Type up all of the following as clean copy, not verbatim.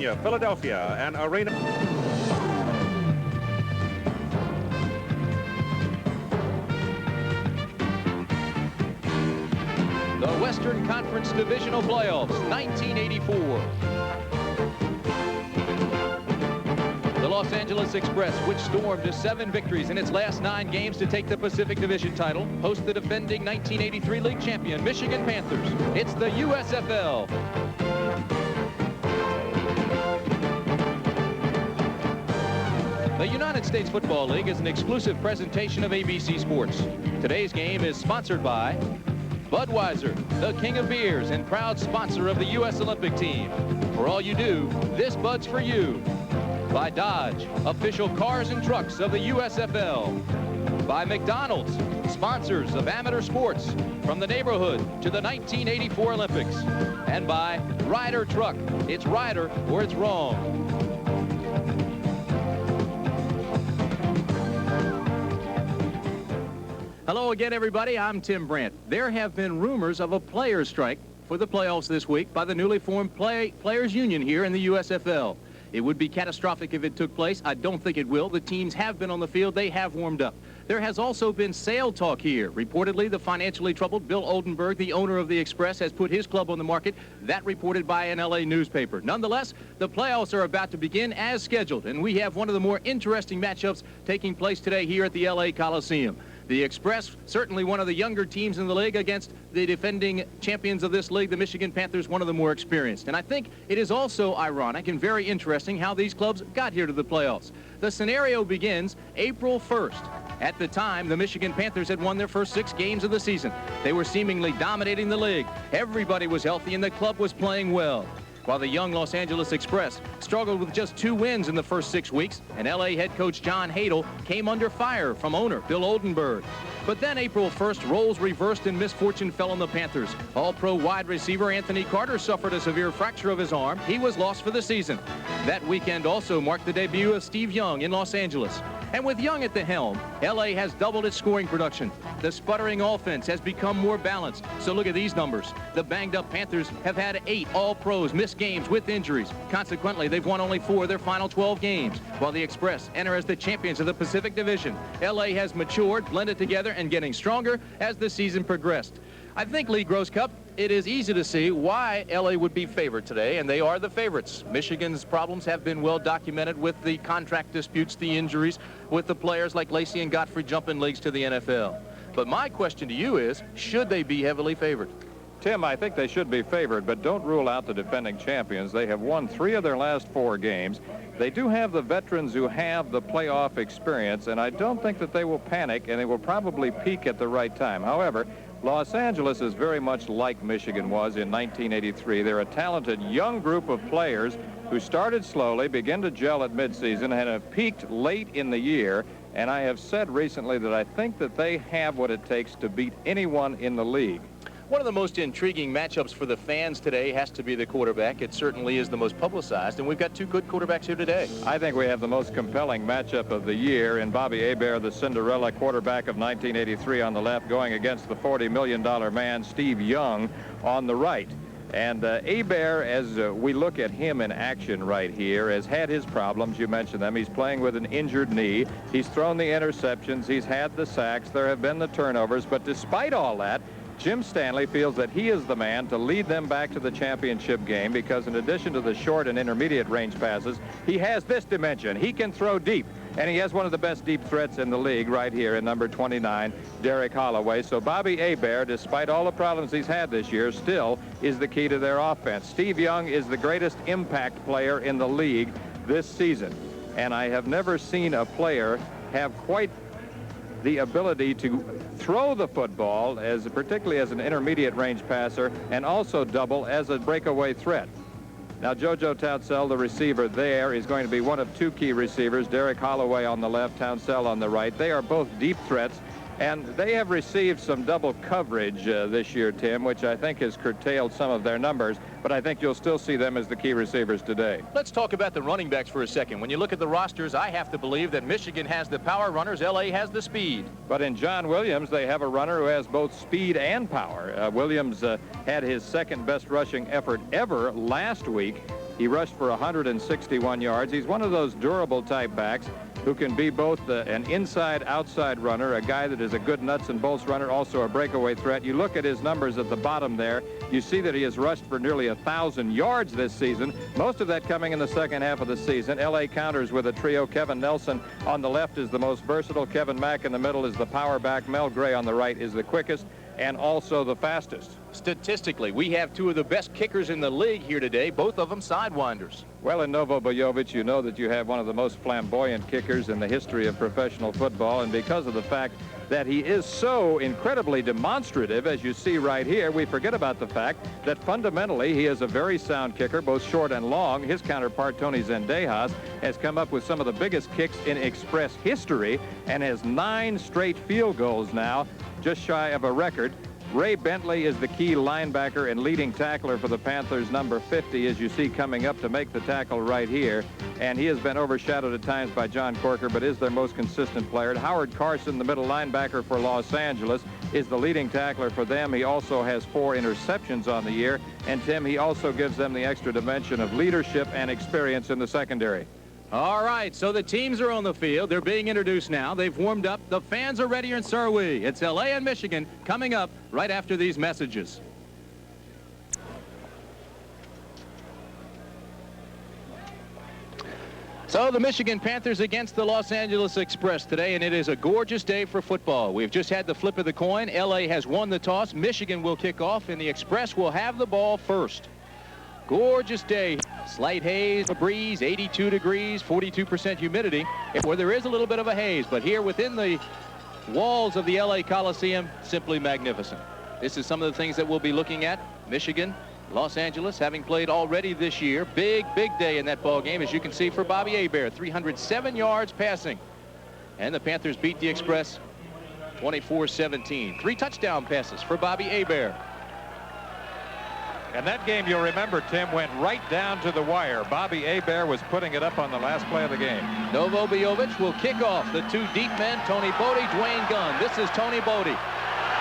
Virginia, Philadelphia, and Arena. The Western Conference Divisional Playoffs, 1984. The Los Angeles Express, which stormed to 7 victories in its last 9 games to take the Pacific Division title, host the defending 1983 league champion, Michigan Panthers. It's the USFL. The United States Football League is an exclusive presentation of ABC Sports. Today's game is sponsored by Budweiser, the king of beers and proud sponsor of the U.S. Olympic team. For all you do, this Bud's for you. By Dodge, official cars and trucks of the USFL. By McDonald's, sponsors of amateur sports from the neighborhood to the 1984 Olympics. And by Ryder Truck, it's Ryder or it's wrong. Hello again, everybody. I'm Tim Brandt. There have been rumors of a players' strike for the playoffs this week by the newly formed Players Union here in the USFL. It would be catastrophic if it took place. I don't think it will. The teams have been on the field. They have warmed up. There has also been sale talk here. Reportedly, the financially troubled Bill Oldenburg, the owner of the Express, has put his club on the market. That reported by an LA newspaper. Nonetheless, the playoffs are about to begin as scheduled, and we have one of the more interesting matchups taking place today here at the LA Coliseum. The Express, certainly one of the younger teams in the league, against the defending champions of this league, the Michigan Panthers, one of the more experienced. And I think it is also ironic and very interesting how these clubs got here to the playoffs. The scenario begins April 1st. At the time, the Michigan Panthers had won their first 6 games of the season. They were seemingly dominating the league. Everybody was healthy and the club was playing well. While the young Los Angeles Express struggled with just 2 wins in the first 6 weeks, and LA head coach John Hadel came under fire from owner Bill Oldenburg. But then April 1st, roles reversed and misfortune fell on the Panthers. All-pro wide receiver Anthony Carter suffered a severe fracture of his arm. He was lost for the season. That weekend also marked the debut of Steve Young in Los Angeles. And with Young at the helm, LA has doubled its scoring production. The sputtering offense has become more balanced. So look at these numbers. The banged-up Panthers have had 8 All-Pros miss games with injuries. Consequently, they've won only 4 of their final 12 games, while the Express enter as the champions of the Pacific Division. LA has matured, blended together, and getting stronger as the season progressed. I think, Lee Grosscup, it is easy to see why LA would be favored today, and they are the favorites. Michigan's problems have been well documented with the contract disputes, the injuries, with the players like Lacey and Godfrey jumping leagues to the NFL. But my question to you is, should they be heavily favored? Tim, I think they should be favored, but don't rule out the defending champions. They have won 3 of their last 4 games. They do have the veterans who have the playoff experience, and I don't think that they will panic, and they will probably peak at the right time. However, Los Angeles is very much like Michigan was in 1983. They're a talented young group of players who started slowly, began to gel at midseason, and have peaked late in the year. And I have said recently that I think that they have what it takes to beat anyone in the league. One of the most intriguing matchups for the fans today has to be the quarterback. It certainly is the most publicized, and we've got 2 good quarterbacks here today. I think we have the most compelling matchup of the year in Bobby Hebert, the Cinderella quarterback of 1983 on the left, going against the $40 million man, Steve Young, on the right. And Hebert, as we look at him in action right here, has had his problems. You mentioned them. He's playing with an injured knee. He's thrown the interceptions. He's had the sacks. There have been the turnovers. But despite all that, Jim Stanley feels that he is the man to lead them back to the championship game because in addition to the short and intermediate range passes, he has this dimension. He can throw deep, and he has one of the best deep threats in the league right here in number 29, Derek Holloway. So Bobby Hebert, despite all the problems he's had this year, still is the key to their offense. Steve Young is the greatest impact player in the league this season, and I have never seen a player have quite the ability to throw the football, particularly as an intermediate range passer, and also double as a breakaway threat. Now, JoJo Townsell, the receiver there, is going to be one of 2 key receivers, Derek Holloway on the left, Townsell on the right. They are both deep threats, and they have received some double coverage this year, Tim, which I think has curtailed some of their numbers, but I think you'll still see them as the key receivers today. Let's talk about the running backs for a second. When you look at the rosters, I have to believe that Michigan has the power runners, LA has the speed. But in John Williams, they have a runner who has both speed and power. Williams had his 2nd best rushing effort ever last week. He rushed for 161 yards. He's one of those durable type backs who can be both an inside-outside runner, a guy that is a good nuts and bolts runner, also a breakaway threat. You look at his numbers at the bottom there, you see that he has rushed for nearly 1,000 yards this season, most of that coming in the second half of the season. L.A. counters with a trio. Kevin Nelson on the left is the most versatile. Kevin Mack in the middle is the power back. Mel Gray on the right is the quickest and also the fastest. Statistically, we have two of the best kickers in the league here today, both of them sidewinders. Well, in Novo Bojovic, you know that you have one of the most flamboyant kickers in the history of professional football, and because of the fact that he is so incredibly demonstrative, as you see right here, we forget about the fact that fundamentally he is a very sound kicker, both short and long. His counterpart, Tony Zendejas, has come up with some of the biggest kicks in Express history and has 9 straight field goals now, just shy of a record. Ray Bentley is the key linebacker and leading tackler for the Panthers, number 50, as you see coming up to make the tackle right here. And he has been overshadowed at times by John Corker, but is their most consistent player. Howard Carson, the middle linebacker for Los Angeles, is the leading tackler for them. He also has 4 interceptions on the year. And, Tim, he also gives them the extra dimension of leadership and experience in the secondary. All right, so the teams are on the field. They're being introduced now. They've warmed up. The fans are ready, and so are we. It's L.A. and Michigan coming up right after these messages. So the Michigan Panthers against the Los Angeles Express today, and it is a gorgeous day for football. We've just had the flip of the coin. L.A. has won the toss. Michigan will kick off, and the Express will have the ball first. Gorgeous day. Slight haze, a breeze, 82 degrees, 42% humidity, where there is a little bit of a haze, but here within the walls of the L.A. Coliseum, simply magnificent. This is some of the things that we'll be looking at. Michigan, Los Angeles, having played already this year. Big day in that ball game, as you can see, for Bobby Hebert. 307 yards passing. And the Panthers beat the Express 24-17. 3 touchdown passes for Bobby Hebert. And that game, you'll remember, Tim, went right down to the wire. Bobby Hebert was putting it up on the last play of the game. Novo Bojovic will kick off. The 2 deep men, Tony Bodie, Dwayne Gunn. This is Tony Bodie.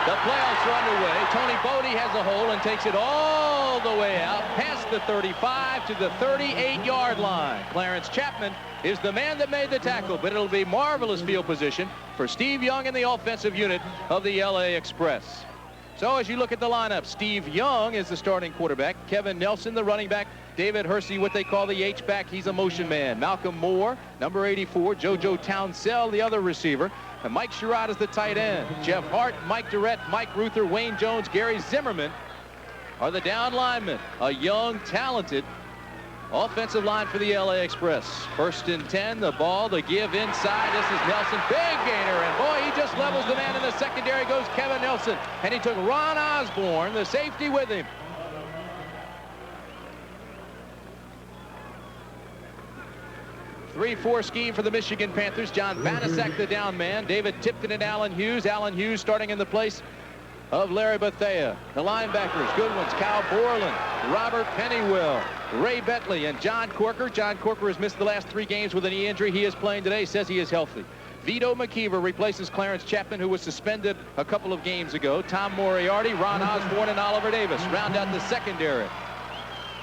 The playoffs are underway. Tony Bodie has a hole and takes it all the way out past the 35 to the 38-yard line. Clarence Chapman is the man that made the tackle, but it'll be marvelous field position for Steve Young and the offensive unit of the L.A. Express. So as you look at the lineup, Steve Young is the starting quarterback. Kevin Nelson, the running back. David Hersey, what they call the H-back. He's a motion man. Malcolm Moore, number 84. JoJo Townsell, the other receiver. And Mike Sherrod is the tight end. Jeff Hart, Mike Durrett, Mike Ruther, Wayne Jones, Gary Zimmerman are the down linemen. A young, talented offensive line for the L.A. Express. 1st and 10, the ball, the give inside. This is Nelson, big gainer, and boy, he just levels the man in the secondary. Goes Kevin Nelson, and he took Ron Osborne, the safety, with him. Three-four scheme for the Michigan Panthers. John Banaszak, the down man. David Tipton and Alan Hughes. Alan Hughes starting in the place of Larry Bethea. The linebackers, good ones, Cal Borland, Robert Pennywell, Ray Bentley, and John Corker. John Corker has missed the last 3 games with a knee injury. He is playing today, says he is healthy. Vito McKeever replaces Clarence Chapman, who was suspended a couple of games ago. Tom Moriarty, Ron Osborne, and Oliver Davis round out the secondary.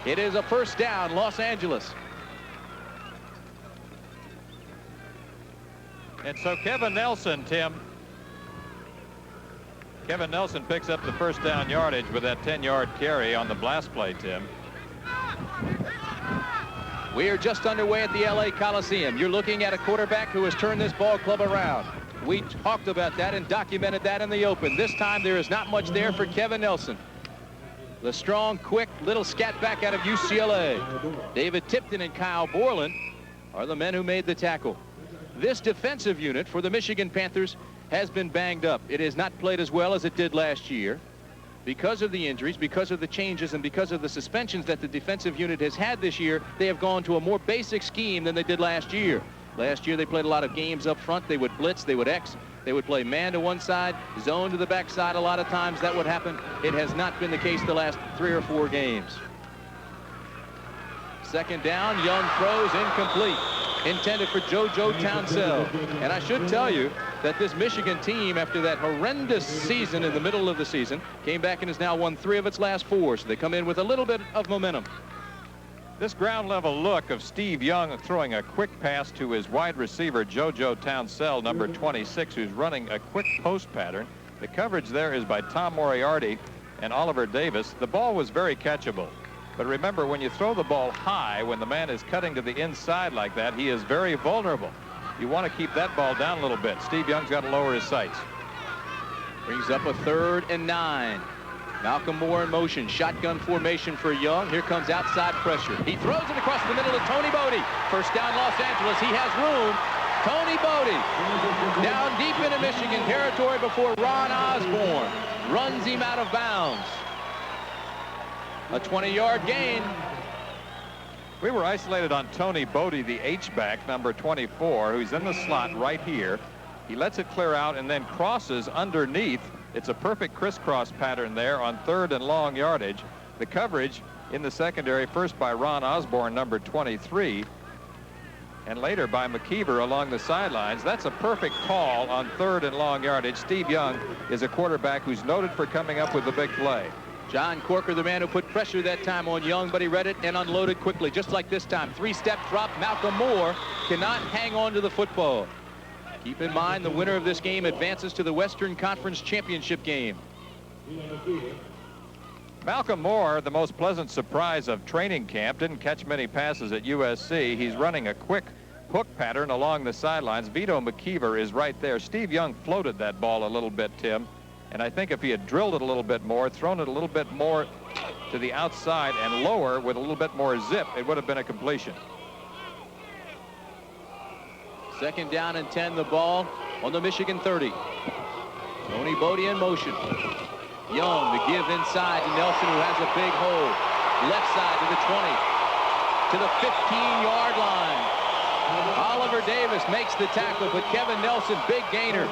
It is a 1st down, Los Angeles. And so Kevin Nelson, Tim, Kevin Nelson picks up the 1st down yardage with that 10-yard carry on the blast play, Tim. We are just underway at the L.A. Coliseum. You're looking at a quarterback who has turned this ball club around. We talked about that and documented that in the open. This time there is not much there for Kevin Nelson. The strong, quick, little scat back out of UCLA. David Tipton and Kyle Borland are the men who made the tackle. This defensive unit for the Michigan Panthers has been banged up. It has not played as well as it did last year because of the injuries, because of the changes, and because of the suspensions that the defensive unit has had this year. They have gone to a more basic scheme than they did last year. Last year they played a lot of games up front. They would blitz, they would X, they would play man to one side, zone to the backside. A lot of times that would happen. It has not been the case the last 3 or 4 games. 2nd down, Young throws, incomplete. Intended for JoJo Townsell. And I should tell you that this Michigan team, after that horrendous season in the middle of the season, came back and has now won 3 of its last 4. So they come in with a little bit of momentum. This ground level look of Steve Young throwing a quick pass to his wide receiver JoJo Townsell, number 26, who's running a quick post pattern. The coverage there is by Tom Moriarty and Oliver Davis. The ball was very catchable. But remember, when you throw the ball high, when the man is cutting to the inside like that, he is very vulnerable. You want to keep that ball down a little bit. Steve Young's got to lower his sights. Brings up a 3rd and 9. Malcolm Moore in motion. Shotgun formation for Young. Here comes outside pressure. He throws it across the middle to Tony Bodie. First down, Los Angeles. He has room. Tony Bodie down deep into Michigan territory before Ron Osborne runs him out of bounds. A 20-yard gain. We were isolated on Tony Bodie, the H-back, number 24, who's in the slot right here. He lets it clear out and then crosses underneath. It's a perfect crisscross pattern there on 3rd and long yardage. The coverage in the secondary, first by Ron Osborne, number 23, and later by McKeever along the sidelines. That's a perfect call on 3rd and long yardage. Steve Young is a quarterback who's noted for coming up with a big play. John Corker, the man who put pressure that time on Young, but he read it and unloaded quickly, just like this time. 3-step drop. Malcolm Moore cannot hang on to the football. Keep in mind, the winner of this game advances to the Western Conference Championship game. Malcolm Moore, the most pleasant surprise of training camp, didn't catch many passes at USC. He's running a quick hook pattern along the sidelines. Vito McKeever is right there. Steve Young floated that ball a little bit, Tim. And I think if he had drilled it a little bit more, thrown it a little bit more to the outside and lower with a little bit more zip, it would have been a completion. 2nd down and 10, the ball on the Michigan 30. Tony Bodie in motion. Young, the give inside to Nelson, who has a big hole. Left side to the 20, to the 15-yard line. Oliver Davis makes the tackle, but Kevin Nelson, big gainer.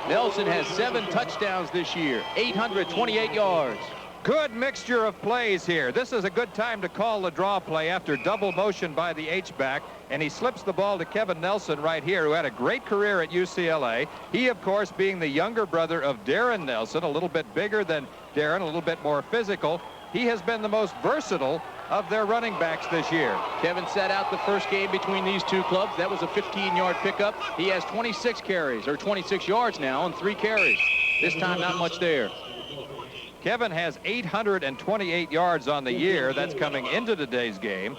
Nelson has 7 touchdowns this year, 828 yards. Good mixture of plays here. This is a good time to call the draw play after double motion by the H-back, and he slips the ball to Kevin Nelson right here, who had a great career at UCLA. He, of course, being the younger brother of Darren Nelson, a little bit bigger than Darren, a little bit more physical. He has been the most versatile of their running backs this year. Kevin sat out the first game between these two clubs. That was a 15-yard pickup. He has 26 carries, or 26 yards now on 3 carries. This time, not much there. Kevin has 828 yards on the year. That's coming into today's game.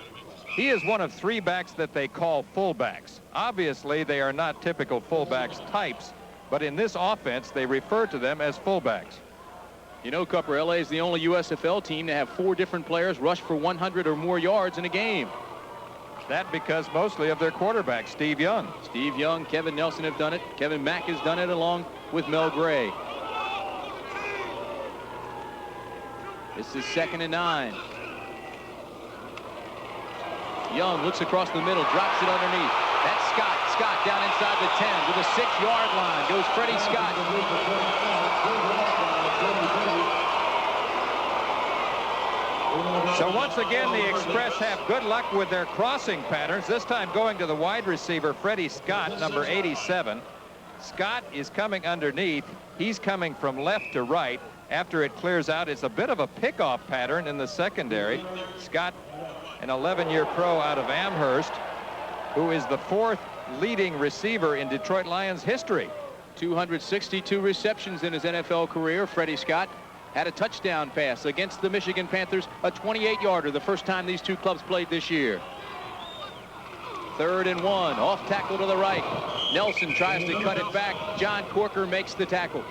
He is one of 3 backs that they call fullbacks. Obviously, they are not typical fullbacks types, but in this offense, they refer to them as fullbacks. You know, Cupper, LA is the only USFL team to have 4 different players rush for 100 or more yards in a game. That because mostly of their quarterback, Steve Young. Steve Young, Kevin Nelson have done it. Kevin Mack has done it along with Mel Gray. This is 2nd and 9. Young looks across the middle, drops it underneath. That's Scott. Scott down inside the 10 to the 6-yard line. Goes Freddie Scott. So once again, the Express have good luck with their crossing patterns, this time going to the wide receiver, Freddie Scott, number 87. Scott is coming underneath. He's coming from left to right. After it clears out, it's a bit of a pickoff pattern in the secondary. Scott, an 11-year pro out of Amherst, who is the 4th leading receiver in Detroit Lions history. 262 receptions in his NFL career. Freddie Scott had a touchdown pass against the Michigan Panthers, a 28-yarder, the first time these two clubs played this year. 3rd and 1, off tackle to the right. Nelson tries to cut it back. John Corker makes the tackle.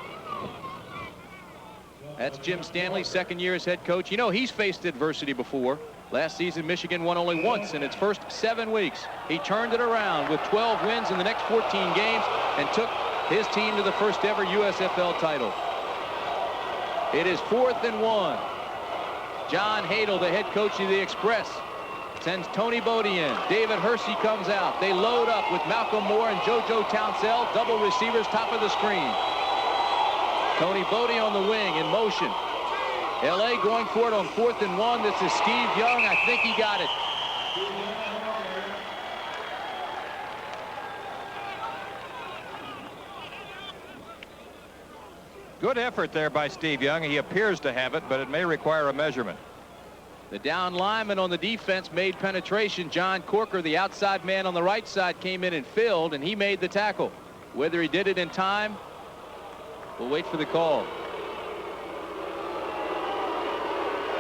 That's Jim Stanley, 2nd year as head coach. You know, he's faced adversity before. Last season, Michigan won only once in its first 7 weeks. He turned it around with 12 wins in the next 14 games and took his team to the first ever USFL title. It is 4th and 1. John Hadel, the head coach of the Express, sends Tony Bodie in. David Hersey comes out. They load up with Malcolm Moore and JoJo Townsell, double receivers, top of the screen. Tony Bodie on the wing in motion. LA going for it on 4th and 1. This is Steve Young. I think he got it. Good effort there by Steve Young. He appears to have it, but it may require a measurement. The down lineman on the defense made penetration. John Corker, the outside man on the right side, came in and filled, and he made the tackle. Whether he did it in time, we'll wait for the call.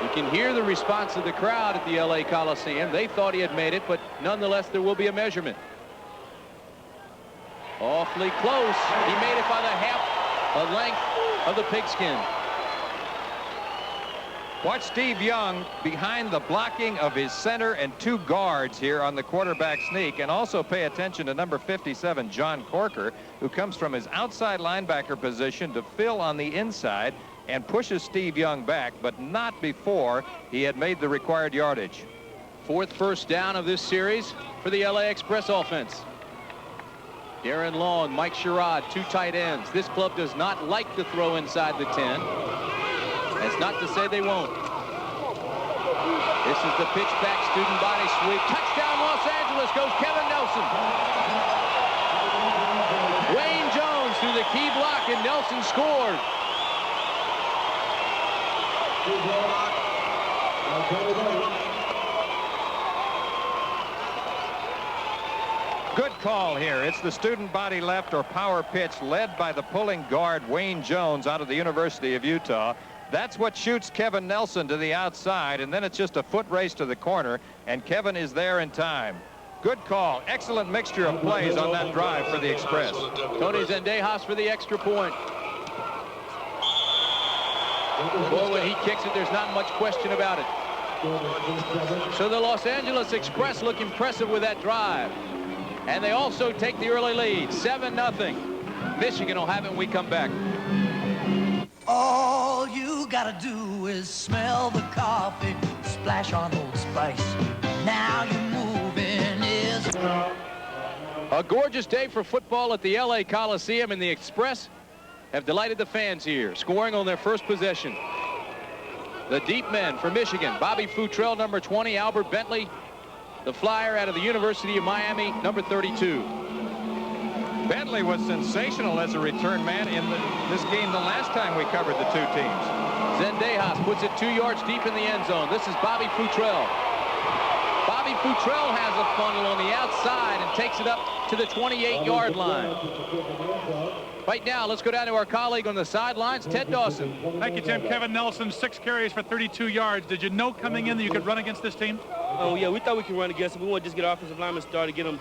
You can hear the response of the crowd at the LA Coliseum. They thought he had made it, but nonetheless, there will be a measurement. Awfully close. He made it by the half a length of the pigskin. Watch Steve Young behind the blocking of his center and 2 guards here on the quarterback sneak, and also pay attention to number 57, John Corker, who comes from his outside linebacker position to fill on the inside and pushes Steve Young back, but not before he had made the required yardage. 4th first down of this series for the LA Express offense. Darren Long, Mike Sherrod, 2 tight ends. This club does not like to throw inside the 10. That's not to say they won't. This is the pitch back, student body sweep. Touchdown, Los Angeles, goes Kevin Nelson. Wayne Jones through the key block, and Nelson scored. Good call here. It's the student body left or power pitch led by the pulling guard Wayne Jones out of the University of Utah. That's what shoots Kevin Nelson to the outside, and then it's just a foot race to the corner, and Kevin is there in time. Good call. Excellent mixture of plays on that drive for the Express. Tony Zendejas for the extra point. Boy, when he kicks it, there's not much question about it. So the Los Angeles Express look impressive with that drive. And they also take the early lead, 7-0. Michigan will have it when we come back. All you gotta do is smell the coffee, splash on Old Spice. Now you're moving is... A gorgeous day for football at the LA Coliseum, and the Express have delighted the fans here, scoring on their first possession. The deep men for Michigan, Bobby Futrell, number 20, Albert Bentley, the flyer out of the University of Miami, number 32. Bentley was sensational as a return man in this game the last time we covered the 2 teams. Zendejas puts it 2 yards deep in the end zone. This is Bobby Futrell. Bobby Futrell has a funnel on the outside and takes it up to the 28-yard line. Right now, let's go down to our colleague on the sidelines, Ted Dawson. Thank you, Tim. Kevin Nelson, 6 carries for 32 yards. Did you know coming in that you could run against this team? Oh, yeah, we thought we could run against them. We want to just get our offensive linemen started, get them,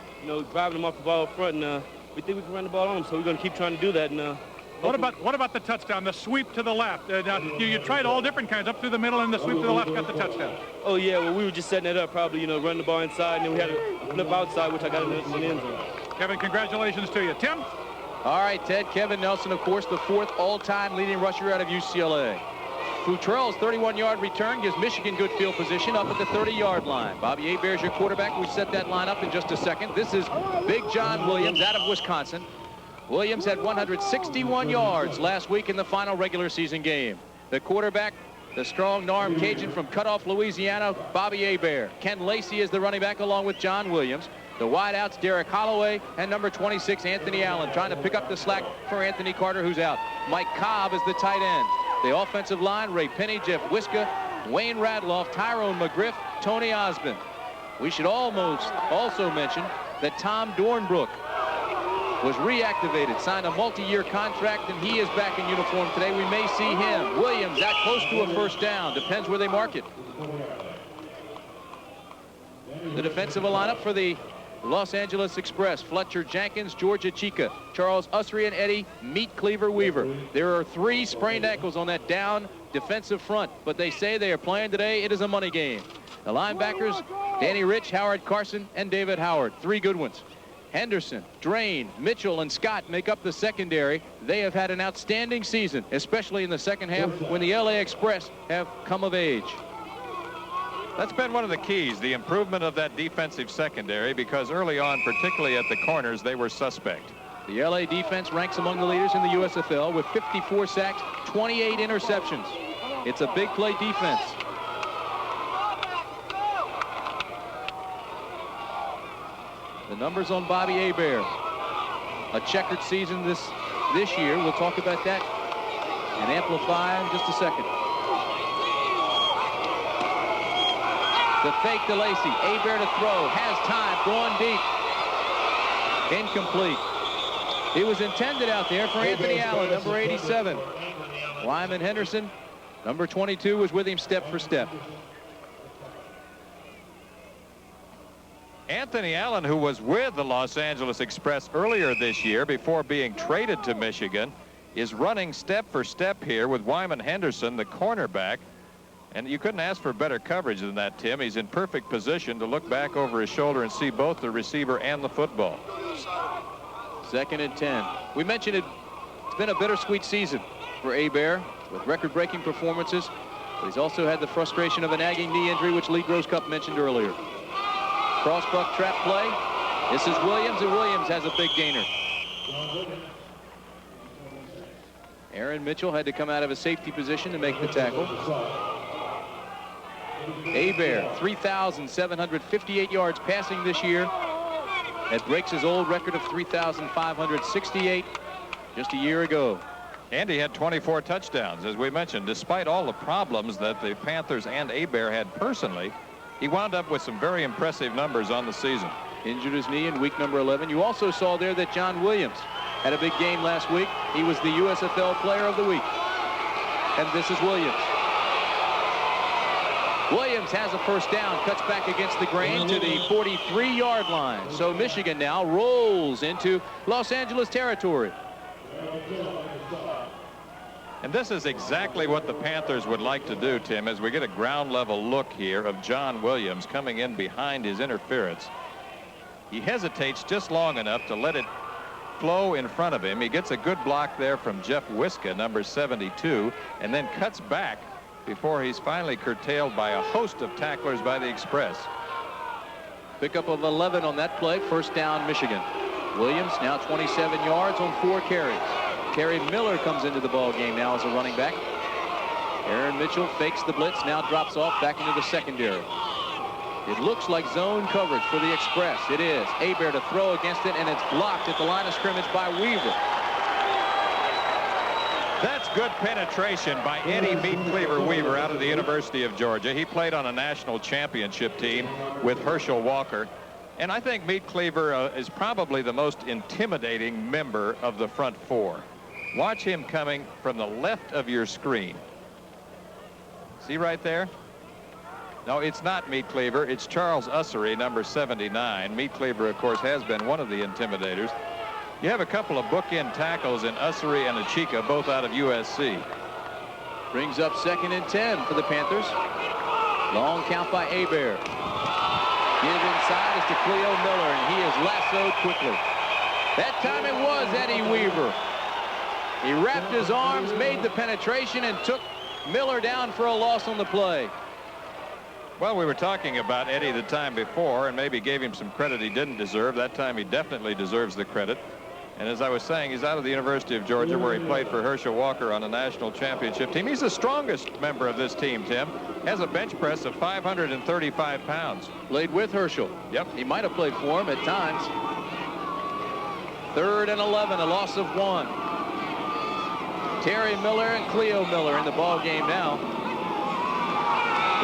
driving them off the ball up front, and we think we can run the ball on them, so we're going to keep trying to do that. And what about the touchdown, the sweep to the left? You tried all different kinds, up through the middle, and the sweep to the left got the touchdown. Oh, yeah, well, we were just setting it up, probably, run the ball inside, and then we had a flip outside, which I got in the end zone. Kevin, congratulations to you. Tim? All right, Ted. Kevin Nelson, of course, the 4th all-time leading rusher out of UCLA. Futrell's 31-yard return gives Michigan good field position up at the 30-yard line. Bobby Hebert's your quarterback. We set that line up in just a second. This is Big John Williams out of Wisconsin. Williams had 161 yards last week in the final regular season game. The quarterback, the strong Norm Cajun from Cutoff, Louisiana, Bobby Hebert. Ken Lacey is the running back along with John Williams. The wideouts, Derek Holloway and number 26, Anthony Allen, trying to pick up the slack for Anthony Carter, who's out. Mike Cobb is the tight end. The offensive line, Ray Penny, Jeff Wiska, Wayne Radloff, Tyrone McGriff, Tony Osmond. We should also mention that Tom Dornbrook was reactivated, signed a multi-year contract, and he is back in uniform today. We may see him. Williams that close to a first down. Depends where they mark it. The defensive lineup for the Los Angeles Express: Fletcher Jenkins, Georgia Chica, Charles Usry, and Eddie Meat Cleaver Weaver. There are 3 sprained ankles on that down defensive front, but they say they are playing today. It is a money game. The linebackers, Danny Rich, Howard Carson, and David Howard. 3 good ones. Henderson, Drain, Mitchell, and Scott make up the secondary. They have had an outstanding season, especially in the second half when the LA Express have come of age. That's been one of the keys, the improvement of that defensive secondary, because early on, particularly at the corners, they were suspect. The LA defense ranks among the leaders in the USFL with 54 sacks, 28 interceptions. It's a big play defense. The numbers on Bobby Hebert. A checkered season this year. We'll talk about that and amplify in just a second. The fake to Lacey. Hebert to throw. Has time. Going deep. Incomplete. He was intended out there for Anthony Allen, number 87. Wyman Henderson, number 22, was with him step for step. Anthony Allen, who was with the Los Angeles Express earlier this year before being traded to Michigan, is running step for step here with Wyman Henderson, the cornerback. And you couldn't ask for better coverage than that, Tim. He's in perfect position to look back over his shoulder and see both the receiver and the football. 2nd and 10. We mentioned it's been a bittersweet season for Hebert with record-breaking performances, but he's also had the frustration of a nagging knee injury, which Lee Groscup mentioned earlier. Cross-buck trap play. This is Williams, and Williams has a big gainer. Aaron Mitchell had to come out of a safety position to make the tackle. Hebert, 3,758 yards passing this year. That breaks his old record of 3,568 just a year ago. And he had 24 touchdowns, as we mentioned. Despite all the problems that the Panthers and Hebert had personally, he wound up with some very impressive numbers on the season. Injured his knee in week number 11. You also saw there that John Williams had a big game last week. He was the USFL Player of the Week. And this is Williams. Williams has a first down, cuts back against the grain to the 43-yard line. So Michigan now rolls into Los Angeles territory. And this is exactly what the Panthers would like to do, Tim, as we get a ground level look here of John Williams coming in behind his interference. He hesitates just long enough to let it flow in front of him. He gets a good block there from Jeff Wiska, number 72, and then cuts back before he's finally curtailed by a host of tacklers by the Express. Pickup of 11 on that play. First down, Michigan. Williams now 27 yards on 4 carries. Kerry Miller comes into the ball game now as a running back. Aaron Mitchell fakes the blitz, now drops off back into the secondary. It looks like zone coverage for the Express. It is. Hebert to throw against it, and it's blocked at the line of scrimmage by Weaver. That's good penetration by Eddie Meat Cleaver Weaver out of the University of Georgia. He played on a national championship team with Herschel Walker. And I think Meat Cleaver is probably the most intimidating member of the front four. Watch him coming from the left of your screen. See right there? No, it's not Meat Cleaver. It's Charles Ussery, number 79. Meat Cleaver, of course, has been one of the intimidators. You have a couple of bookend tackles in Ussery and Achika, both out of USC. Brings up 2nd and 10 for the Panthers. Long count by Hebert. Give inside is to Cleo Miller, and he is lassoed quickly. That time it was Eddie Weaver. He wrapped his arms, made the penetration, and took Miller down for a loss on the play. Well, we were talking about Eddie the time before and maybe gave him some credit he didn't deserve. That time he definitely deserves the credit. And as I was saying, he's out of the University of Georgia, where he played for Herschel Walker on a national championship team. He's the strongest member of this team, Tim. Has a bench press of 535 pounds. Played with Herschel. Yep. He might have played for him at times. 3rd and 11, a loss of 1. Terry Miller and Cleo Miller in the ball game now.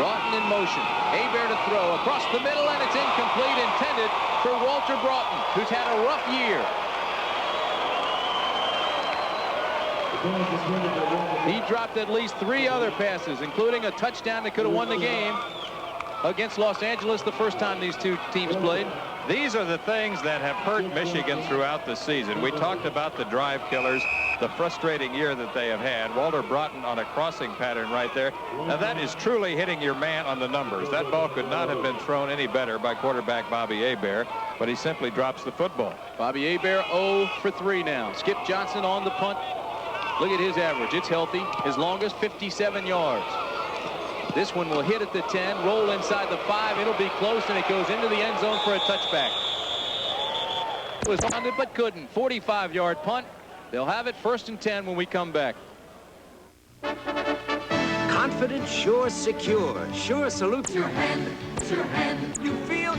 Broughton in motion. Hebert to throw across the middle, and it's incomplete, intended for Walter Broughton, who's had a rough year. He dropped at least 3 other passes, including a touchdown that could have won the game against Los Angeles the first time these two teams played. These are the things that have hurt Michigan throughout the season. We talked about the drive killers, the frustrating year that they have had. Walter Broughton on a crossing pattern right there. Now that is truly hitting your man on the numbers. That ball could not have been thrown any better by quarterback Bobby Hebert, but he simply drops the football. Bobby Hebert 0 for 3 now. Skip Johnson on the punt. Look at his average. It's healthy. His longest 57 yards. This one will hit at the 10, roll inside the 5. It'll be close, and it goes into the end zone for a touchback. It was on it, but couldn't. 45-yard punt. They'll have it 1st and 10 when we come back. Confident, sure, secure. Sure salutes your hand. You feel...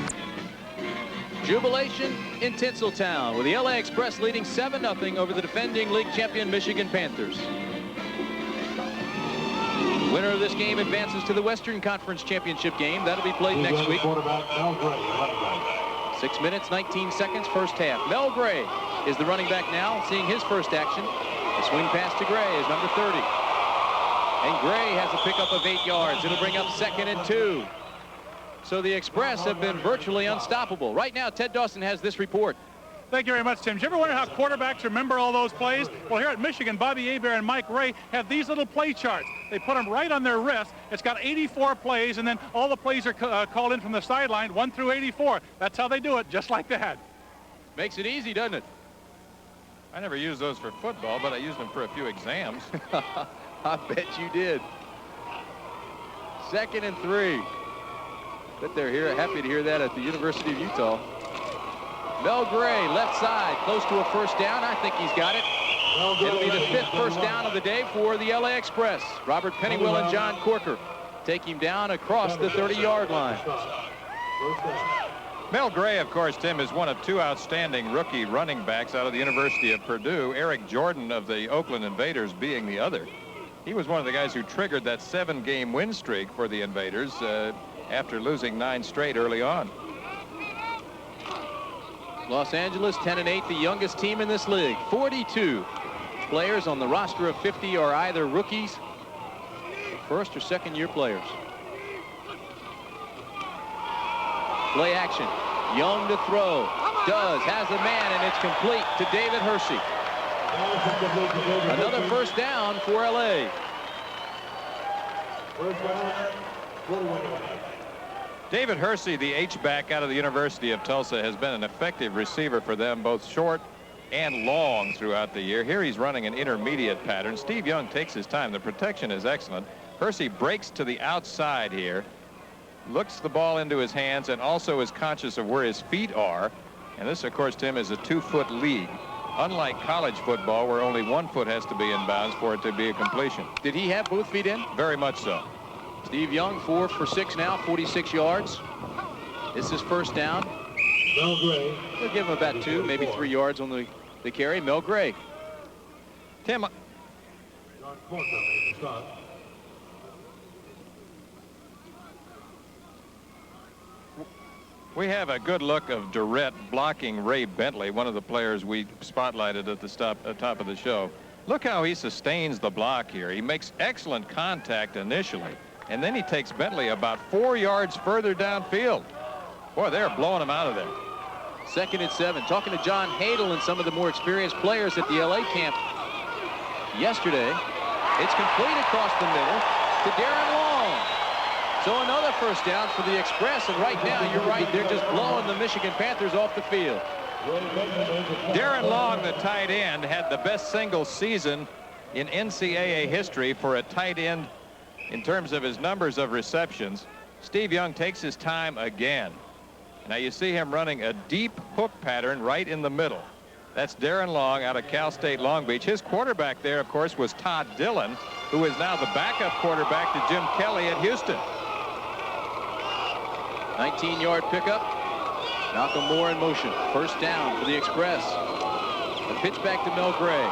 Jubilation in Tinseltown with the LA Express leading 7-0 over the defending league champion Michigan Panthers. Winner of this game advances to the Western Conference Championship game. That'll be played next week. 6 minutes, 19 seconds, first half. Mel Gray is the running back now, seeing his first action. The swing pass to Gray is number 30. And Gray has a pickup of 8 yards. It'll bring up 2nd and 2. So the Express have been virtually unstoppable. Right now, Ted Dawson has this report. Thank you very much, Tim. Did you ever wonder how quarterbacks remember all those plays? Well, here at Michigan, Bobby Hebert and Mike Ray have these little play charts. They put them right on their wrist. It's got 84 plays, and then all the plays are called in from the sideline, 1 through 84. That's how they do it, just like that. Makes it easy, doesn't it? I never used those for football, but I used them for a few exams. I bet you did. 2nd and 3. Bet they're here, happy to hear that at the University of Utah. Mel Gray, left side, close to a first down. I think he's got it. It'll be the 5th first down of the day for the LA Express. Robert Pennywell and John Corker take him down across the 30-yard line. Mel Gray, of course, Tim, is one of 2 outstanding rookie running backs out of the University of Purdue. Eric Jordan of the Oakland Invaders being the other. He was one of the guys who triggered that 7-game win streak for the Invaders after losing 9 straight early on. Los Angeles 10-8, the youngest team in this league. 42 players on the roster of 50 are either rookies, first or second-year players. Play action. Young to throw. Has a man, and it's complete to David Hersey. Another first down for LA. David Hersey, the H-back out of the University of Tulsa, has been an effective receiver for them, both short and long throughout the year. Here he's running an intermediate pattern. Steve Young takes his time. The protection is excellent. Hersey breaks to the outside here, looks the ball into his hands, and also is conscious of where his feet are. And this, of course, Tim, is a 2-foot league. Unlike college football, where only 1 foot has to be in bounds for it to be a completion. Did he have both feet in? Very much so. Steve Young, 4 for 6 now, 46 yards. This is first down. Mel Gray. We'll give him about 2, maybe 3 yards on the carry. Mel Gray. Tim, John Corker made the start. we have a good look of Durrett blocking Ray Bentley, one of the players we spotlighted at the top of the show. Look how he sustains the block here. He makes excellent contact initially, and then he takes Bentley about 4 yards further downfield. Boy, they're blowing him out of there. 2nd and 7. Talking to John Hadel and some of the more experienced players at the LA camp yesterday. It's complete across the middle to Darren Long. So another first down for the Express, and right now, you're right, they're just blowing the Michigan Panthers off the field. Darren Long, the tight end, had the best single season in NCAA history for a tight end in terms of his numbers of receptions. Steve Young takes his time again. Now you see him running a deep hook pattern right in the middle. That's Darren Long out of Cal State Long Beach. His quarterback there, of course, was Todd Dillon, who is now the backup quarterback to Jim Kelly at Houston. 19-yard pickup. Malcolm Moore in motion. First down for the Express. The pitch back to Mel Gray.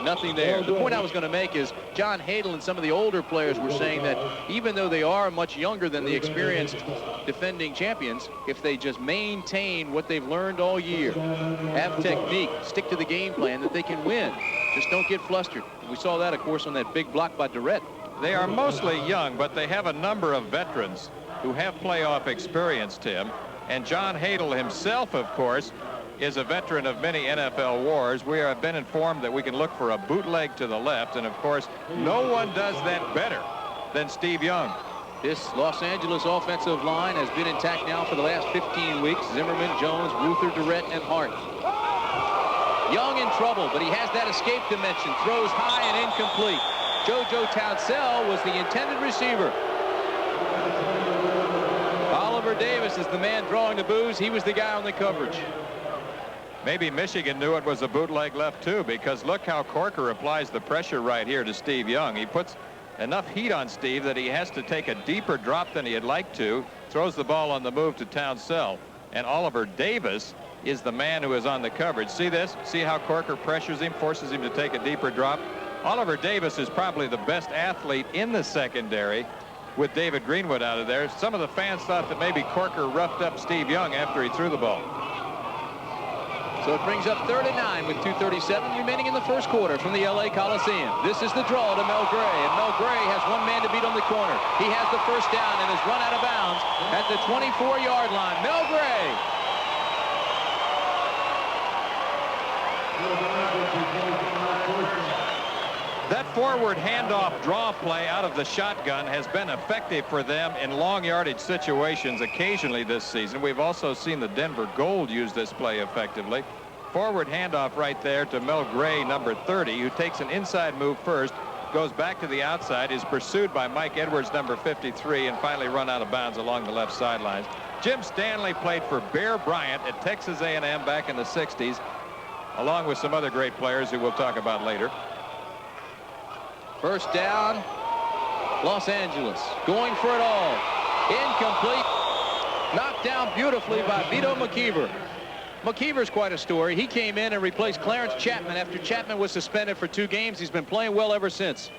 Nothing there. The point I was going to make is John Hadel and some of the older players were saying that even though they are much younger than the experienced defending champions, if they just maintain what they've learned all year, have technique, stick to the game plan, that they can win. Just don't get flustered. We saw that, of course, on that big block by Durrett. They are mostly young, but they have a number of veterans who have playoff experience, Tim. And John Hadel himself, of course, is a veteran of many NFL wars. We have been informed that we can look for a bootleg to the left, and of course, no one does that better than Steve Young. This Los Angeles offensive line has been intact now for the last 15 weeks. Zimmerman, Jones, Ruther, Durrett, and Hart. Young in trouble, but he has that escape dimension. Throws high and incomplete. JoJo Townsell was the intended receiver. Oliver Davis is the man drawing the booze. He was the guy on the coverage. Maybe Michigan knew it was a bootleg left too, because look how Corker applies the pressure right here to Steve Young. He puts enough heat on Steve that he has to take a deeper drop than he'd like to, throws the ball on the move to Townsell, and Oliver Davis is the man who is on the coverage. See this? See how Corker pressures him, forces him to take a deeper drop? Oliver Davis is probably the best athlete in the secondary with David Greenwood out of there. Some of the fans thought that maybe Corker roughed up Steve Young after he threw the ball. So it brings up 3rd and 9 with 2:37 remaining in the first quarter from the LA Coliseum. This is the draw to Mel Gray, and Mel Gray has one man to beat on the corner. He has the first down and is run out of bounds at the 24-yard line. Mel Gray. That forward handoff draw play out of the shotgun has been effective for them in long yardage situations occasionally this season. We've also seen the Denver Gold use this play effectively. Forward handoff right there to Mel Gray, number 30, who takes an inside move first, goes back to the outside, is pursued by Mike Edwards, number 53, and finally run out of bounds along the left sidelines. Jim Stanley played for Bear Bryant at Texas A&M back in the 60s, along with some other great players who we'll talk about later. First down, Los Angeles going for it all. Incomplete. Knocked down beautifully by Vito McKeever. McKeever's quite a story. He came in and replaced Clarence Chapman after Chapman was suspended for 2 games. He's been playing well ever since.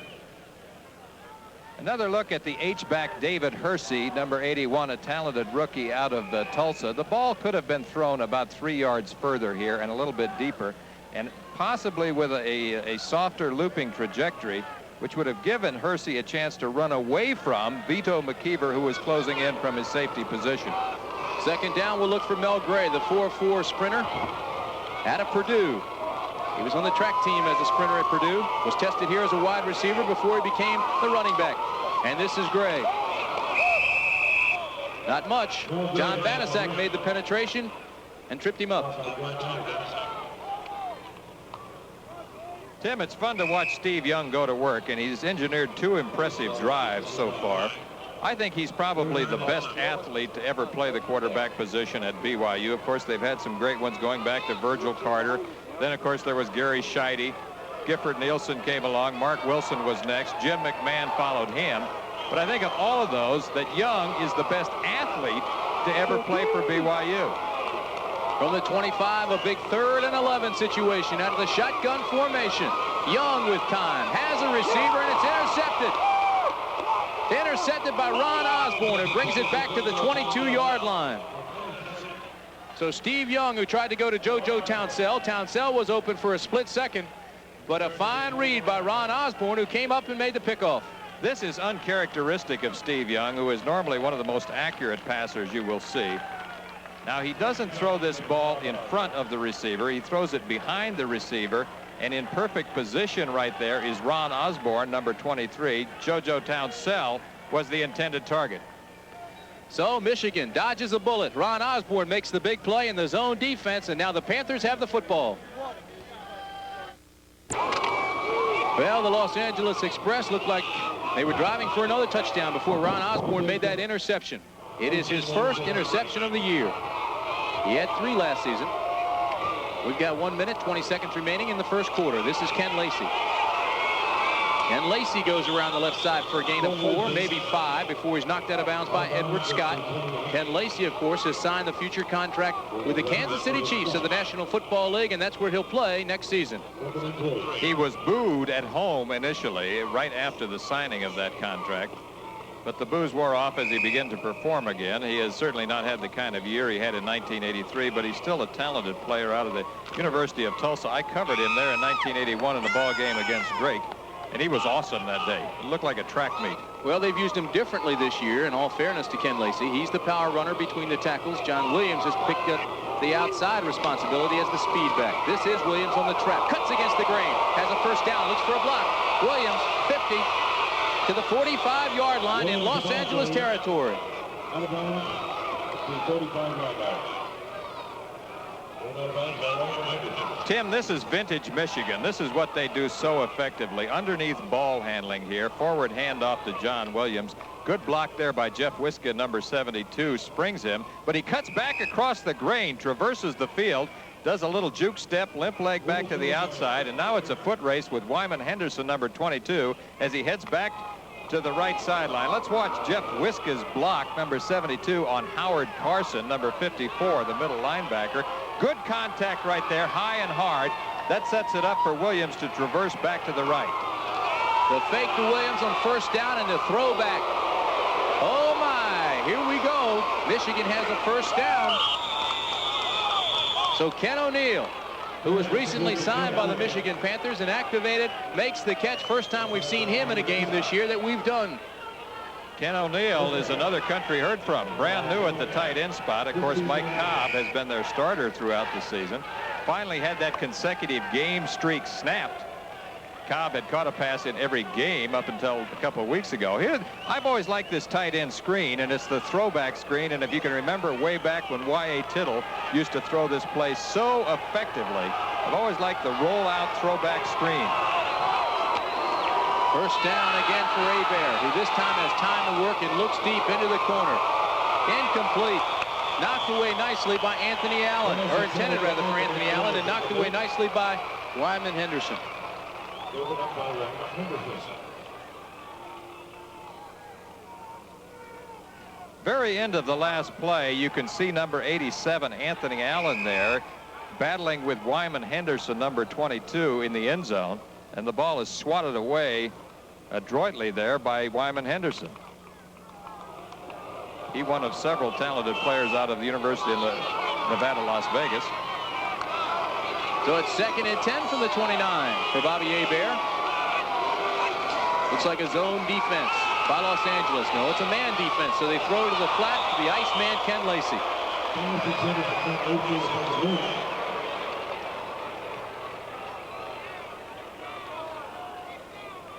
Another look at the H-back David Hersey, number 81, a talented rookie out of Tulsa. The ball could have been thrown about 3 yards further here and a little bit deeper, and possibly with a softer looping trajectory, which would have given Hersey a chance to run away from Vito McKeever, who was closing in from his safety position. Second down, we'll look for Mel Gray, the 4'4" sprinter out of Purdue. He was on the track team as a sprinter at Purdue, was tested here as a wide receiver before he became the running back. And this is Gray. Not much. John Banaszak made the penetration and tripped him up. Tim, it's fun to watch Steve Young go to work, and he's engineered 2 impressive drives so far. I think he's probably the best athlete to ever play the quarterback position at BYU. Of course, they've had some great ones going back to Virgil Carter. Then, of course, there was Gary Scheide. Gifford Nielsen came along. Mark Wilson was next. Jim McMahon followed him. But I think of all of those, that Young is the best athlete to ever play for BYU. From the 25, a big 3rd and 11 situation out of the shotgun formation. Young with time, has a receiver, and it's intercepted. Intercepted by Ron Osborne, who brings it back to the 22-yard line. So Steve Young, who tried to go to JoJo Townsell. Townsell was open for a split second, but a fine read by Ron Osborne, who came up and made the pickoff. This is uncharacteristic of Steve Young, who is normally one of the most accurate passers you will see. Now, he doesn't throw this ball in front of the receiver. He throws it behind the receiver, and in perfect position right there is Ron Osborne, number 23. JoJo Townsell was the intended target. So Michigan dodges a bullet. Ron Osborne makes the big play in the zone defense, and now the Panthers have the football. Well, the Los Angeles Express looked like they were driving for another touchdown before Ron Osborne made that interception. It is his first interception of the year. He had 3 last season. We've got 1 minute, 20 seconds remaining in the first quarter. This is Ken Lacey. And Lacey goes around the left side for a gain of 4, maybe 5, before he's knocked out of bounds by Edward Scott. Ken Lacey, of course, has signed the future contract with the Kansas City Chiefs of the National Football League, and that's where he'll play next season. He was booed at home initially, right after the signing of that contract. But the boos wore off as he began to perform again. He has certainly not had the kind of year he had in 1983, but he's still a talented player out of the University of Tulsa. I covered him there in 1981 in a ball game against Drake, and he was awesome that day. It looked like a track meet. Well, they've used him differently this year, in all fairness to Ken Lacey. He's the power runner between the tackles. John Williams has picked up the outside responsibility as the speed back. This is Williams on the trap. Cuts against the grain. Has a first down. Looks for a block. Williams, 50. To the 45-yard line in Los Angeles territory. Out of bounds, the 35-yard line. Tim, this is vintage Michigan. This is what they do so effectively. Underneath ball handling here. Forward handoff to John Williams. Good block there by Jeff Wiska, number 72. Springs him, but he cuts back across the grain, traverses the field, does a little juke step, limp leg back to the outside, and now it's a foot race with Wyman Henderson, number 22, as he heads back to the right sideline. Let's watch Jeff Wiska's block, number 72, on Howard Carson, number 54, the middle linebacker. Good contact right there, high and hard. That sets it up for Williams to traverse back to the right. The fake to Williams on first down and the throwback. Oh my, here we go. Michigan has a first down. So Ken O'Neill, who was recently signed by the Michigan Panthers and activated, makes the catch. First time we've seen him in a game this year that we've done. Ken O'Neill is another country heard from. Brand new at the tight end spot. Of course, Mike Cobb has been their starter throughout the season. Finally had that consecutive game streak snapped. Cobb had caught a pass in every game up until a couple of weeks ago. Here, I've always liked this tight end screen, and it's the throwback screen. And if you can remember way back when Y.A. Tittle used to throw this play so effectively, I've always liked the rollout throwback screen. First down again for Hebert, who this time has time to work and looks deep into the corner. Incomplete. Knocked away nicely by Anthony Allen, or intended rather for Anthony Allen, and knocked away nicely by Wyman Henderson. Very end of the last play, you can see number 87, Anthony Allen, there, battling with Wyman Henderson, number 22, in the end zone. And the ball is swatted away adroitly there by Wyman Henderson. He one of several talented players out of the University of Nevada, Las Vegas. So it's 2nd and 10 from the 29 for Bobby Hebert. Looks like a zone defense by Los Angeles. No, it's a man defense. So they throw to the flat to the Iceman, Ken Lacey.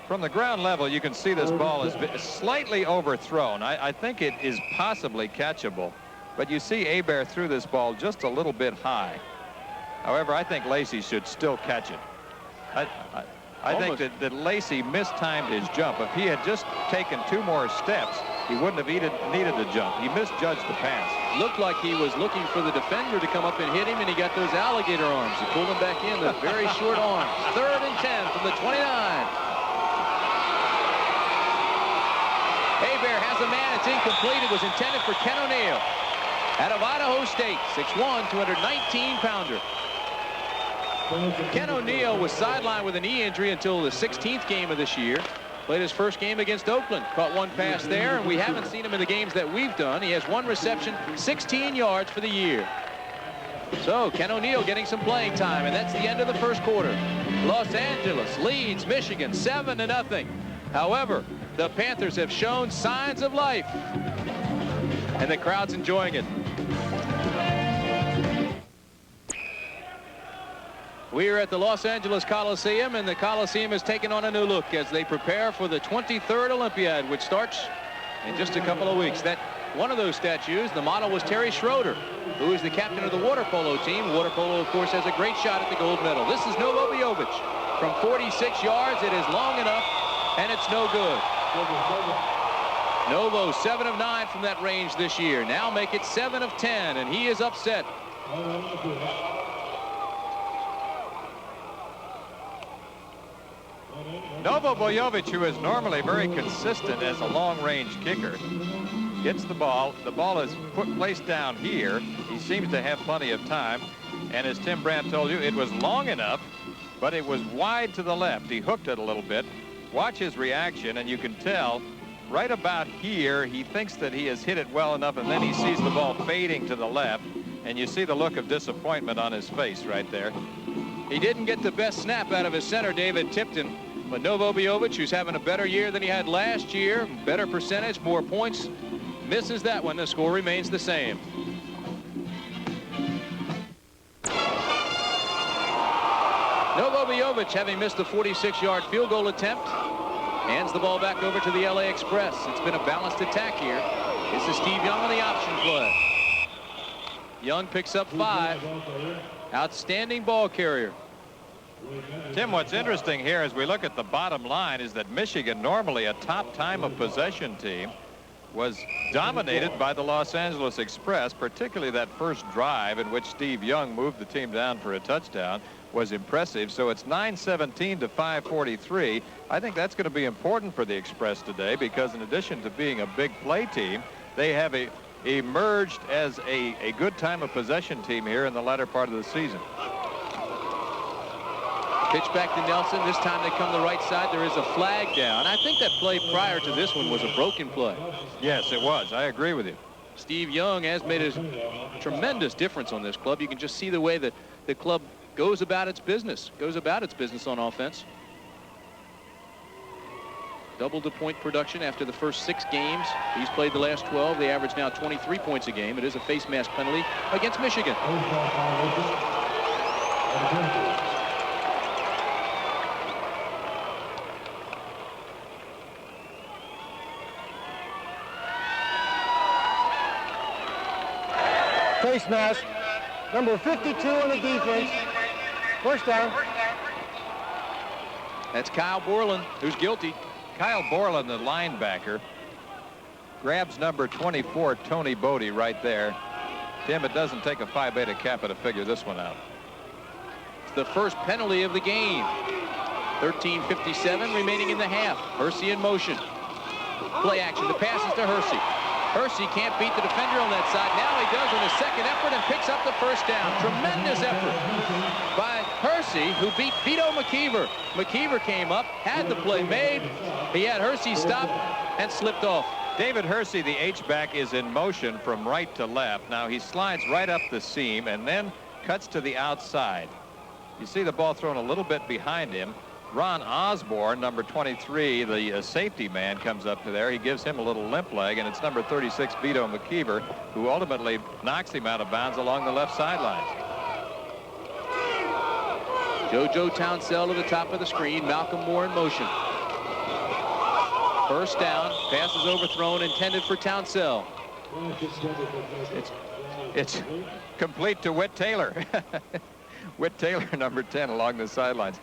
From the ground level, you can see this ball is slightly overthrown. I think it is possibly catchable, but you see Hebert threw this ball just a little bit high. However, I think Lacey should still catch it. I think that Lacey mistimed his jump. If he had just taken 2 more steps, he wouldn't have needed to jump. He misjudged the pass. Looked like he was looking for the defender to come up and hit him, and he got those alligator arms. He pulled him back in, the very short arms. 3rd and 10 from the 29. Hebert has a man. It's incomplete. It was intended for Ken O'Neill out of Idaho State. 6'1", 219-pounder. Ken O'Neill was sidelined with a knee injury until the 16th game of this year. Played his first game against Oakland. Caught 1 pass there, and we haven't seen him in the games that we've done. He has 1 reception, 16 yards for the year. So Ken O'Neill getting some playing time, and that's the end of the first quarter. Los Angeles leads Michigan 7-0. However, the Panthers have shown signs of life, and the crowd's enjoying it. We are at the Los Angeles Coliseum, and the Coliseum is taking on a new look as they prepare for the 23rd Olympiad, which starts in just a couple of weeks. That one of those statues, the model was Terry Schroeder, who is the captain of the water polo team. Water polo, of course, has a great shot at the gold medal. This is Novo Biovic. From 46 yards, it is long enough, and it's no good. Novo 7 of 9 from that range this year. Now make it 7 of 10, and he is upset. Novo Bojovic, who is normally very consistent as a long-range kicker, gets the ball. The ball is placed down here. He seems to have plenty of time. And as Tim Brandt told you, it was long enough, but it was wide to the left. He hooked it a little bit. Watch his reaction, and you can tell right about here, he thinks that he has hit it well enough, and then he sees the ball fading to the left, and you see the look of disappointment on his face right there. He didn't get the best snap out of his center, David Tipton, but Novo Biovic, who's having a better year than he had last year, better percentage, more points, misses that one. The score remains the same. Novo Biovic, having missed a 46-yard field goal attempt, hands the ball back over to the LA Express. It's been a balanced attack here. This is Steve Young on the option play. Young picks up 5. Outstanding ball carrier. Tim, what's interesting here as we look at the bottom line is that Michigan, normally a top time of possession team, was dominated by the Los Angeles Express, particularly that first drive in which Steve Young moved the team down for a touchdown was impressive. So it's 9:17 to 5:43. I think that's going to be important for the Express today because in addition to being a big play team, they have emerged as a good time of possession team here in the latter part of the season. Pitch back to Nelson. This time they come the right side. There is a flag down. I think that play prior to this one was a broken play. Yes, it was. I agree with you. Steve Young has made a tremendous difference on this club. You can just see the way that the club goes about its business on offense. Doubled the point production after the first 6 games. He's played the last 12. They average now 23 points a game. It is a face mask penalty against Michigan. Face mask, number 52 on the defense. First down. That's Kyle Borland, who's guilty. Kyle Borland, the linebacker, grabs number 24, Tony Bodie, right there. Tim, it doesn't take a Phi Beta Kappa to figure this one out. It's the first penalty of the game. 13:57 remaining in the half. Hersey in motion. Play action. The pass is to Hersey. Hersey can't beat the defender on that side. Now he does on his second effort and picks up the first down. Tremendous effort by Hersey, who beat Vito McKeever. McKeever came up, had the play made. He had Hersey stop and slipped off. David Hersey, the H-back, is in motion from right to left. Now he slides right up the seam and then cuts to the outside. You see the ball thrown a little bit behind him. Ron Osborne, number 23, the safety man, comes up to there. He gives him a little limp leg, and it's number 36, Vito McKeever, who ultimately knocks him out of bounds along the left sideline. JoJo Townsell to the top of the screen. Malcolm Moore in motion. First down. Pass is overthrown, intended for Townsell. It's complete to Whit Taylor. Whit Taylor, number 10, along the sidelines.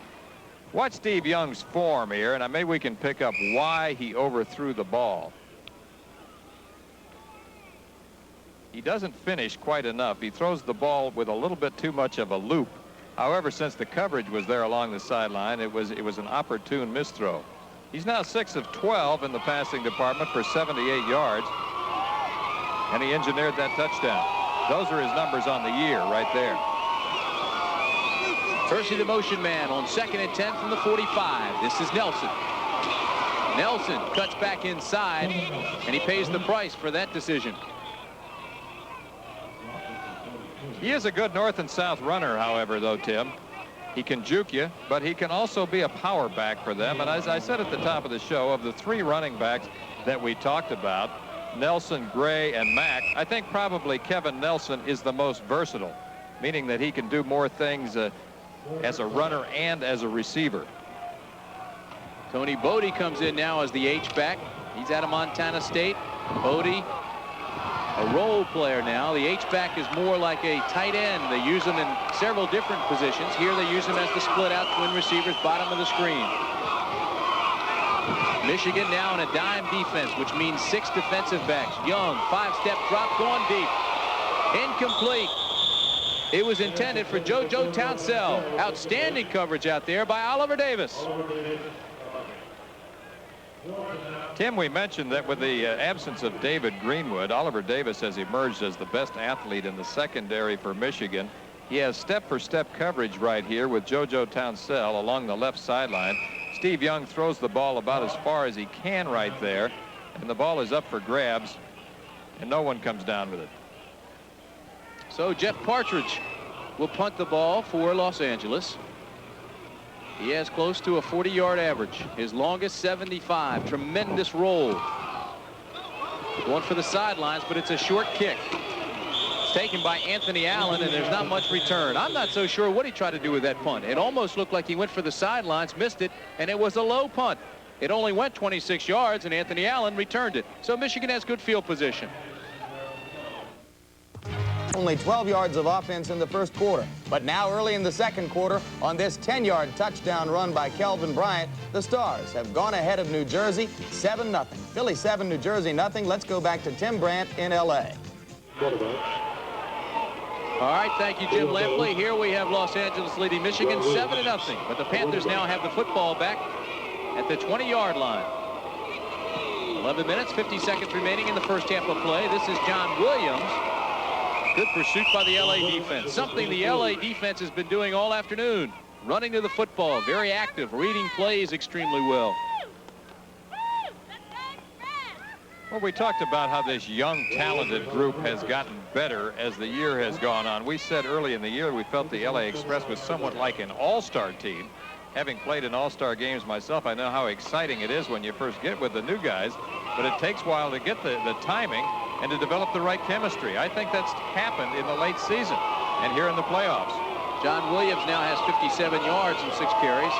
Watch Steve Young's form here, and maybe we can pick up why he overthrew the ball. He doesn't finish quite enough. He throws the ball with a little bit too much of a loop. However, since the coverage was there along the sideline, it was an opportune misthrow. He's now 6 of 12 in the passing department for 78 yards, and he engineered that touchdown. Those are his numbers on the year right there. Hersey, the motion man, on 2nd and 10 from the 45. This is Nelson. Nelson cuts back inside, and he pays the price for that decision. He is a good north and south runner, however, though, Tim. He can juke you, but he can also be a power back for them. And as I said at the top of the show, of the 3 running backs that we talked about, Nelson, Gray, and Mack, I think probably Kevin Nelson is the most versatile, meaning that he can do more things as a runner and as a receiver. Tony Bodie comes in now as the H-back. He's out of Montana State. Bodie, a role player now. The H-back is more like a tight end. They use him in several different positions. Here they use him as the split-out twin receivers, bottom of the screen. Michigan now in a dime defense, which means 6 defensive backs. Young, 5-step drop, going deep. Incomplete. It was intended for JoJo Townsell. Outstanding coverage out there by Oliver Davis. Tim, we mentioned that with the absence of David Greenwood, Oliver Davis has emerged as the best athlete in the secondary for Michigan. He has step-for-step coverage right here with JoJo Townsell along the left sideline. Steve Young throws the ball about as far as he can right there, and the ball is up for grabs, and no one comes down with it. So Jeff Partridge will punt the ball for Los Angeles. He has close to a 40-yard average. His longest 75. Tremendous roll. Going for the sidelines, but it's a short kick. It's taken by Anthony Allen, and there's not much return. I'm not so sure what he tried to do with that punt. It almost looked like he went for the sidelines, missed it, and it was a low punt. It only went 26 yards, and Anthony Allen returned it. So Michigan has good field position. Only 12 yards of offense in the first quarter. But now early in the second quarter, on this 10-yard touchdown run by Kelvin Bryant, the Stars have gone ahead of New Jersey 7-0. Philly 7, New Jersey nothing. Let's go back to Tim Brandt in L.A. All right, thank you, Jim Lampley. Here we have Los Angeles leading Michigan 7-0. But the Panthers now have the football back at the 20-yard line. 11 minutes, 50 seconds remaining in the first half of play. This is John Williams. Good pursuit by the LA defense. Something the LA defense has been doing all afternoon. running to the football, very active, reading plays extremely well. Well, we talked about how this young, talented group has gotten better as the year has gone on. We said early in the year we felt the LA Express was somewhat like an all-star team. Having played in all-star games myself, I know how exciting it is when you first get with the new guys, but it takes a while to get the timing and to develop the right chemistry. I think that's happened in the late season and here in the playoffs. John Williams now has 57 yards and 6 carries.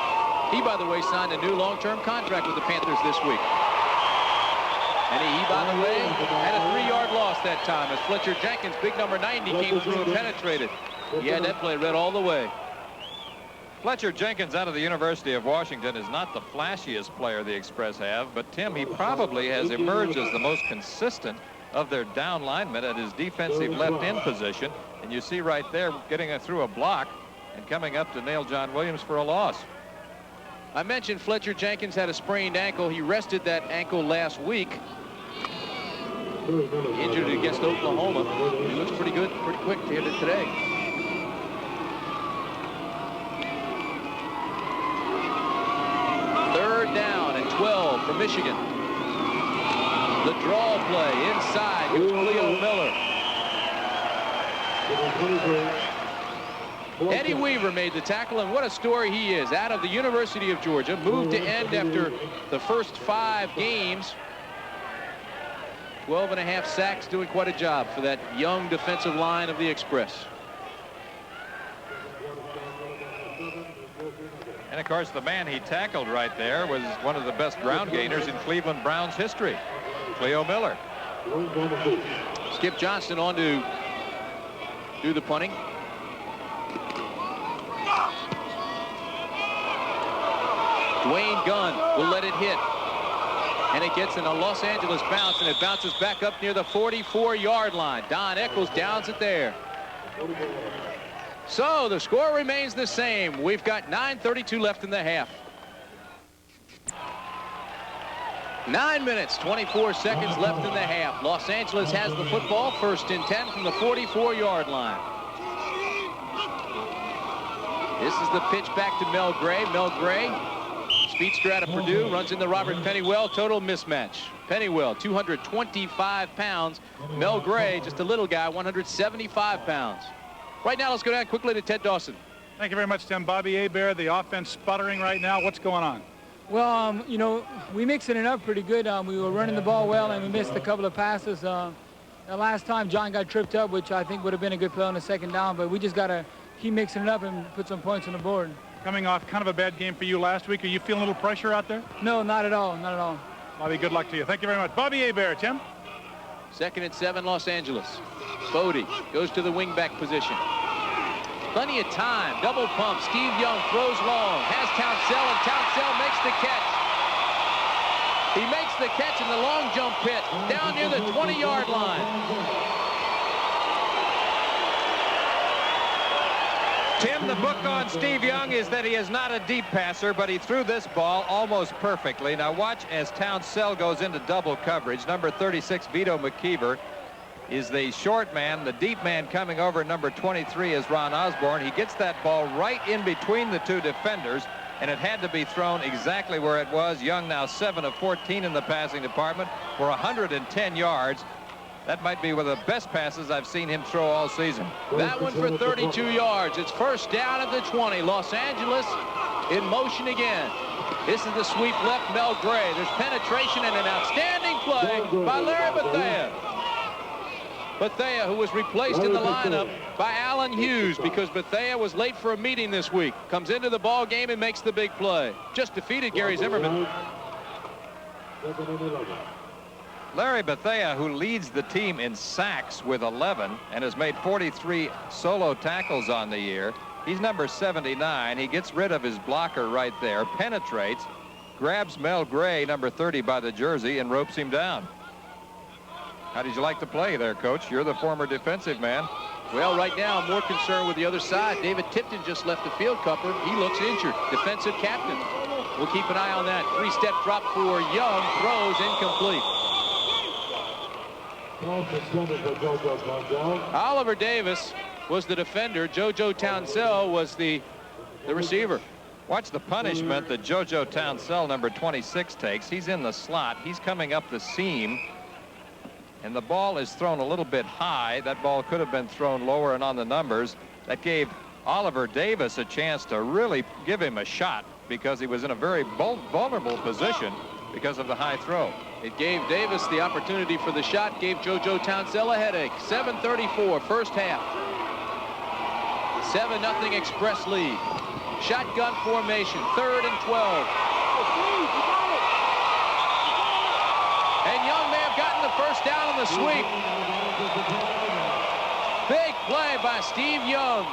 He, by the way, signed a new long-term contract with the Panthers this week. And he, by the way, had a 3-yard loss that time as Fletcher Jenkins, big number 90, came through and penetrated. He had that play read all the way. Fletcher Jenkins out of the University of Washington is not the flashiest player the Express have, but Tim, he probably has emerged as the most consistent of their down linemen at his defensive left end position. And you see right there getting through a block and coming up to nail John Williams for a loss. I mentioned Fletcher Jenkins had a sprained ankle. He rested that ankle last week. Injured against Oklahoma. He looks pretty good, pretty quick to hit it today. Third down and 12 for Michigan. The draw play inside. Here's Cleo Miller. Eddie Weaver made the tackle, and what a story he is. Out of the University of Georgia, moved to end after the first 5 games. 12.5 sacks, doing quite a job for that young defensive line of the Express. And of course, the man he tackled right there was one of the best ground gainers in Cleveland Browns history, Cleo Miller. Skip Johnston on to do the punting. Dwayne Gunn will let it hit. And it gets in a Los Angeles bounce, and it bounces back up near the 44-yard line. Don Eccles downs it there. So the score remains the same. We've got 9:32 left in the half. 9 minutes, 24 seconds left in the half. Los Angeles has the football, 1st and 10 from the 44-yard line. This is the pitch back to Mel Gray. Mel Gray, speedster out of Purdue, runs into Robert Pennywell. Total mismatch. Pennywell, 225 pounds. Mel Gray, just a little guy, 175 pounds. Right now, let's go down quickly to Ted Dawson. Thank you very much, Tim. Bobby Hebert, the offense sputtering right now. What's going on? Well, you know, we mixing it up pretty good. We were running the ball well, and we missed a couple of passes. The last time, John got tripped up, which I think would have been a good play on the 2nd down, but we just got to keep mixing it up and put some points on the board. Coming off kind of a bad game for you last week, are you feeling a little pressure out there? No, not at all, not at all. Bobby, good luck to you. Thank you very much. Bobby Hebert, Tim. 2nd and 7, Los Angeles. Bodie goes to the wingback position. Plenty of time. Double pump. Steve Young throws long. Has Townsell, and Townsell makes the catch. He makes the catch in the long jump pit down near the 20-yard line. Tim, the book on Steve Young is that he is not a deep passer, but he threw this ball almost perfectly. Now watch as Townsell goes into double coverage. Number 36, Vito McKeever, is the short man. The deep man coming over, number 23, is Ron Osborne. He gets that ball right in between the 2 defenders, and it had to be thrown exactly where it was. Young now 7 of 14 in the passing department for 110 yards. That might be one of the best passes I've seen him throw all season. That one for 32 yards. It's 1st down at the 20. Los Angeles in motion again. This is the sweep left, Mel Gray. There's penetration and an outstanding play by Larry Bethea. Bethea, who was replaced in the lineup by Alan Hughes because Bethea was late for a meeting this week, comes into the ball game and makes the big play. Just defeated Gary Zimmerman. Larry Bethea, who leads the team in sacks with 11 and has made 43 solo tackles on the year. He's number 79. He gets rid of his blocker right there, penetrates, grabs Mel Gray, number 30, by the jersey, and ropes him down. How did you like the play there, Coach? You're the former defensive man. Well, right now, I'm more concerned with the other side. David Tipton just left the field, Cupper. He looks injured. Defensive captain. We'll keep an eye on that. 3-step drop for Young. Throws incomplete. Oliver Davis was the defender. JoJo Townsell was the the receiver. Watch the punishment that JoJo Townsell, number 26, takes. He's in the slot. He's coming up the seam. And the ball is thrown a little bit high. That ball could have been thrown lower and on the numbers. That gave Oliver Davis a chance to really give him a shot because he was in a very vulnerable position because of the high throw. It gave Davis the opportunity for the shot, gave JoJo Townsell a headache. 7:34, first half. 7-0 Express lead. Shotgun formation, 3rd and 12. And Young may have gotten the first down on the sweep. Big play by Steve Young.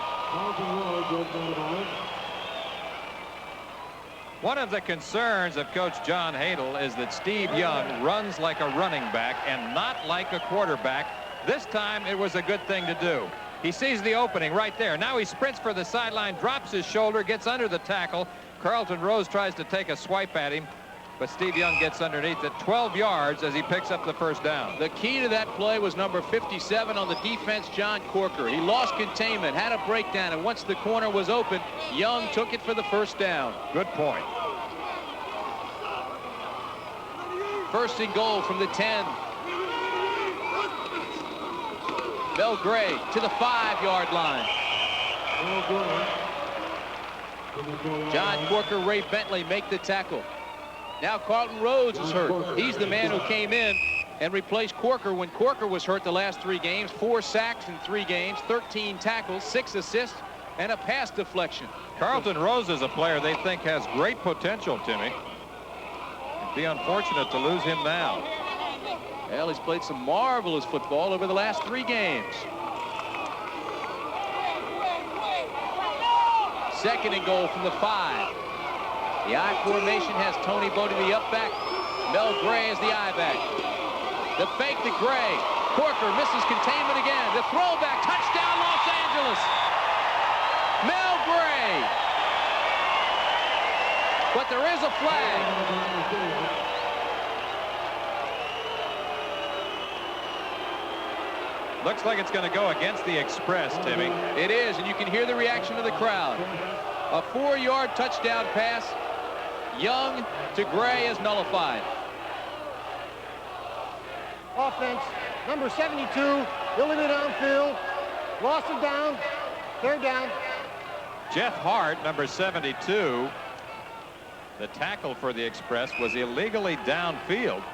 One of the concerns of Coach John Hadel is that Steve Young runs like a running back and not like a quarterback. This time it was a good thing to do. He sees the opening right there. Now he sprints for the sideline, drops his shoulder, gets under the tackle. Carlton Rose tries to take a swipe at him, but Steve Young gets underneath at 12 yards as he picks up the first down. The key to that play was number 57 on the defense, John Corker. He lost containment, had a breakdown, and once the corner was open, Young took it for the first down. Good point. 1st and goal from the 10. Mel Gray to the 5-yard line. John Corker, Ray Bentley make the tackle. Now Carlton Rhodes is hurt. He's the man who came in and replaced Corker when Corker was hurt the last 3 games. 4 sacks in 3 games, 13 tackles, 6 assists, and a pass deflection. Carlton Rose is a player they think has great potential, Timmy. It'd be unfortunate to lose him now. Well, he's played some marvelous football over the last 3 games. 2nd and goal from the 5. The I formation has Tony Bodie, the up back. Mel Gray is the I back. The fake to Gray. Corker misses containment again. The throwback, touchdown Los Angeles. Mel Gray. But there is a flag. Looks like it's going to go against the Express, Timmy. It is, and you can hear the reaction of the crowd. A 4-yard touchdown pass. Young to Gray is nullified. Offense, number 72, building it downfield. Lost it down, 3rd down. Jeff Hart, number 72, the tackle for the Express, was illegally downfield.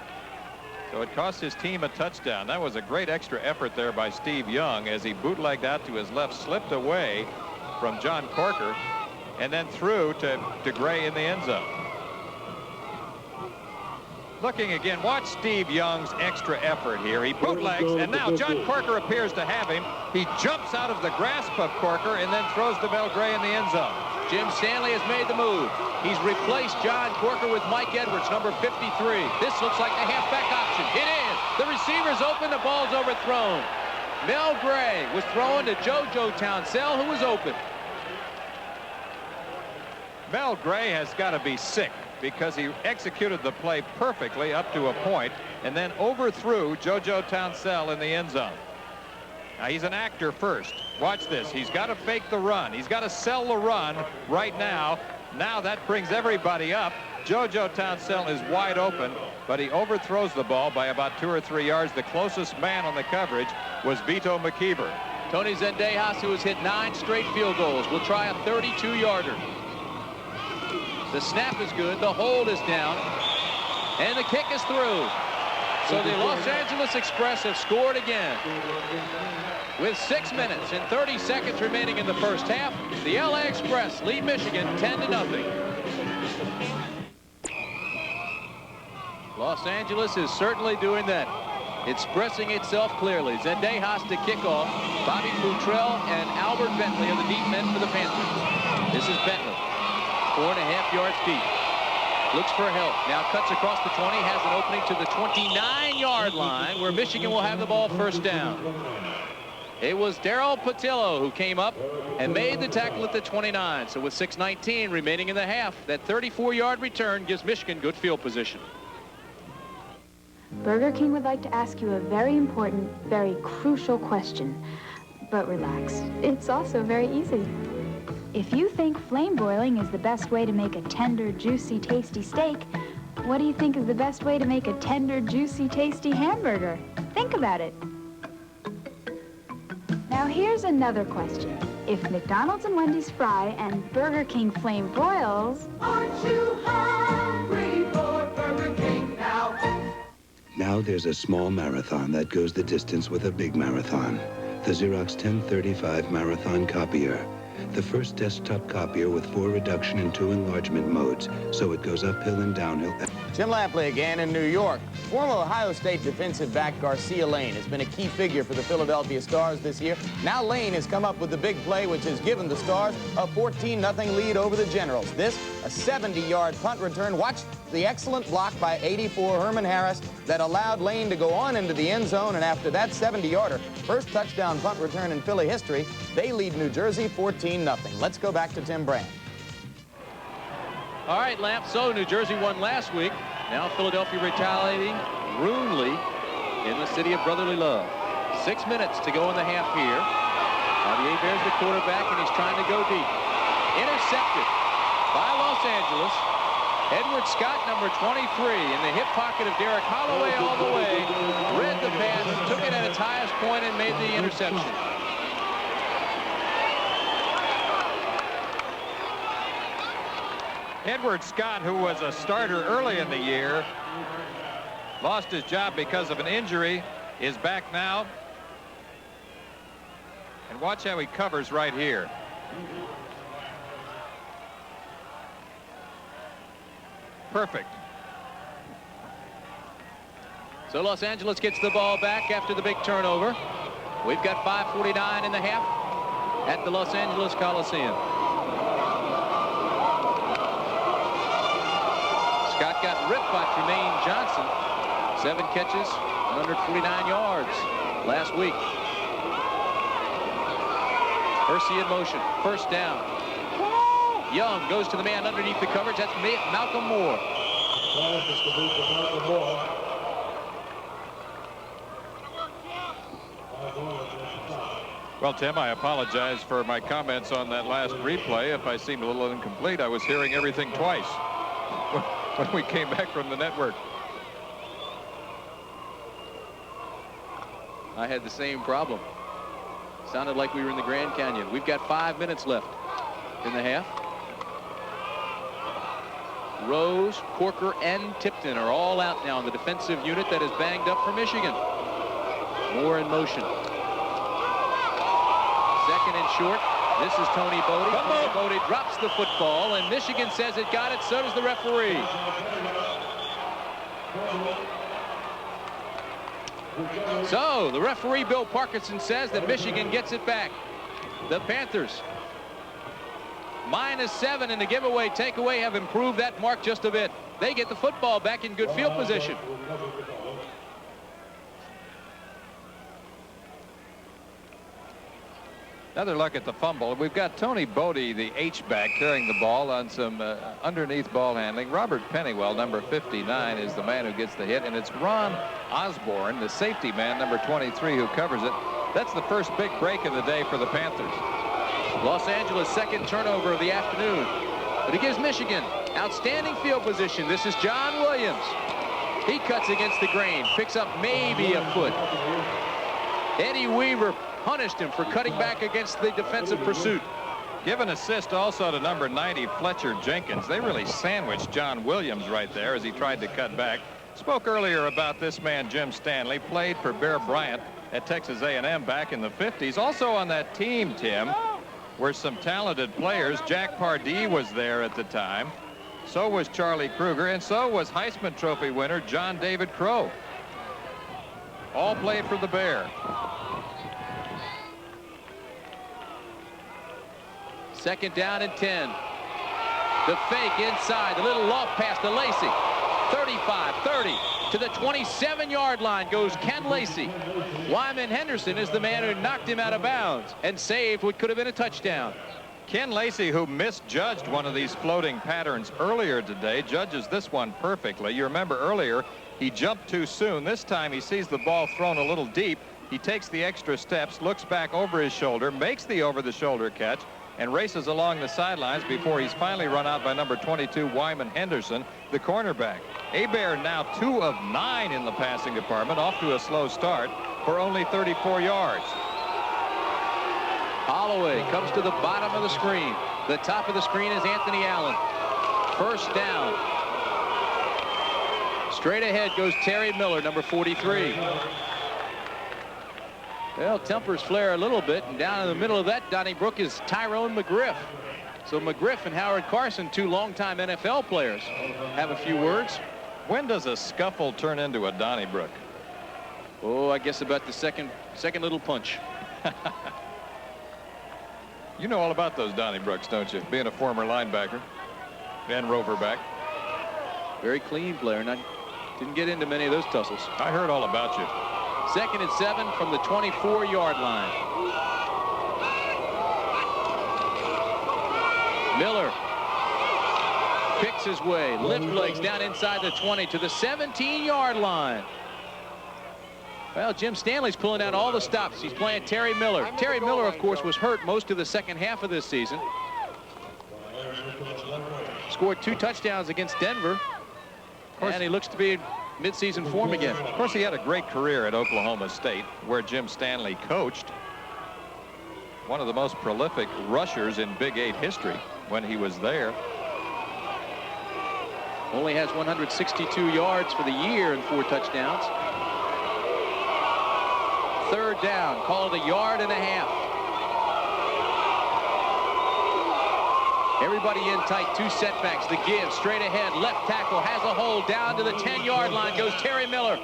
So it cost his team a touchdown. That was a great extra effort there by Steve Young as he bootlegged out to his left, slipped away from John Corker, and then threw to Gray in the end zone. Looking again, watch Steve Young's extra effort here. He bootlegs, and now John Corker appears to have him. He jumps out of the grasp of Corker and then throws to Mel Gray in the end zone. Jim Stanley has made the move. He's replaced John Corker with Mike Edwards, number 53. This looks like the halfback option. It is. The receiver's open. The ball's overthrown. Mel Gray was throwing to JoJo Townsell, who was open. Mel Gray has got to be sick because he executed the play perfectly up to a point and then overthrew JoJo Townsell in the end zone. Now he's an actor first. Watch this. He's got to fake the run. He's got to sell the run right now. Now that brings everybody up. JoJo Townsell is wide open, but he overthrows the ball by about 2 or 3 yards. The closest man on the coverage was Vito McKeever. Tony Zendejas, who has hit 9 straight field goals, will try a 32-yarder. The snap is good. The hold is down. And the kick is through. So the Los Angeles Express have scored again. With 6 minutes and 30 seconds remaining in the first half, the LA Express lead Michigan 10-0. Los Angeles is certainly doing that. Expressing itself clearly. Zendejas to kick off. Bobby Futrell and Albert Bentley are the deep men for the Panthers. This is Bentley. 4.5 yards deep. Looks for help. Now cuts across the 20. Has an opening to the 29-yard line where Michigan will have the ball first down. It was Daryl Patillo who came up and made the tackle at the 29. So with 6:19 remaining in the half, that 34-yard return gives Michigan good field position. Burger King would like to ask you a very important, very crucial question. But relax. It's also very easy. If you think flame broiling is the best way to make a tender, juicy, tasty steak, what do you think is the best way to make a tender, juicy, tasty hamburger? Think about it. Now here's another question. If McDonald's and Wendy's fry and Burger King flame broils... Aren't you hungry for Burger King now? Now there's a small marathon that goes the distance with a big marathon. The Xerox 1035 Marathon Copier. The first desktop copier with 4 reduction and 2 enlargement modes, so it goes uphill and downhill. Jim Lampley again in New York. Former Ohio State defensive back Garcia Lane has been a key figure for the Philadelphia Stars this year. Now Lane has come up with the big play, which has given the Stars a 14-0 lead over the Generals. This, a 70-yard punt return. Watch the excellent block by 84 Herman Harris that allowed Lane to go on into the end zone, and after that 70-yarder, first touchdown punt return in Philly history, they lead New Jersey 14-0. Let's go back to Tim Brandt. All right, Lamp, so New Jersey won last week. Now Philadelphia retaliating ruinly in the city of brotherly love. 6 minutes to go in the half here. Bobby Hebert's the quarterback, and he's trying to go deep. Intercepted by Los Angeles. Edward Scott, number 23, in the hip pocket of Derek Holloway all the way. Read the pass, took it at its highest point, and made the interception. Edward Scott, who was a starter early in the year, lost his job because of an injury, is back now. And watch how he covers right here. Perfect. So Los Angeles gets the ball back after the big turnover. We've got 5:49 in the half at the Los Angeles Coliseum. Scott got ripped by Tremaine Johnson. 7 catches, 149 yards last week. Percy in motion, first down. Young goes to the man underneath the coverage. That's Malcolm Moore. Well, Tim, I apologize for my comments on that last replay. If I seemed a little incomplete, I was hearing everything twice when we came back from the network. I had the same problem. Sounded like we were in the Grand Canyon. We've got 5 minutes left in the half. Rose, Corker, and Tipton are all out now in the defensive unit that is banged up for Michigan. Moore in motion. Second and short. This is Tony Bodie. Tony Bodie drops the football, and Michigan says it got it. So does the referee. So the referee, Bill Parkinson, says that Michigan gets it back. The Panthers, -7 in the giveaway takeaway, have improved that mark just a bit. They get the football back in good field position. Another look at the fumble. We've got Tony Bodie, the H-back, carrying the ball on some underneath ball handling. Robert Pennywell, number 59, is the man who gets the hit, and it's Ron Osborne, the safety man, number 23, who covers it. That's the first big break of the day for the Panthers. Los Angeles' second turnover of the afternoon, but it gives Michigan outstanding field position. This is John Williams. He cuts against the grain, picks up maybe a foot. Eddie Weaver punished him for cutting back against the defensive pursuit. Give an assist also to number 90, Fletcher Jenkins. They really sandwiched John Williams right there as he tried to cut back. Spoke earlier about this man, Jim Stanley, played for Bear Bryant at Texas A&M back in the 50s. Also on that team, Tim, were some talented players. Jack Pardee was there at the time. So was Charlie Kruger, and so was Heisman Trophy winner John David Crow. All played for the Bear. Second down and 10. The fake inside, the little loft pass to Lacey. 35-30 to the 27-yard line goes Ken Lacey. Wyman Henderson is the man who knocked him out of bounds and saved what could have been a touchdown. Ken Lacey, who misjudged one of these floating patterns earlier today, judges this one perfectly. You remember earlier, he jumped too soon. This time he sees the ball thrown a little deep. He takes the extra steps, looks back over his shoulder, makes the over-the-shoulder catch, and races along the sidelines before he's finally run out by number 22, Wyman Henderson, the cornerback. Hebert now 2 of 9 in the passing department, off to a slow start for only 34 yards. Holloway comes to the bottom of the screen. The top of the screen is Anthony Allen. First down. Straight ahead goes Terry Miller, number 43. Well, tempers flare a little bit, and down in the middle of that, Donnybrook, is Tyrone McGriff. So McGriff and Howard Carson, 2 longtime NFL players, have a few words. When does a scuffle turn into a Donnybrook? Oh, I guess about the second little punch. You know all about those Donnybrooks, don't you? Being a former linebacker and rover back. Very clean player, and I didn't get into many of those tussles. I heard all about you. 2nd and 7 from the 24-yard line. Miller picks his way, lift legs down inside the 20 to the 17-yard line. Well, Jim Stanley's pulling out all the stops. He's playing Terry Miller. Terry Miller, of course, was hurt most of the second half of this season. Scored 2 touchdowns against Denver. And he looks to be in midseason form again. Of course, he had a great career at Oklahoma State, where Jim Stanley coached. One of the most prolific rushers in Big 8 history when he was there. Only has 162 yards for the year and 4 touchdowns. 3rd down, called a yard and a half. Everybody in tight, 2 setbacks, the give, straight ahead, left tackle has a hole, down to the 10-yard line goes Terry Miller.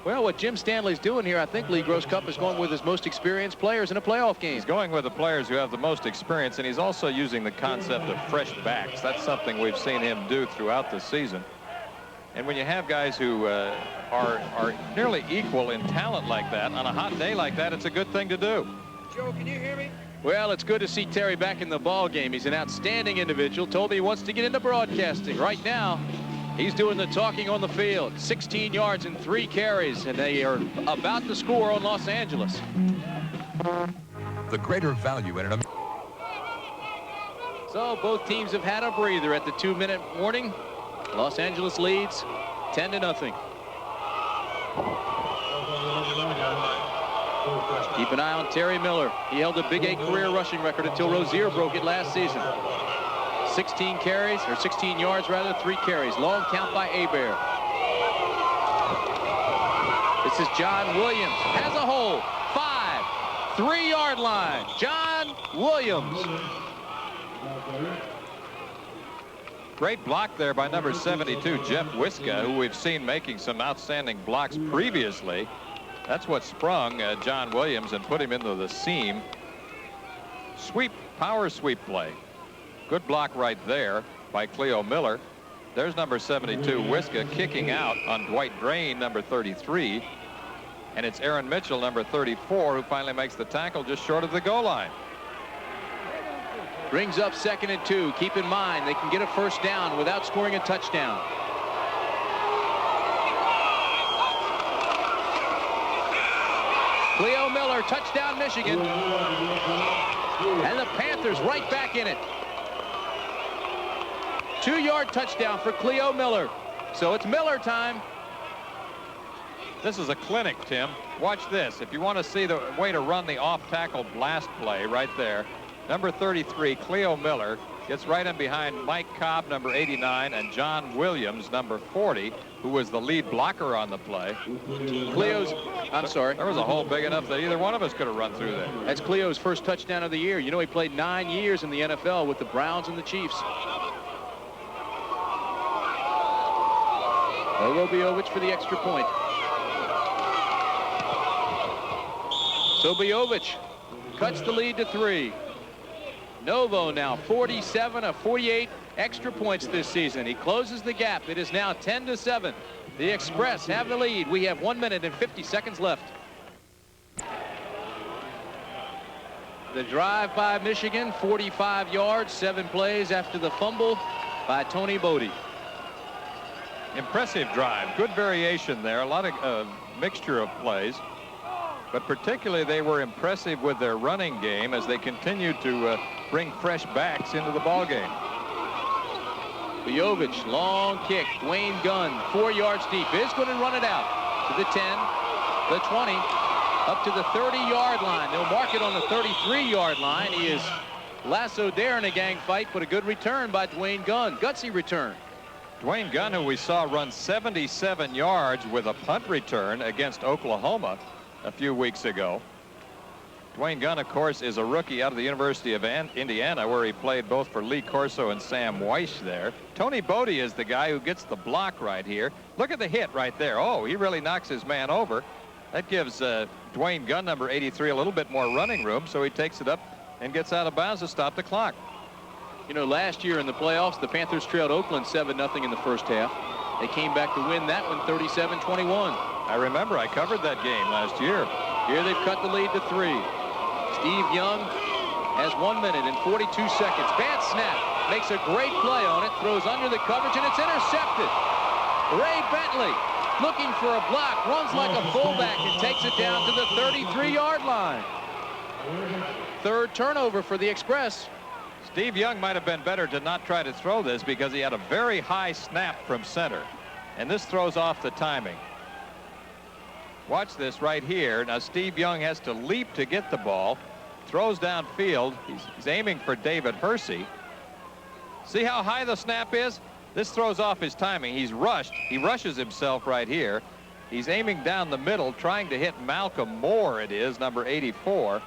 Well, what Jim Stanley's doing here, I think Lee Gross-Cup is going with his most experienced players in a playoff game. He's going with the players who have the most experience, and he's also using the concept of fresh backs. That's something we've seen him do throughout the season. And when you have guys who are nearly equal in talent like that, on a hot day like that, it's a good thing to do. Joe, can you hear me? Well, it's good to see Terry back in the ball game. He's an outstanding individual. Told me he wants to get into broadcasting. Right now, he's doing the talking on the field. 16 yards and 3 carries, and they are about to score on Los Angeles. The greater value in an... So both teams have had a breather at the 2-minute warning. Los Angeles leads 10-0. Keep an eye on Terry Miller. He held a Big 8 career rushing record until Rozier broke it last season. 16 carries, or 16 yards rather, 3 carries. Long count by Hebert. This is John Williams. Has a hole. 5, 3-yard line. John Williams. Great block there by number 72, Jeff Wiska, who we've seen making some outstanding blocks previously. That's what sprung John Williams and put him into the seam. Sweep, power sweep play. Good block right there by Cleo Miller. There's number 72, Wiska, kicking out on Dwight Drain, number 33. And it's Aaron Mitchell, number 34, who finally makes the tackle just short of the goal line. Brings up 2nd and 2. Keep in mind, they can get a first down without scoring a touchdown. Cleo Miller, touchdown Michigan. And the Panthers right back in it. 2-yard touchdown for Cleo Miller. So it's Miller time. This is a clinic, Tim. Watch this. If you want to see the way to run the off-tackle blast play right there, number 33, Cleo Miller, gets right in behind Mike Cobb, number 89, and John Williams, number 40, who was the lead blocker on the play. Cleo's, I'm sorry. There was a hole big enough that either one of us could have run through there. That's Cleo's first touchdown of the year. You know, he played 9 years in the NFL with the Browns and the Chiefs. Sobojovich for the extra point. Sobojovich cuts the lead to 3. Novo now 47 of 48 extra points this season. He closes the gap. It is now 10-7. The Express have the lead. We have 1 minute and 50 seconds left. The drive by Michigan, 45 yards, 7 plays after the fumble by Tony Bodie. Impressive drive. Good variation there. A lot of mixture of plays. but particularly they were impressive with their running game as they continued to bring fresh backs into the ball game. Bojovich, long kick. Dwayne Gunn, 4 yards deep, is going to run it out to the 10, the 20, up to the 30-yard line. They'll mark it on the 33-yard line. He is lassoed there in a gang fight, but a good return by Dwayne Gunn. Gutsy return. Dwayne Gunn, who we saw run 77 yards with a punt return against Oklahoma a few weeks ago. Dwayne Gunn, of course, is a rookie out of the University of Indiana, where he played both for Lee Corso and Sam Weiss there. Tony Bodie is the guy who gets the block right here. Look at the hit right there. Oh, he really knocks his man over. That gives Dwayne Gunn, number 83, a little bit more running room, so he takes it up and gets out of bounds to stop the clock. You know, last year in the playoffs, the Panthers trailed Oakland 7-0 in the first half. They came back to win that one 37-21. I remember I covered that game last year. Here they've cut the lead to 3. Steve Young has 1 minute and 42 seconds. Bad snap. Makes a great play on it. Throws under the coverage, and it's intercepted. Ray Bentley looking for a block. Runs like a fullback and takes it down to the 33-yard line. Third turnover for the Express. Steve Young might have been better to not try to throw this because he had a very high snap from center. And this throws off the timing. Watch this right here. Now Steve Young has to leap to get the ball. Throws downfield. He's aiming for David Hersey. See how high the snap is? This throws off his timing. He's rushed. He rushes himself right here. He's aiming down the middle, trying to hit Malcolm Moore, it is, number 84.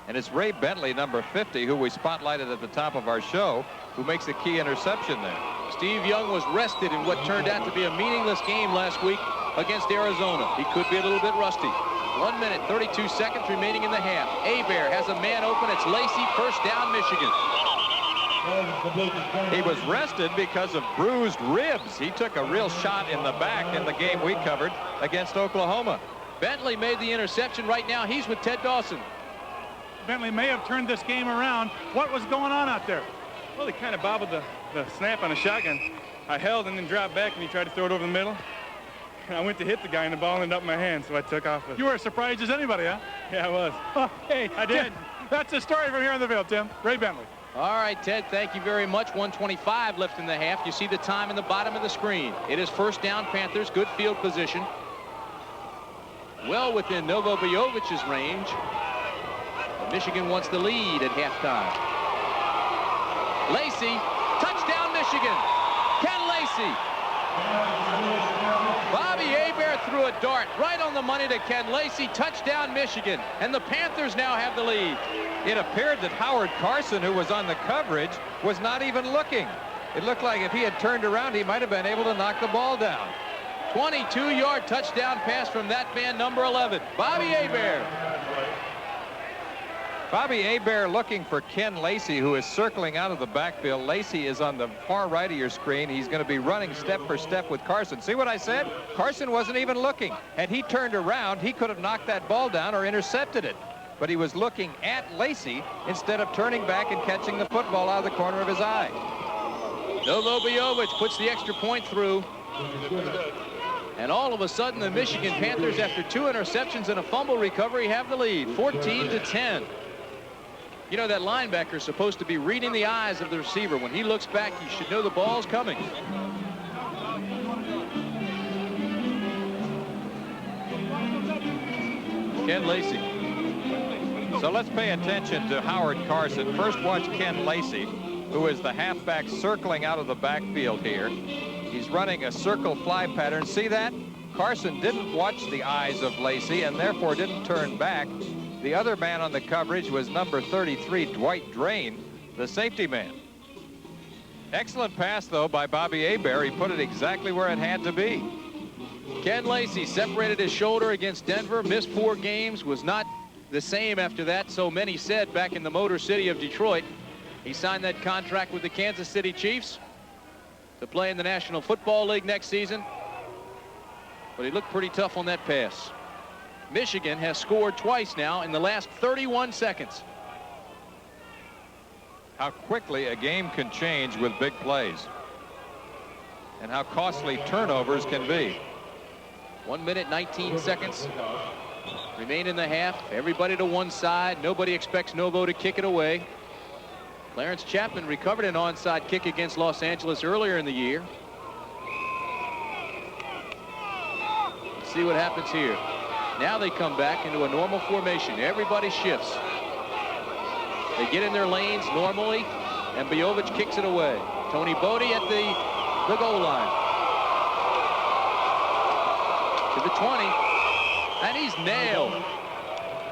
And it's Ray Bentley, number 50, who we spotlighted at the top of our show, who makes the key interception there. Steve Young was rested in what turned out to be a meaningless game last week against Arizona. He could be a little bit rusty. 1 minute, 32 seconds remaining in the half. Hebert has a man open. It's Lacey, first down, Michigan. He was rested because of bruised ribs. He took a real shot in the back in the game we covered against Oklahoma. Bentley made the interception. Right now, he's with Ted Dawson. Bentley may have turned this game around. What was going on out there? Well, he kind of bobbled the snap on a shotgun. I held and then dropped back, and he tried to throw it over the middle. And I went to hit the guy, and the ball ended up in my hand, so I took off. You were as surprised as anybody, huh? Yeah, I was. Hey, I did. Tim, that's the story from here on the field, Tim. Ray Bentley. All right, Ted, thank you very much. 1:25 left in the half. You see the time in the bottom of the screen. It is first down, Panthers. Good field position. Well within Novo Bojovich's range. Michigan wants the lead at halftime. Lacey, touchdown Michigan. Ken Lacey. Bobby Hebert threw a dart right on the money to Ken Lacey. Touchdown Michigan. And the Panthers now have the lead. It appeared that Howard Carson, who was on the coverage, was not even looking. It looked like if he had turned around, he might have been able to knock the ball down. 22-yard touchdown pass from that man, number 11, Bobby Hebert. Bobby Hebert looking for Ken Lacey, who is circling out of the backfield. Lacey is on the far right of your screen. He's going to be running step for step with Carson. See what I said? Carson wasn't even looking. Had he turned around, he could have knocked that ball down or intercepted it. But he was looking at Lacey instead of turning back and catching the football out of the corner of his eye. Novo Bojovich puts the extra point through. And all of a sudden, the Michigan Panthers, after 2 interceptions and a fumble recovery, have the lead, 14-10. You know, that linebacker is supposed to be reading the eyes of the receiver. When he looks back, you should know the ball's coming. Ken Lacey. So let's pay attention to Howard Carson. First, watch Ken Lacey, who is the halfback circling out of the backfield here. He's running a circle fly pattern. See that? Carson didn't watch the eyes of Lacey and therefore didn't turn back. The other man on the coverage was number 33, Dwight Drain, the safety man. Excellent pass, though, by Bobby Hebert. He put it exactly where it had to be. Ken Lacey separated his shoulder against Denver, missed 4 games, was not the same after that, so many said, back in the Motor City of Detroit. He signed that contract with the Kansas City Chiefs to play in the National Football League next season. But he looked pretty tough on that pass. Michigan has scored twice now in the last 31 seconds. How quickly a game can change with big plays. And how costly turnovers can be. 1 minute, 19 seconds. Remain in the half. Everybody to one side. Nobody expects Novo to kick it away. Clarence Chapman recovered an onside kick against Los Angeles earlier in the year. Let's see what happens here. Now they come back into a normal formation. Everybody shifts. They get in their lanes normally, and Bijovic kicks it away. Tony Bodie at the goal line. To the 20, and he's nailed.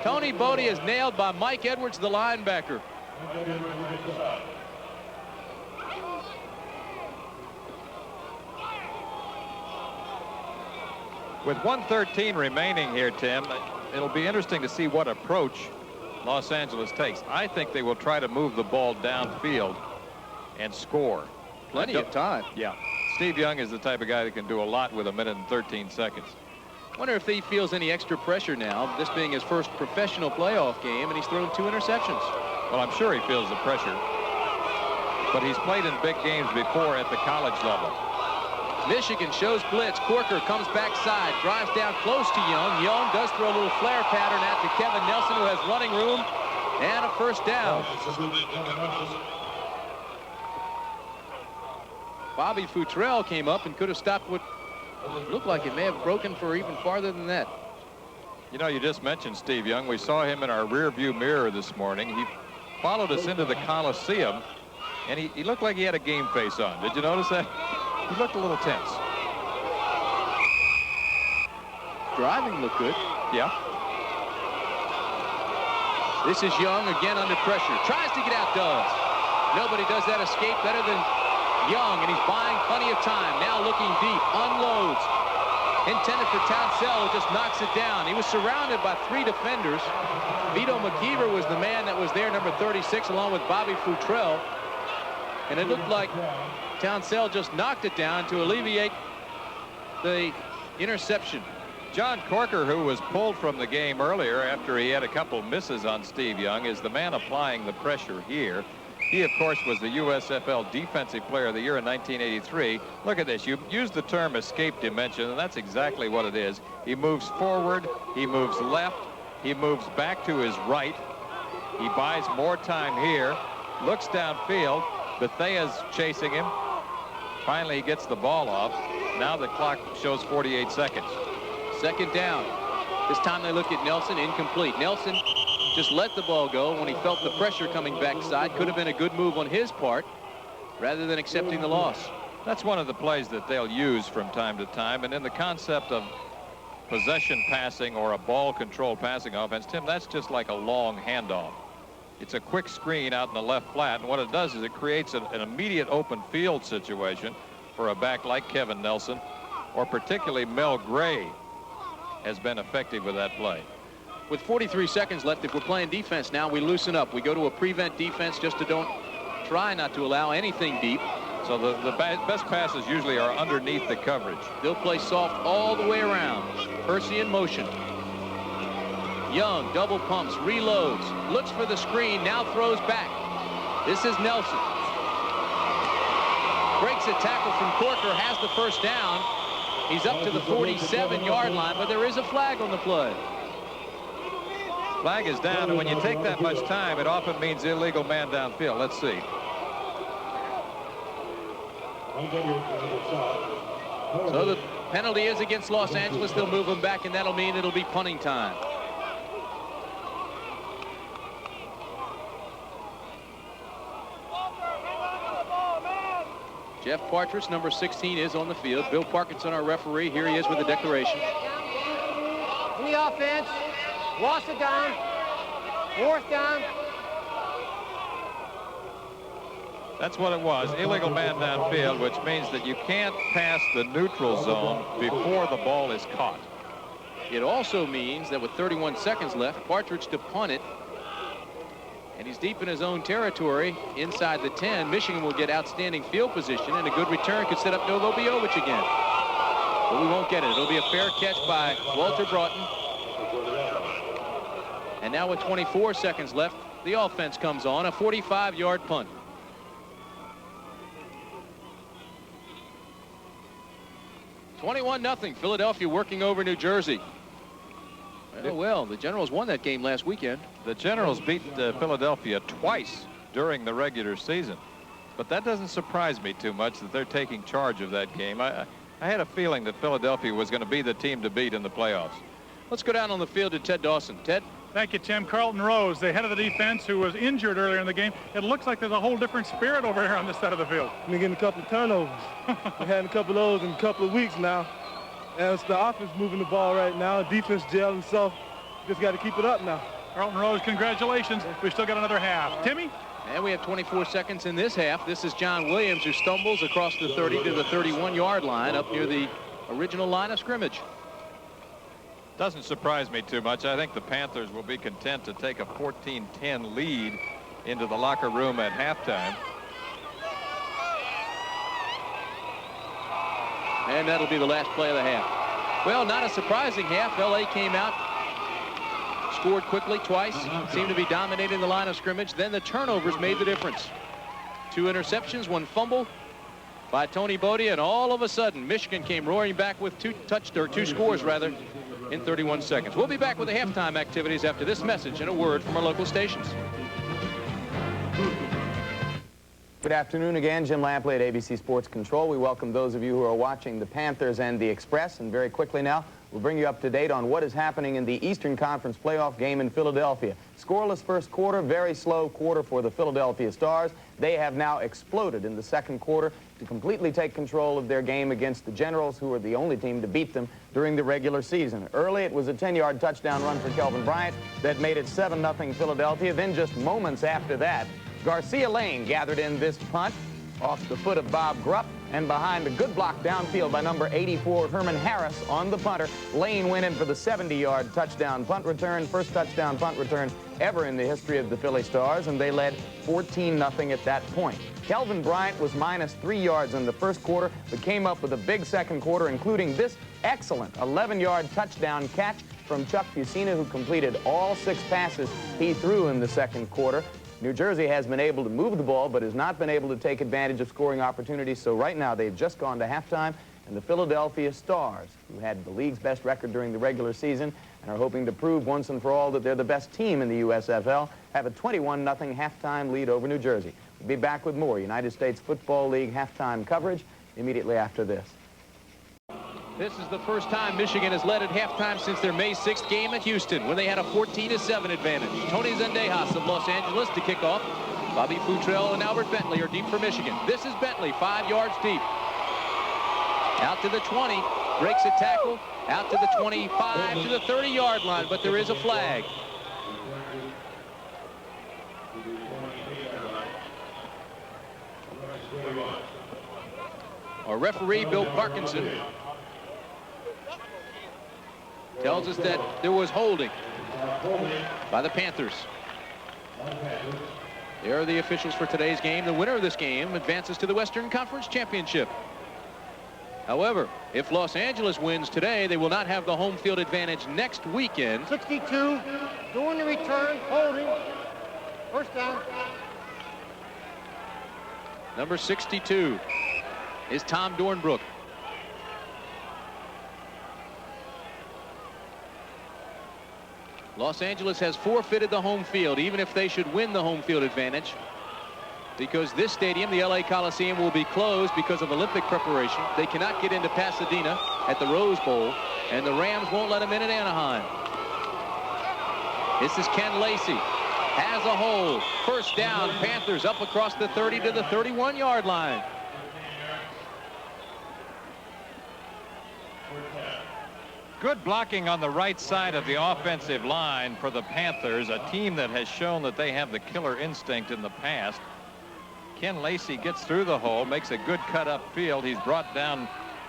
Tony Bodie is nailed by Mike Edwards, the linebacker. With 1:13 remaining here, Tim, it'll be interesting to see what approach Los Angeles takes. I think they will try to move the ball downfield and score. Plenty of time. Yeah. Steve Young is the type of guy that can do a lot with 1 minute and 13 seconds. Wonder if he feels any extra pressure now, this being his first professional playoff game, and he's thrown 2 interceptions. Well, I'm sure he feels the pressure, but he's played in big games before at the college level. Michigan shows blitz. Corker comes backside, drives down close to Young. Young does throw a little flare pattern out to Kevin Nelson, who has running room, and a first down. Bobby Futrell came up and could have stopped what looked like it may have broken for even farther than that. You know, you just mentioned Steve Young. We saw him in our rear view mirror this morning. He followed us into the Coliseum, and he looked like he had a game face on. Did you notice that? He looked a little tense. Driving looked good. Yeah. This is Young again under pressure. Tries to get out, does. Nobody does that escape better than Young, and he's buying plenty of time. Now looking deep, unloads. Intended for Townsell, who just knocks it down. He was surrounded by 3 defenders. Vito McKeever was the man that was there, number 36, along with Bobby Futrell. And it looked like Townsell just knocked it down to alleviate the interception. John Corker, who was pulled from the game earlier after he had a couple misses on Steve Young, is the man applying the pressure here. He, of course, was the USFL Defensive Player of the Year in 1983. Look at this. You used the term escape dimension, and that's exactly what it is. He moves forward. He moves left. He moves back to his right. He buys more time here. Looks downfield. Bethea's chasing him. Finally, he gets the ball off. Now the clock shows 48 seconds. Second down. This time they look at Nelson. Incomplete. Nelson just let the ball go when he felt the pressure coming backside. Could have been a good move on his part rather than accepting the loss. That's one of the plays that they'll use from time to time. And in the concept of possession passing or a ball control passing offense, Tim, that's just like a long handoff. It's a quick screen out in the left flat, and what it does is it creates an immediate open field situation for a back like Kevin Nelson, or particularly Mel Gray has been effective with that play. With 43 seconds left, if we're playing defense now, we loosen up. We go to a prevent defense just to try not to allow anything deep. So the best passes usually are underneath the coverage. They'll play soft all the way around. Percy in motion. Young double pumps, reloads, looks for the screen, now throws back. This is Nelson. Breaks a tackle from Corker, has the first down. He's up to the 47-yard line, but there is a flag on the play. Flag is down, and when you take that much time, it often means illegal man downfield. Let's see. So the penalty is against Los Angeles. They'll move him back, and that'll mean it'll be punting time. Jeff Partridge, number 16, is on the field. Bill Parkinson, our referee. Here he is with the declaration. In the offense, lost it down, 4th down. That's what it was, illegal man downfield, which means that you can't pass the neutral zone before the ball is caught. It also means that with 31 seconds left, Partridge to punt it. And he's deep in his own territory inside the 10. Michigan will get outstanding field position, and a good return could set up Novo Bijovic again. But we won't get it. It'll be a fair catch by Walter Broughton. And now with 24 seconds left, the offense comes on, a 45-yard punt. (21-0). Philadelphia working over New Jersey. Well, the Generals won that game last weekend. The Generals beat Philadelphia twice during the regular season. But that doesn't surprise me too much that they're taking charge of that game. I had a feeling that Philadelphia was going to be the team to beat in the playoffs. Let's go down on the field to Ted Dawson. Ted? Thank you, Tim. Carlton Rose, the head of the defense, who was injured earlier in the game. It looks like there's a whole different spirit over here on this side of the field. We're getting a couple of turnovers. We're having a couple of those in a couple of weeks now. And it's the offense moving the ball right now. Defense gelling, so just got to keep it up now. Carlton Rose, congratulations. We've still got another half. Timmy? And we have 24 seconds in this half. This is John Williams, who stumbles across the 30 to the 31-yard line up near the original line of scrimmage. Doesn't surprise me too much. I think the Panthers will be content to take a 14-10 lead into the locker room at halftime. And that'll be the last play of the half. Well, not a surprising half. L.A. came out, scored quickly twice, seemed to be dominating the line of scrimmage. Then the turnovers made the difference. 2 interceptions, 1 fumble by Tony Bodie, and all of a sudden, Michigan came roaring back with 2 scores rather, in 31 seconds. We'll be back with the halftime activities after this message and a word from our local stations. Good afternoon again. Jim Lampley at ABC Sports Control. We welcome those of you who are watching the Panthers and the Express. And very quickly now, we'll bring you up to date on what is happening in the Eastern Conference playoff game in Philadelphia. Scoreless first quarter, very slow quarter for the Philadelphia Stars. They have now exploded in the second quarter to completely take control of their game against the Generals, who are the only team to beat them during the regular season. Early, it was a 10-yard touchdown run for Kelvin Bryant that made it 7-0 Philadelphia. Then just moments after that, Garcia Lane gathered in this punt off the foot of Bob Grupp, and behind a good block downfield by number 84, Herman Harris on the punter. Lane went in for the 70-yard touchdown punt return, first touchdown punt return ever in the history of the Philly Stars, and they led 14-0 at that point. Kelvin Bryant was minus 3 yards in the first quarter, but came up with a big second quarter, including this excellent 11-yard touchdown catch from Chuck Fusina, who completed all 6 passes he threw in the second quarter. New Jersey has been able to move the ball, but has not been able to take advantage of scoring opportunities. So right now, they've just gone to halftime, and the Philadelphia Stars, who had the league's best record during the regular season and are hoping to prove once and for all that they're the best team in the USFL, have a 21-0 halftime lead over New Jersey. We'll be back with more United States Football League halftime coverage immediately after this. This is the first time Michigan has led at halftime since their May 6th game at Houston, when they had a 14-7 advantage. Tony Zendejas of Los Angeles to kick off. Bobby Futrell and Albert Bentley are deep for Michigan. This is Bentley, 5 yards deep. Out to the 20, breaks a tackle, out to the 25, to the 30-yard line, but there is a flag. Our referee, Bill Parkinson, tells us that there was holding by the Panthers. There are the officials for today's game. The winner of this game advances to the Western Conference Championship. However, if Los Angeles wins today, they will not have the home field advantage next weekend. 62, doing the return, holding, first down. Number 62 is Tom Dornbrook. Los Angeles has forfeited the home field, even if they should win the home field advantage, because this stadium, the LA Coliseum, will be closed because of Olympic preparation. They cannot get into Pasadena at the Rose Bowl, and the Rams won't let them in at Anaheim. This is Ken Lacey. Has a hold. First down, Panthers up across the 30 to the 31-yard line. Good blocking on the right side of the offensive line for the Panthers, a team that has shown that they have the killer instinct in the past. Ken Lacey gets through the hole, makes a good cut upfield. He's brought down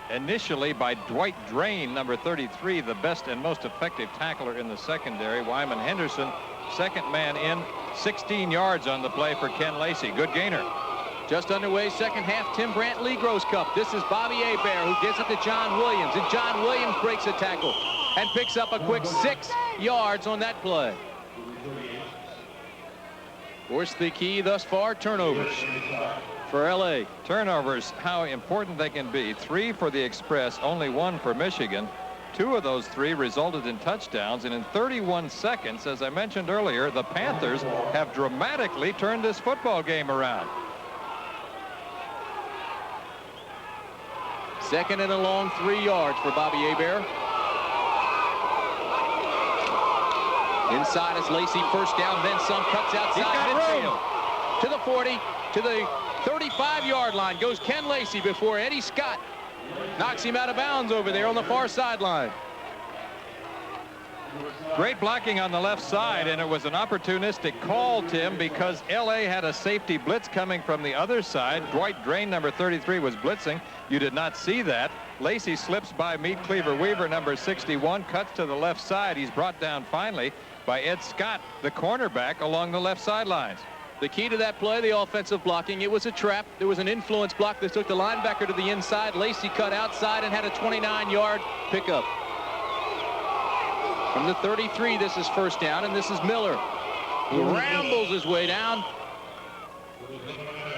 initially by Dwight Drain, number 33, the best and most effective tackler in the secondary. Wyman Henderson, second man in, 16 yards on the play for Ken Lacey. Good gainer. Just underway, second half, Tim Brandt Lee Gross Cup. This is Bobby Hebert, who gives it to John Williams, and John Williams breaks a tackle and picks up a quick 6 yards on that play. Of course, the key thus far, turnovers for LA. Turnovers, how important they can be. 3 for the Express, only 1 for Michigan. 2 of those 3 resulted in touchdowns, and in 31 seconds, as I mentioned earlier, the Panthers have dramatically turned this football game around. Second and a long 3 yards for Bobby Hebert. Inside is Lacey, first down, then some, cuts outside midfield. To the 40, to the 35-yard line goes Ken Lacey before Eddie Scott knocks him out of bounds over there on the far sideline. Great blocking on the left side, and it was an opportunistic call, Tim, because L.A. had a safety blitz coming from the other side. Dwight Drain, number 33, was blitzing. You did not see that. Lacey slips by Meat Cleaver Weaver, number 61, cuts to the left side. He's brought down finally by Ed Scott, the cornerback, along the left sidelines. The key to that play, the offensive blocking, it was a trap. There was an influence block that took the linebacker to the inside. Lacey cut outside and had a 29-yard pickup. From the 33, this is first down, and this is Miller, who rambles his way down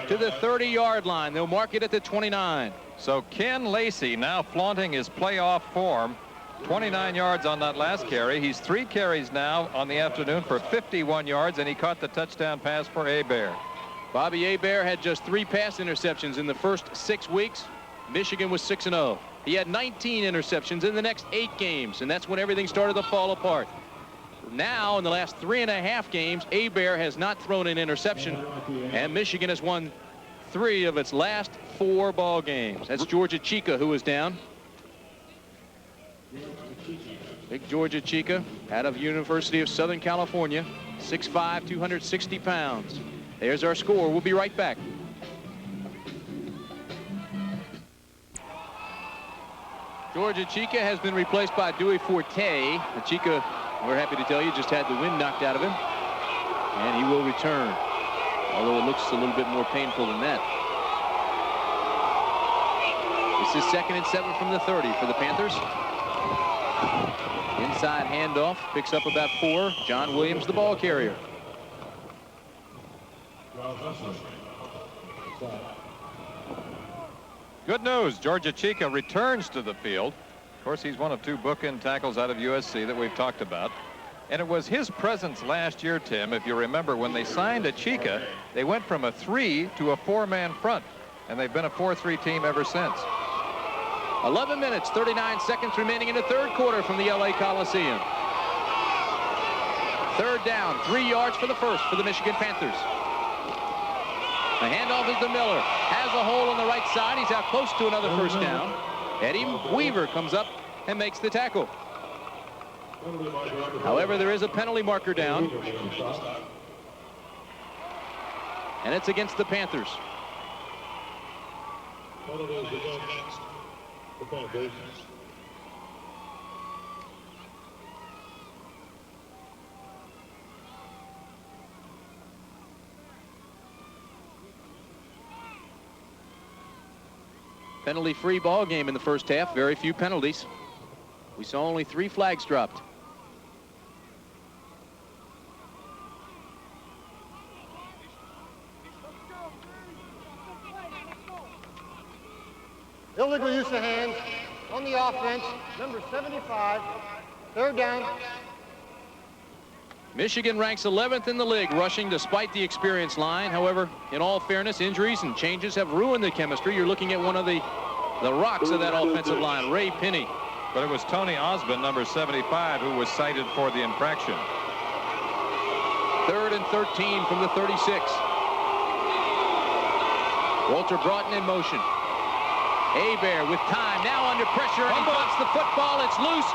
to the 30-yard line. They'll mark it at the 29. So Ken Lacey now flaunting his playoff form. 29 yards on that last carry. He's 3 carries now on the afternoon for 51 yards, and he caught the touchdown pass for Hebert. Bobby Hebert had just 3 pass interceptions in the first 6 weeks. Michigan was 6-0. He had 19 interceptions in the next 8 games, and that's when everything started to fall apart. Now, in the last 3.5 games, Hebert has not thrown an interception, and Michigan has won 3 of its last 4 ball games. That's Georgia Chica, who is down. Big Georgia Chica out of University of Southern California, 6'5", 260 pounds. There's our score. We'll be right back. Georgia Chica has been replaced by Dewey Forte. The Chica, we're happy to tell you, just had the wind knocked out of him, and he will return, although it looks a little bit more painful than that. This is 2nd and 7 from the 30 for the Panthers. Inside handoff, picks up about 4. John Williams, the ball carrier. Good news, Georgia Chica returns to the field. Of course, he's one of 2 bookend tackles out of USC that we've talked about. And it was his presence last year, Tim, if you remember, when they signed a Chica, they went from a 3 to a 4-man front, and they've been a 4-3 team ever since. 11 minutes, 39 seconds remaining in the 3rd quarter from the LA Coliseum. 3rd down, 3 yards for the first for the Michigan Panthers. The handoff is to Miller. Has a hole on the right side. He's out close to another first down. Eddie Weaver comes up and makes the tackle. However, there is a penalty marker down, and it's against the Panthers. Penalty-free ball game in the first half. Very few penalties. We saw only 3 flags dropped. Illegal use of hands on the offense, number 75, 3rd down. Michigan ranks 11th in the league rushing despite the experienced line. However, in all fairness, injuries and changes have ruined the chemistry. You're looking at one of the rocks of that offensive line, Ray Pinney. But it was Tony Osmond, number 75, who was cited for the infraction. 3rd and 13 from the 36. Walter Broughton in motion. Hebert with time, now under pressure, and he bumps the football. It's loose.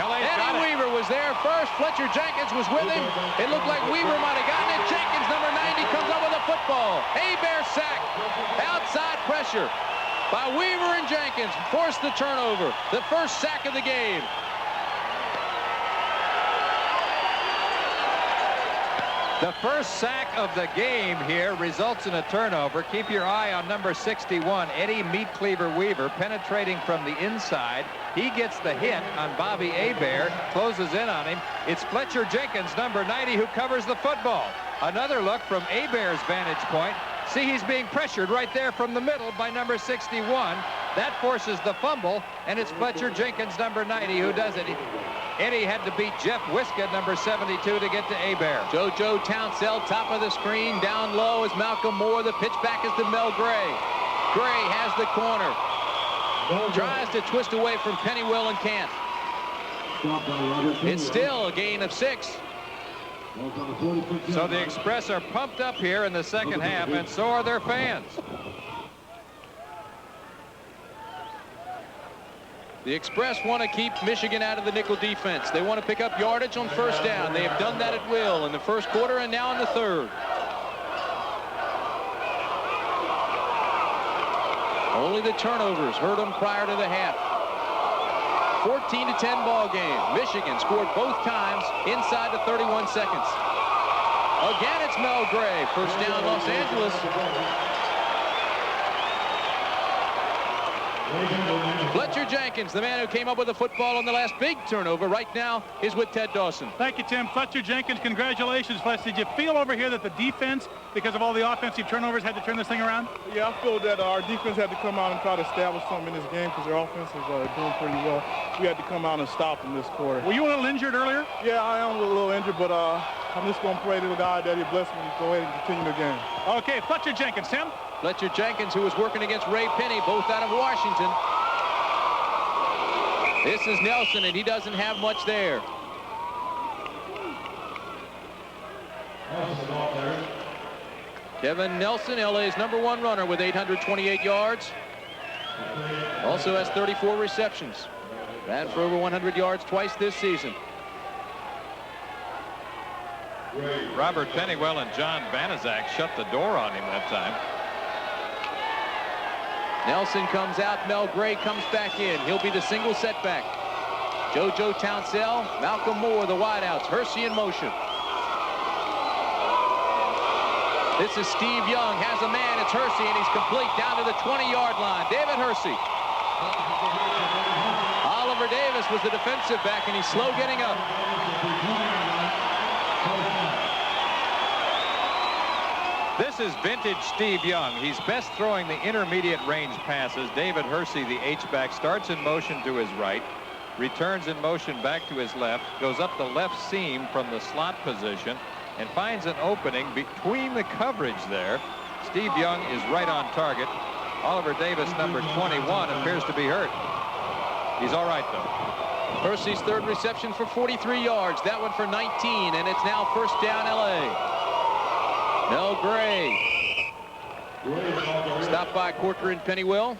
Eddie Weaver was there first. Fletcher Jenkins was with him. It looked like Weaver might have gotten it. Jenkins, number 90, comes up with a football. Hebert sacked. Outside pressure by Weaver and Jenkins forced the turnover. The first sack of the game. The first sack of the game here results in a turnover. Keep your eye on number 61, Eddie Meat Cleaver Weaver, penetrating from the inside. He gets the hit on Bobby Hebert, closes in on him. It's Fletcher Jenkins, number 90, who covers the football. Another look from Hebert's vantage point. See, he's being pressured right there from the middle by number 61. That forces the fumble, and it's Fletcher Jenkins, number 90, who does it. Eddie had to beat Jeff Wiskett, number 72, to get to Hebert. JoJo Townsell, top of the screen. Down low is Malcolm Moore. The pitch back is to Mel Gray. Gray has the corner. Tries to twist away from Pennywell and can't. It's still a gain of 6. So the Express are pumped up here in the second half, and so are their fans. The Express want to keep Michigan out of the nickel defense. They want to pick up yardage on first down. They have done that at will in the first quarter and now in the third. Only the turnovers hurt them prior to the half. 14-10 ball game. Michigan scored both times inside the 31 seconds. Again, it's Mel Gray. First down, Los Angeles. Fletcher Jenkins, the man who came up with the football on the last big turnover, right now is with Ted Dawson. Thank you, Tim. Fletcher Jenkins, congratulations. Fletcher, did you feel over here that the defense, because of all the offensive turnovers, had to turn this thing around? Yeah, I feel that our defense had to come out and try to establish something in this game because their offense is doing pretty well. We had to come out and stop them this quarter. Were you a little injured earlier? Yeah, I am a little injured, but I'm just going to pray to the God that he bless me to go ahead and continue the game. Okay, Fletcher Jenkins. Tim? Fletcher Jenkins, who was working against Ray Penny, both out of Washington. This is Nelson, and he doesn't have much there. Kevin Nelson, LA's #1 runner with 828 yards. Also has 34 receptions. Ran for over 100 yards twice this season. Robert Pennywell and John Banaszak shut the door on him that time. Nelson comes out. Mel Gray comes back in. He'll be the single setback. JoJo Townsell, Malcolm Moore, the wideouts. Hersey in motion. This is Steve Young. Has a man. It's Hersey, and he's complete down to the 20-yard line. David Hersey. Oliver Davis was the defensive back, and he's slow getting up. This is vintage Steve Young. He's best throwing the intermediate range passes. David Hersey, the H-back, starts in motion to his right, returns in motion back to his left, goes up the left seam from the slot position, and finds an opening between the coverage there. Steve Young is right on target. Oliver Davis, number 21, appears to be hurt. He's all right, though. Hersey's third reception for 43 yards. That one for 19, and it's now first down LA. Mel Gray. Stopped by Corker and Pennywell.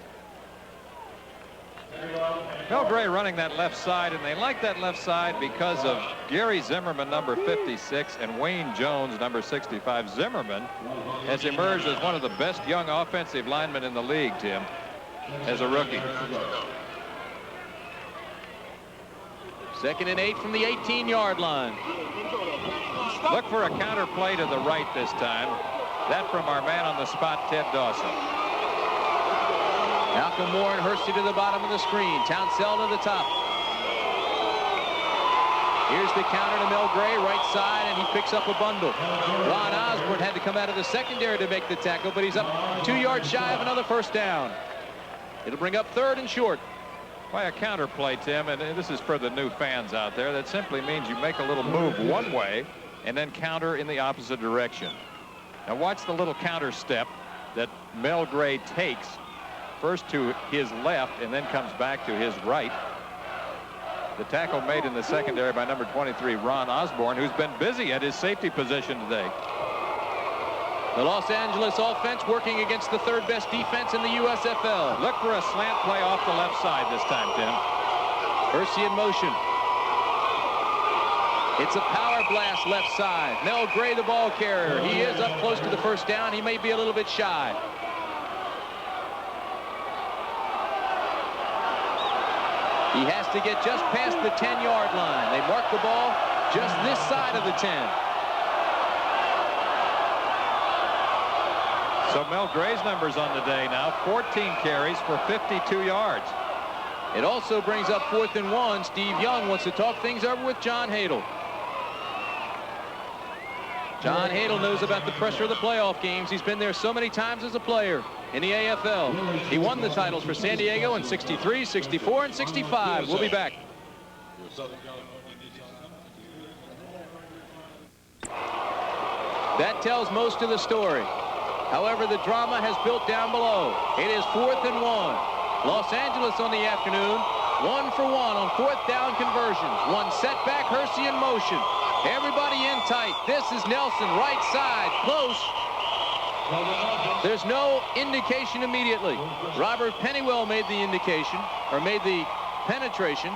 Mel Gray running that left side, and they like that left side because of Gary Zimmerman, number 56, and Wayne Jones, number 65. Zimmerman has emerged as one of the best young offensive linemen in the league, Tim, as a rookie. 2nd and 8 from the 18-yard line. Look for a counter play to the right this time. That from our man on the spot, Ted Dawson. Malcolm Moore and Hersey to the bottom of the screen. Townsell to the top. Here's the counter to Mel Gray, right side, and he picks up a bundle. Ron Osborne had to come out of the secondary to make the tackle, but he's up 2 yards shy of another first down. It'll bring up 3rd and short. By a counter play, Tim, and this is for the new fans out there, that simply means you make a little move one way and then counter in the opposite direction. Now watch the little counter step that Mel Gray takes, first to his left and then comes back to his right. The tackle made in the secondary by number 23, Ron Osborne, who's been busy at his safety position today. The Los Angeles offense working against the 3rd best defense in the USFL. Look for a slant play off the left side this time, Tim. Hersey in motion. It's a power blast left side. Mel Gray, the ball carrier. He is up close to the first down. He may be a little bit shy. He has to get just past the 10-yard line. They mark the ball just this side of the 10. So Mel Gray's numbers on the day now, 14 carries for 52 yards. It also brings up 4th and 1. Steve Young wants to talk things over with John Hadle. John Hadle knows about the pressure of the playoff games. He's been there so many times as a player. in the AFL. He won the titles for San Diego in '63, '64, and '65. We'll be back. That tells most of the story. However, the drama has built down below. It is 4th and 1. Los Angeles on the afternoon, 1 for 1 on 4th down conversions. One setback, Hersey in motion. Everybody in tight. This is Nelson, right side, close. There's no indication immediately. Robert Pennywell made the indication, or made the penetration,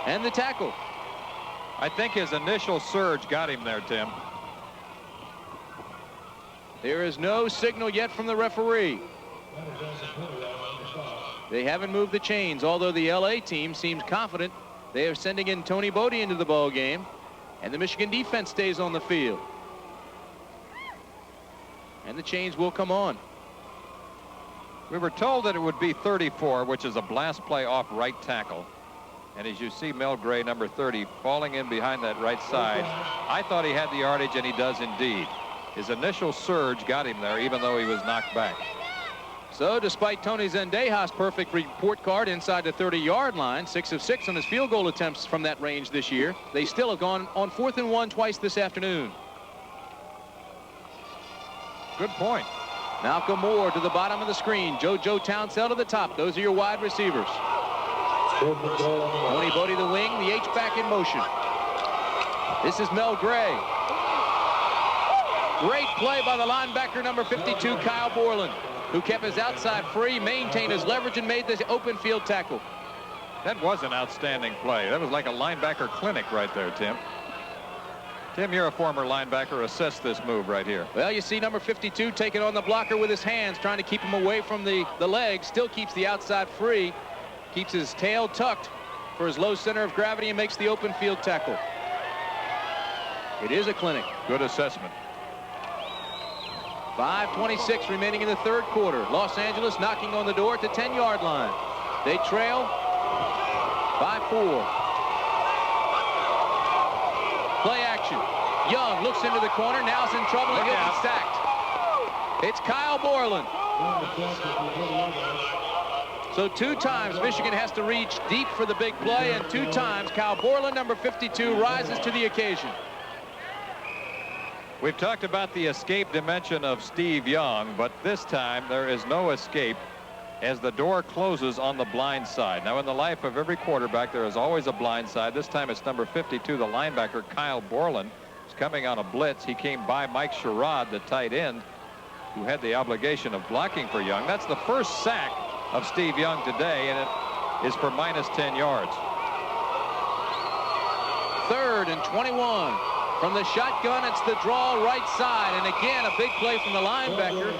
and the tackle. I think his initial surge got him there, Tim. There is no signal yet from the referee. They haven't moved the chains, although the LA team seems confident. They are sending in Tony Bodie into the ball game, and the Michigan defense stays on the field. And the chains will come on. We were told that it would be 34, which is a blast play off right tackle. And as you see Mel Gray, number 30, falling in behind that right side, I thought he had the yardage, and he does indeed. His initial surge got him there, even though he was knocked back. So despite Tony Zendejas' perfect report card inside the 30-yard line, 6 of 6 on his field goal attempts from that range this year, they still have gone on 4th and 1 twice this afternoon. Good point. Malcolm Moore to the bottom of the screen. JoJo Townsell to the top. Those are your wide receivers. Tony Bodie the wing, the H-back in motion. This is Mel Gray. Great play by the linebacker, number 52, Kyle Borland, who kept his outside free, maintained his leverage, and made this open field tackle. That was an outstanding play. That was like a linebacker clinic right there, Tim. Tim, you're a former linebacker. Assess this move right here. Well, you see number 52 taking on the blocker with his hands, trying to keep him away from the leg. Still keeps the outside free, keeps his tail tucked for his low center of gravity, and makes the open field tackle. It is a clinic. Good assessment. 5:26 remaining in the third quarter. Los Angeles knocking on the door at the 10-yard line. They trail 5-4. Play action. Young looks into the corner. Now's in trouble and gets it sacked. It's Kyle Borland. So 2 times Michigan has to reach deep for the big play, and 2 times Kyle Borland, number 52, rises to the occasion. We've talked about the escape dimension of Steve Young, but this time there is no escape as the door closes on the blind side. Now, in the life of every quarterback, there is always a blind side. This time it's number 52, the linebacker, Kyle Borland, is coming on a blitz. He came by Mike Sherrod, the tight end, who had the obligation of blocking for Young. That's the first sack of Steve Young today, and it is for minus 10 yards. 3rd and 21. From the shotgun, it's the draw right side, and again a big play from the linebacker.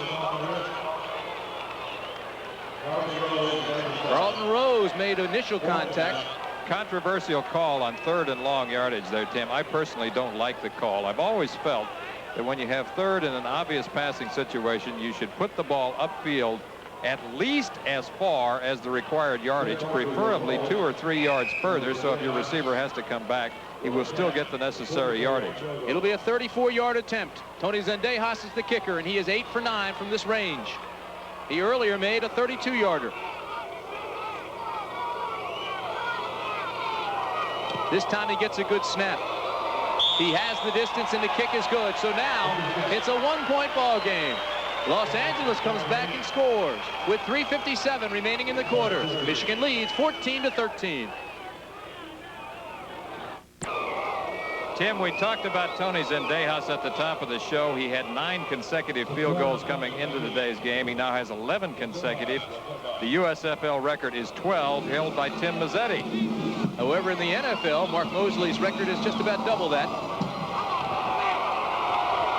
Carlton Rose made initial contact. Controversial call on 3rd and long yardage there, Tim. I personally don't like the call. I've always felt that when you have 3rd in an obvious passing situation, you should put the ball upfield at least as far as the required yardage, preferably 2 or 3 yards further, so if your receiver has to come back, he will still get the necessary yardage. It'll be a 34-yard attempt. Tony Zendejas is the kicker, and he is 8 for 9 from this range. He earlier made a 32-yarder. This time he gets a good snap. He has the distance, and the kick is good. So now it's a 1-point ball game. Los Angeles comes back and scores with 3:57 remaining in the quarter. Michigan leads 14-13. Tim, we talked about Tony Zendejas at the top of the show. He had 9 consecutive field goals coming into today's game. He now has 11 consecutive. The USFL record is 12, held by Tim Mazzetti. However, in the NFL, Mark Mosley's record is just about double that.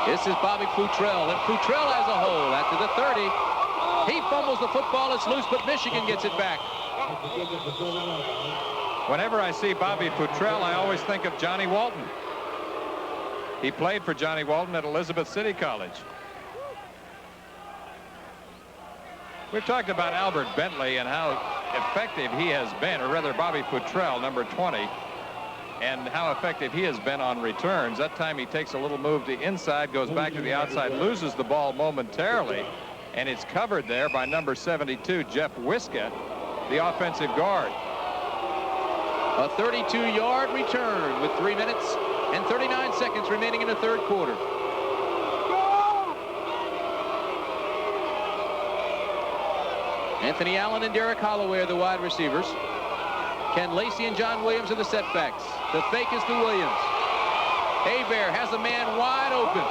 This is Bobby Futrell, and Futrell has a hole after the 30. He fumbles the football, it's loose, but Michigan gets it back. Whenever I see Bobby Futrell, I always think of Johnny Walton. He played for Johnny Walton at Elizabeth City College. We've talked about Albert Bentley and how effective he has been, or rather Bobby Futrell, number 20, and how effective he has been on returns. That time he takes a little move to inside, goes back to the outside, loses the ball momentarily, and it's covered there by number 72, Jeff Wiska, the offensive guard. A 32-yard return with 3 minutes and 39 seconds remaining in the third quarter. Anthony Allen and Derek Holloway are the wide receivers. Ken Lacey and John Williams are the setbacks. The fake is to Williams. Hebert has a man wide open.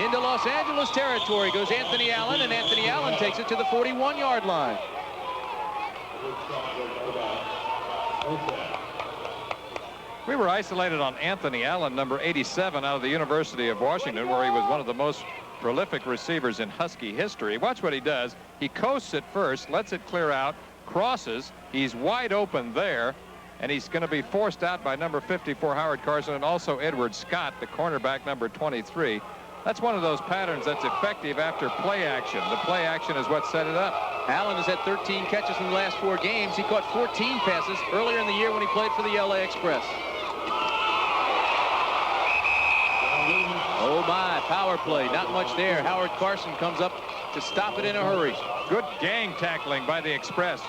Into Los Angeles territory goes Anthony Allen, and Anthony Allen takes it to the 41-yard line. We were isolated on Anthony Allen, number 87, out of the University of Washington, where he was one of the most prolific receivers in Husky history. Watch what he does. He coasts it first, lets it clear out, crosses. He's wide open there, and he's going to be forced out by number 54, Howard Carson, and also Edward Scott, the cornerback, number 23. That's one of those patterns that's effective after play action. The play action is what set it up. Allen has had 13 catches in the last 4 games. He caught 14 passes earlier in the year when he played for the LA Express. Oh my, power play, not much there. Howard Carson comes up to stop it in a hurry. Good gang tackling by the Express.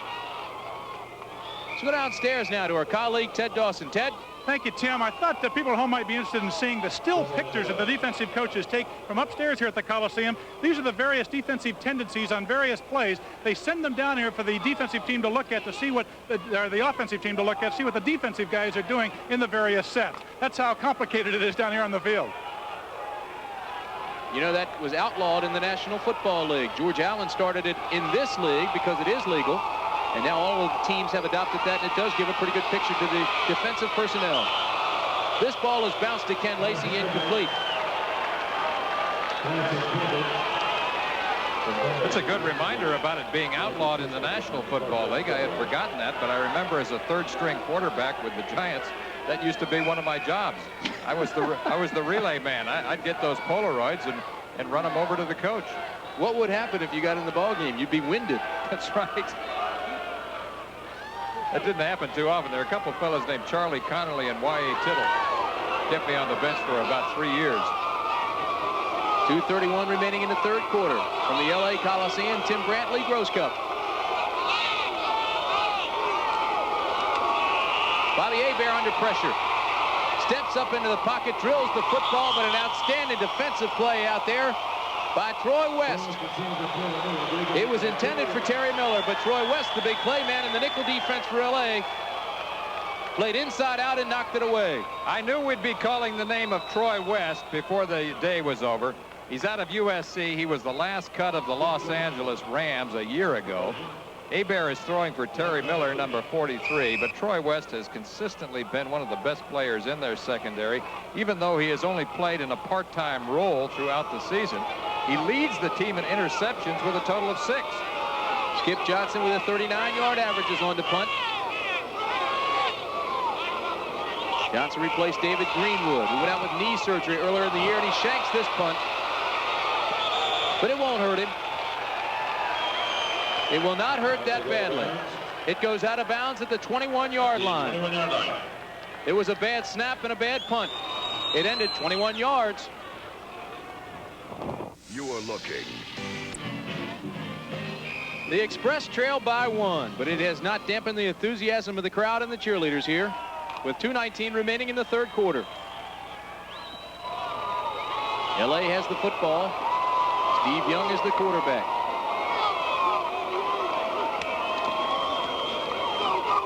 Let's go downstairs now to our colleague Ted Dawson. Ted? Thank you, Tim. I thought that people at home might be interested in seeing the still pictures that the defensive coaches take from upstairs here at the Coliseum. These are the various defensive tendencies on various plays. They send them down here for the defensive team to look at, to see what the offensive team to look at, see what the defensive guys are doing in the various sets. That's how complicated it is down here on the field. You know, that was outlawed in the National Football League. George Allen started it in this league because it is legal. And now all of the teams have adopted that, and it does give a pretty good picture to the defensive personnel. This ball is bounced to Ken Lacey, incomplete. It's a good reminder about it being outlawed in the National Football League. I had forgotten that, but I remember as a third-string quarterback with the Giants, that used to be one of my jobs. I was the relay man. I'd get those Polaroids and run them over to the coach. What would happen if you got in the ball game? You'd be winded. That's right. That didn't happen too often. There are a couple of fellas named Charlie Connolly and Y.A. Tittle. Kept me on the bench for about 3 years. 2:31 remaining in the third quarter. From the LA Coliseum, Tim Brantley, Gross Cup. Bobby Hebert under pressure. Steps up into the pocket, drills the football, but an outstanding defensive play out there by Troy West. It was intended for Terry Miller, but Troy West, the big play man in the nickel defense for LA, played inside out and knocked it away. I knew we'd be calling the name of Troy West before the day was over. He's out of USC. He was the last cut of the Los Angeles Rams a year ago. Hebert is throwing for Terry Miller, number 43, but Troy West has consistently been one of the best players in their secondary, even though he has only played in a part-time role throughout the season. He leads the team in interceptions with a total of 6. Skip Johnson with a 39-yard average is on the punt. Johnson replaced David Greenwood, who went out with knee surgery earlier in the year, and he shanks this punt. But it won't hurt him. It will not hurt that badly. It goes out of bounds at the 21-yard line. It was a bad snap and a bad punt. It ended 21 yards. You are looking. The Express trailed by 1, but it has not dampened the enthusiasm of the crowd and the cheerleaders here, with 2:19 remaining in the third quarter. LA has the football. Steve Young is the quarterback.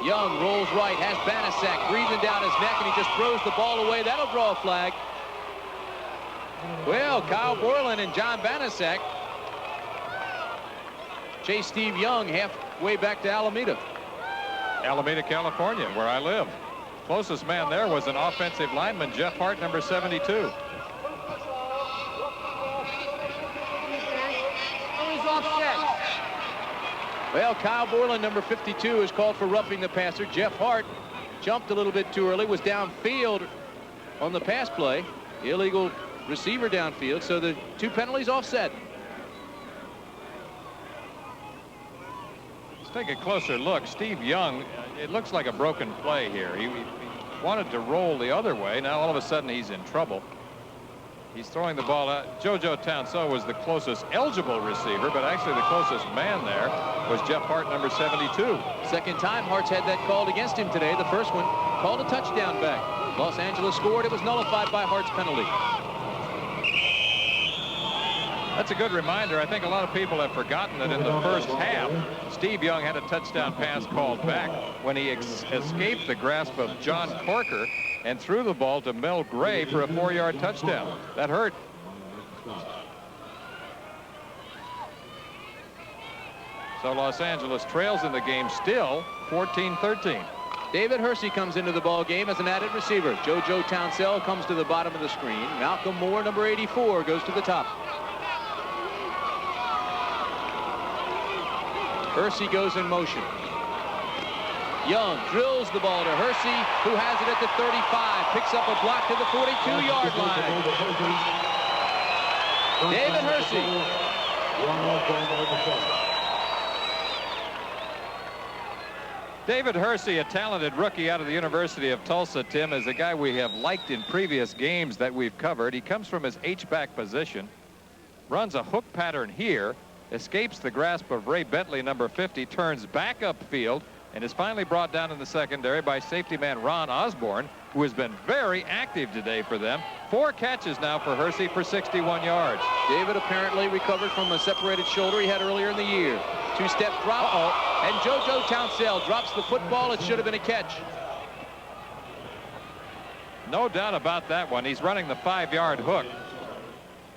Young rolls right, has Banaszak breathing down his neck, and he just throws the ball away. That'll draw a flag. Well, Kyle Borland and John Banaszak chase Steve Young halfway back to Alameda. Alameda, California, where I live. Closest man there was an offensive lineman, Jeff Hart, number 72. Well, Kyle Borland, number 52, is called for roughing the passer. Jeff Hart jumped a little bit too early, was downfield on the pass play. Illegal receiver downfield, so the 2 penalties offset. Let's take a closer look. Steve Young, it looks like a broken play here. He wanted to roll the other way. Now all of a sudden he's in trouble. He's throwing the ball out. JoJo Townsell was the closest eligible receiver, but actually the closest man there was Jeff Hart, number 72. Second time Hart's had that called against him today. The first one called a touchdown back. Los Angeles scored. It was nullified by Hart's penalty. That's a good reminder. I think a lot of people have forgotten that in the first half, Steve Young had a touchdown pass called back when he escaped the grasp of John Corker and threw the ball to Mel Gray for a 4-yard touchdown. That hurt. So Los Angeles trails in the game still 14-13. David Hersey comes into the ball game as an added receiver. JoJo Townsell comes to the bottom of the screen. Malcolm Moore, number 84, goes to the top. Hersey goes in motion. Young drills the ball to Hersey, who has it at the 35, picks up a block to the 42-yard line. David Hersey. David Hersey, a talented rookie out of the University of Tulsa, Tim, is a guy we have liked in previous games that we've covered. He comes from his H-back position, runs a hook pattern here, escapes the grasp of Ray Bentley, number 50, turns back upfield, and is finally brought down in the secondary by safety man Ron Osborne, who has been very active today for them. 4 catches now for Hersey for 61 yards. David apparently recovered from a separated shoulder he had earlier in the year. 2-step drop, and JoJo Townsell drops the football. It should have been a catch. No doubt about that one. He's running the 5-yard hook.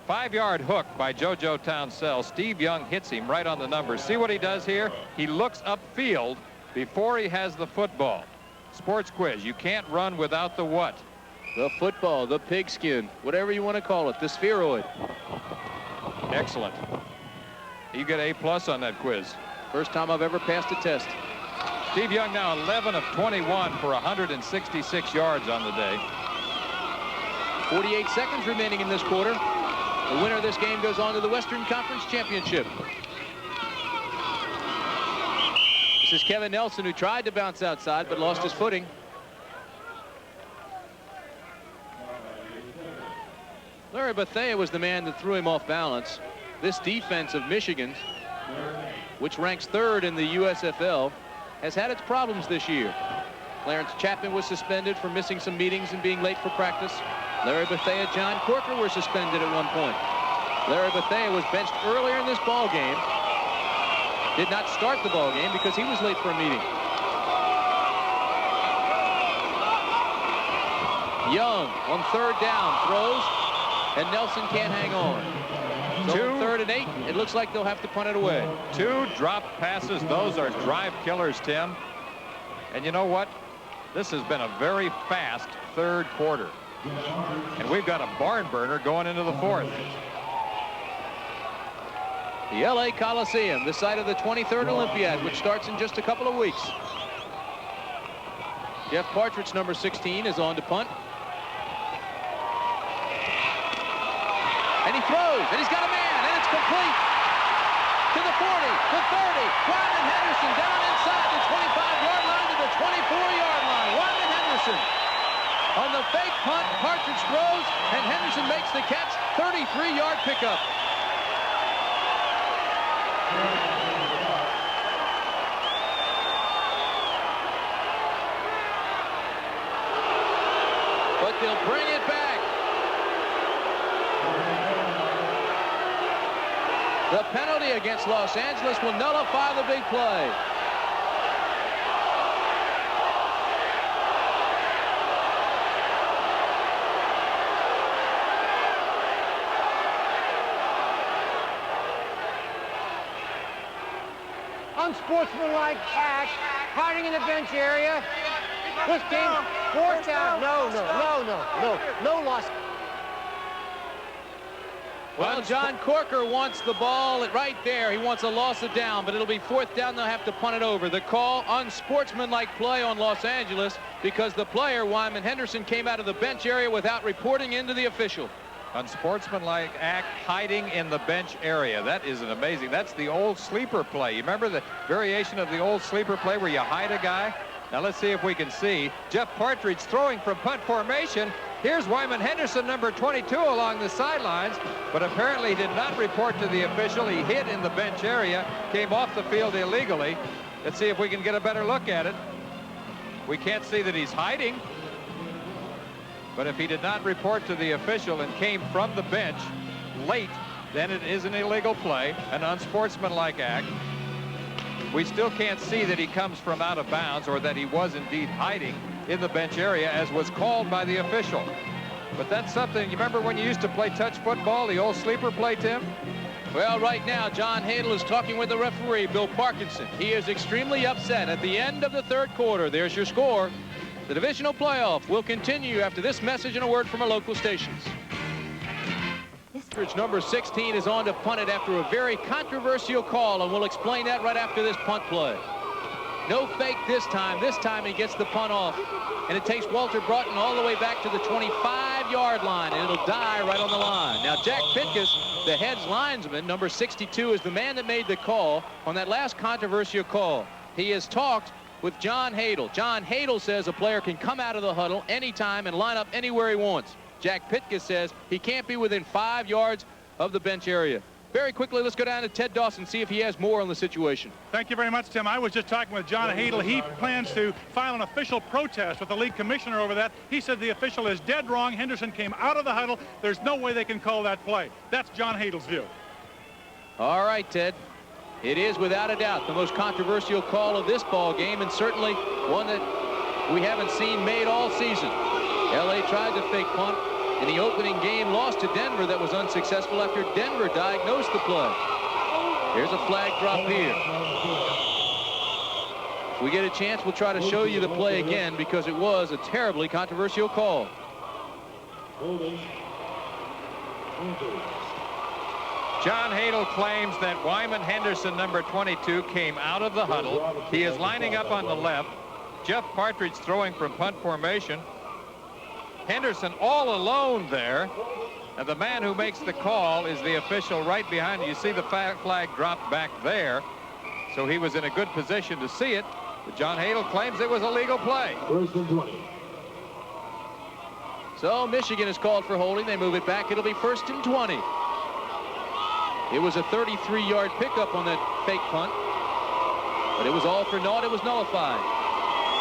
5-yard hook by JoJo Townsell. Steve Young hits him right on the number. See what he does here? He looks upfield before he has the football. Sports quiz. You can't run without the what? The football, the pigskin, whatever you want to call it, the spheroid. Excellent. You get A+ on that quiz. First time I've ever passed a test. Steve Young now 11 of 21 for 166 yards on the day. 48 seconds remaining in this quarter. The winner of this game goes on to the Western Conference Championship. This is Kevin Nelson, who tried to bounce outside but lost his footing. Larry Bethea was the man that threw him off balance. This defense of Michigan's, which ranks 3rd in the USFL, has had its problems this year. Clarence Chapman was suspended for missing some meetings and being late for practice. Larry Bethea, John Corker were suspended at one point. Larry Bethea was benched earlier in this ball game. Did not start the ball game because he was late for a meeting. Young on 3rd down throws, and Nelson can't hang on. So 3rd and 8, it looks like they'll have to punt it away. 2 drop passes. Those are drive killers, Tim. And you know what? This has been a very fast 3rd quarter. And we've got a barn burner going into the 4th. The LA Coliseum, the site of the 23rd Olympiad, which starts in just a couple of weeks. Jeff Partridge, number 16, is on to punt. And he throws, and he's got a man, and it's complete. To the 40, the 30, Wyman Henderson down inside the 25-yard line to the 24-yard line. Wyman Henderson on the fake punt. Partridge throws, and Henderson makes the catch. 33-yard pickup. But they'll bring it back. The penalty against Los Angeles will nullify the big play. Unsportsmanlike act, hiding in the bench area. This game, 4th down. No loss. Well, John Corker wants the ball right there. He wants a loss of down, but it'll be 4th down. They'll have to punt it over. The call, unsportsmanlike play on Los Angeles because the player, Wyman Henderson, came out of the bench area without reporting into the official. Unsportsmanlike act, hiding in the bench area. That is an amazing. That's the old sleeper play. You remember the variation of the old sleeper play where you hide a guy? Now let's see if we can see. Jeff Partridge throwing from punt formation, Here's Wyman Henderson, number 22, along the sidelines, but apparently did not report to the official. He hid in the bench area, came off the field illegally. Let's see if we can get a better look at it. We can't see that he's hiding, but if he did not report to the official and came from the bench late, then it is an illegal play, an unsportsmanlike act. We still can't see that he comes from out of bounds or that he was indeed hiding in the bench area as was called by the official. But that's something, you remember when you used to play touch football, the old sleeper play, Tim? Well, right now, John Hadel is talking with the referee, Bill Parkinson. He is extremely upset. At the end of the third quarter, there's your score. The divisional playoff will continue after this message and a word from our local stations. Number 16 is on to punt it after a very controversial call, and we'll explain that right after this punt play. No fake this time. This time he gets the punt off, and it takes Walter Broughton all the way back to the 25-yard line, and it'll die right on the line. Now, Jack Pitkus, the head's linesman, number 62, is the man that made the call on that last controversial call. He has talked with John Hadel. John Hadel says a player can come out of the huddle anytime and line up anywhere he wants. Jack Pitkus says he can't be within 5 yards of the bench area. Very quickly, let's go down to Ted Dawson, see if he has more on the situation. Thank you very much, Tim. I was just talking with John Hadel. He plans to file an official protest with the league commissioner over that. He said the official is dead wrong. Henderson came out of the huddle. There's no way they can call that play. That's John Hadel's view. All right, Ted. It is without a doubt the most controversial call of this ball game, and certainly one that we haven't seen made all season. LA tried to fake punt in the opening game, lost to Denver. That was unsuccessful after Denver diagnosed the play. Here's a flag drop here. If we get a chance, we'll try to show you the play again because it was a terribly controversial call. John Hadel claims that Wyman Henderson, number 22, came out of the huddle. He is lining up on the left. Jeff Partridge throwing from punt formation. Henderson all alone there. And the man who makes the call is the official right behind you. You see the flag dropped back there. So he was in a good position to see it. But John Hadel claims it was a legal play. First and 20. So Michigan is called for holding. They move it back. It'll be first and 20. It was a 33-yard pickup on that fake punt. But it was all for naught. It was nullified.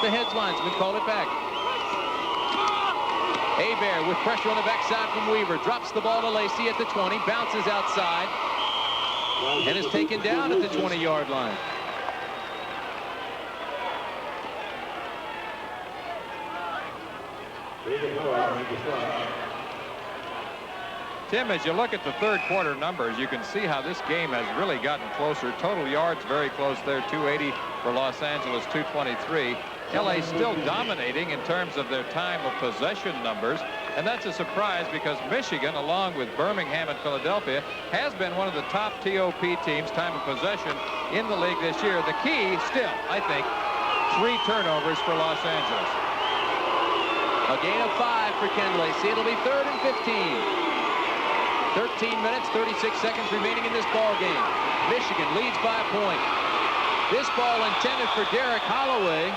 The heads linesman called it back. Hebert with pressure on the backside from Weaver. Drops the ball to Lacey at the 20. Bounces outside. And is taken down at the 20-yard line. Tim, as you look at the third quarter numbers, you can see how this game has really gotten closer. Total yards very close there, 280 for Los Angeles, 223. LA still dominating in terms of their time of possession numbers, and that's a surprise because Michigan, along with Birmingham and Philadelphia, has been one of the top TOP teams, time of possession, in the league this year. The key still, I think, 3 turnovers for Los Angeles. A gain of 5 for Ken Lacey. It'll be third and 15. 13 minutes, 36 seconds remaining in this ball game. Michigan leads by a point. This ball intended for Derek Holloway.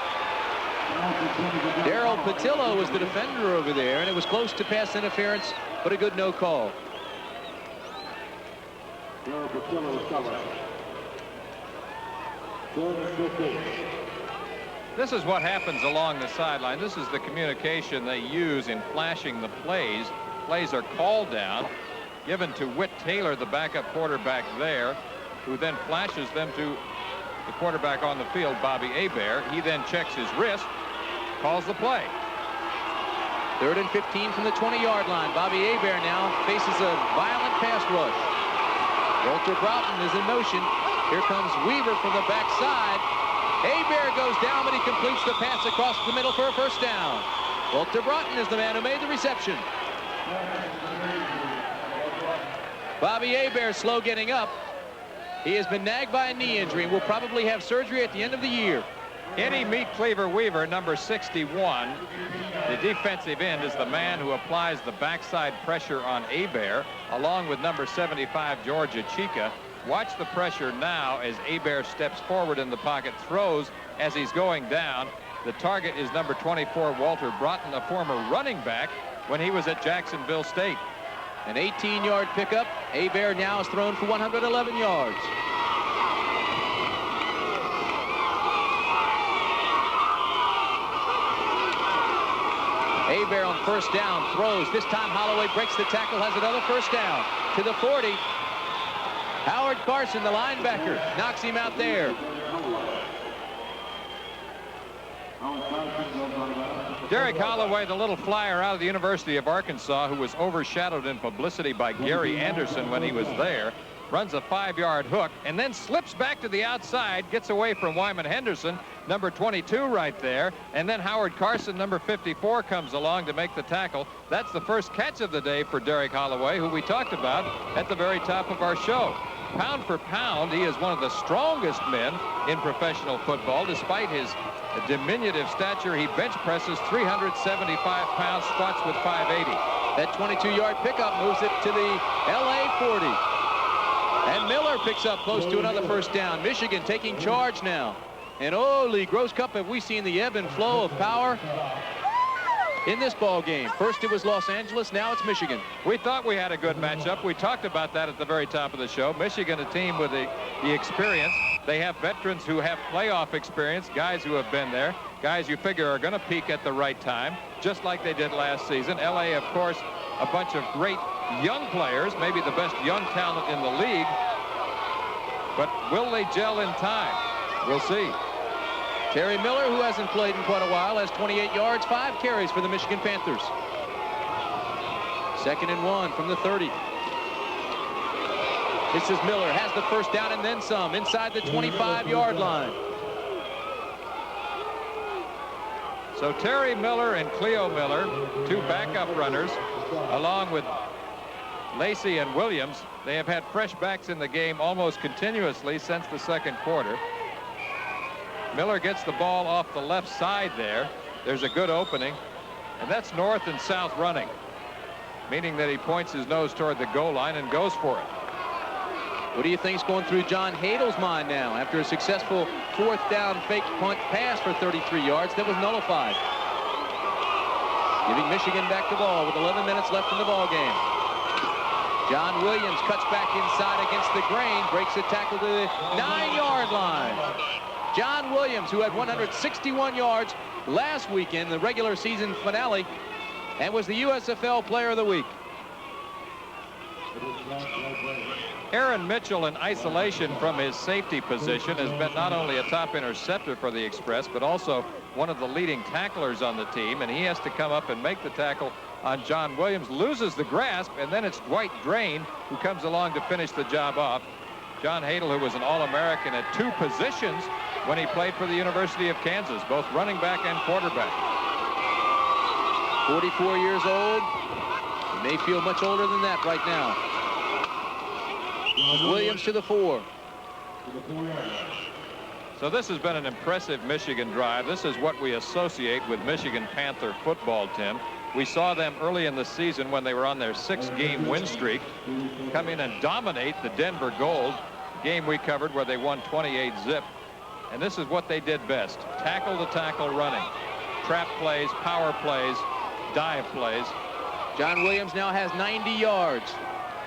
Daryl Patillo was the defender over there, and it was close to pass interference, but a good no call. This is what happens along the sideline. This is the communication they use in flashing the plays. Plays are called down, given to Whit Taylor, the backup quarterback there, who then flashes them to the quarterback on the field, Bobby Hebert. He then checks his wrist, calls the play. Third and 15 from the 20-yard line. Bobby Hebert now faces a violent pass rush. Walter Broughton is in motion. Here comes Weaver from the backside. Hebert goes down, but he completes the pass across the middle for a first down. Walter Broughton is the man who made the reception. Bobby Hebert slow getting up. He has been nagged by a knee injury and will probably have surgery at the end of the year. Eddie Meat Cleaver Weaver, number 61. The defensive end is the man who applies the backside pressure on Hebert, along with number 75, George Achika. Watch the pressure now as Hebert steps forward in the pocket, throws as he's going down. The target is number 24, Walter Broughton, a former running back when he was at Jacksonville State. An 18-yard pickup. Hebert now has thrown for 111 yards. Hebert on first down, throws. This time Holloway breaks the tackle, has another first down to the 40. Howard Carson, the linebacker, knocks him out there. Derek Holloway, the little flyer out of the University of Arkansas, who was overshadowed in publicity by Gary Anderson when he was there, runs a 5-yard hook and then slips back to the outside, gets away from Wyman Henderson, number 22 right there, and then Howard Carson, number 54, comes along to make the tackle. That's the first catch of the day for Derek Holloway, who we talked about at the very top of our show. Pound for pound, he is one of the strongest men in professional football. Despite his diminutive stature, he bench presses 375 pounds, squats with 580. That 22-yard pickup moves it to the LA 40. And Miller picks up close to another first down. Michigan taking charge now. And holy Gross Cup, have we seen the ebb and flow of power in this ball game. First it was Los Angeles, now it's Michigan. We thought we had a good matchup. We talked about that at the very top of the show. Michigan, a team with the experience. They have veterans who have playoff experience, guys who have been there, guys you figure are going to peak at the right time, just like they did last season. LA, of course, a bunch of great young players, maybe the best young talent in the league. But will they gel in time? We'll see. Terry Miller, who hasn't played in quite a while, has 28 yards, 5 carries for the Michigan Panthers. 2nd and 1 from the 30. This is Miller, has the first down and then some inside the 25-yard line. So Terry Miller and Cleo Miller, 2 backup runners, along with Lacey and Williams. They have had fresh backs in the game almost continuously since the 2nd quarter. Miller gets the ball off the left side there. There's a good opening, and that's north and south running, meaning that he points his nose toward the goal line and goes for it. What do you think's going through John Hadel's mind now after a successful 4th down fake punt pass for 33 yards that was nullified? Giving Michigan back the ball with 11 minutes left in the ball game. John Williams cuts back inside against the grain, breaks a tackle to the 9-yard line. John Williams, who had 161 yards last weekend, the regular season finale, and was the USFL Player of the Week. Aaron Mitchell, in isolation from his safety position, has been not only a top interceptor for the Express, but also one of the leading tacklers on the team, and he has to come up and make the tackle on John Williams, loses the grasp, and then it's Dwight Drain who comes along to finish the job off. John Hadel, who was an All-American at 2 positions when he played for the University of Kansas, both running back and quarterback. 44 years old. He may feel much older than that right now. Williams to the 4. So this has been an impressive Michigan drive. This is what we associate with Michigan Panther football, Tim. We saw them early in the season when they were on their 6-game win streak, come in and dominate the Denver Gold, game we covered where they won 28-zip. And this is what they did best. Tackle-to-tackle running. Trap plays, power plays, dive plays. John Williams now has 90 yards.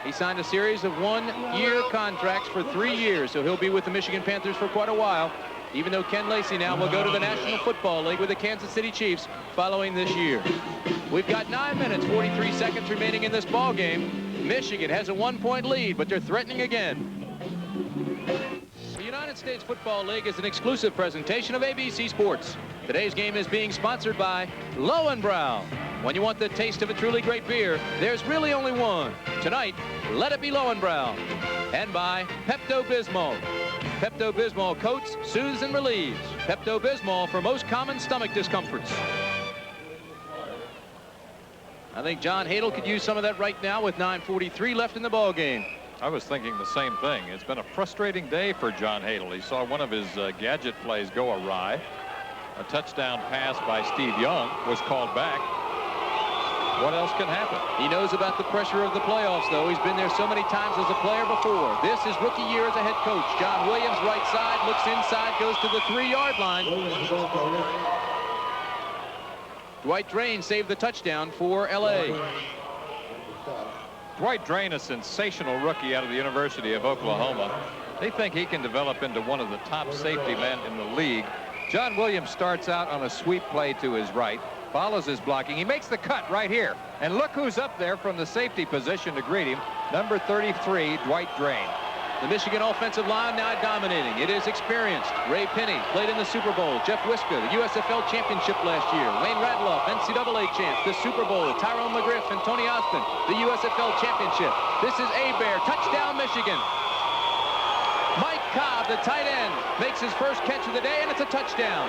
He signed a series of 1-year contracts for 3 years, so he'll be with the Michigan Panthers for quite a while, even though Ken Lacey now will go to the National Football League with the Kansas City Chiefs following this year. We've got 9 minutes, 43 seconds remaining in this ball game. Michigan has a 1-point lead, but they're threatening again. The United States Football League is an exclusive presentation of ABC Sports. Today's game is being sponsored by Lowenbrau. When you want the taste of a truly great beer, there's really only one. Tonight, let it be Lowenbrau. And by Pepto-Bismol. Pepto-Bismol coats, soothes, and relieves. Pepto-Bismol for most common stomach discomforts. I think John Hadel could use some of that right now with 9:43 left in the ball game. I was thinking the same thing. It's been a frustrating day for John Hadel. He saw one of his gadget plays go awry. A touchdown pass by Steve Young was called back. What else can happen? He knows about the pressure of the playoffs, though. He's been there so many times as a player before. This is rookie year as a head coach. John Williams, right side, looks inside, goes to the 3-yard line. Dwight Drain saved the touchdown for L.A. Dwight Drain, a sensational rookie out of the University of Oklahoma. They think he can develop into one of the top safety men in the league. John Williams starts out on a sweep play to his right, follows his blocking. He makes the cut right here. And look who's up there from the safety position to greet him, number 33, Dwight Drain. The Michigan offensive line now dominating. It is experienced. Ray Penny played in the Super Bowl. Jeff Wiska, the USFL championship last year. Wayne Radloff, NCAA champ, the Super Bowl. Tyrone McGriff and Tony Austin, the USFL championship. This is Hebert, touchdown Michigan. Mike Cobb, the tight end, makes his first catch of the day, and it's a touchdown.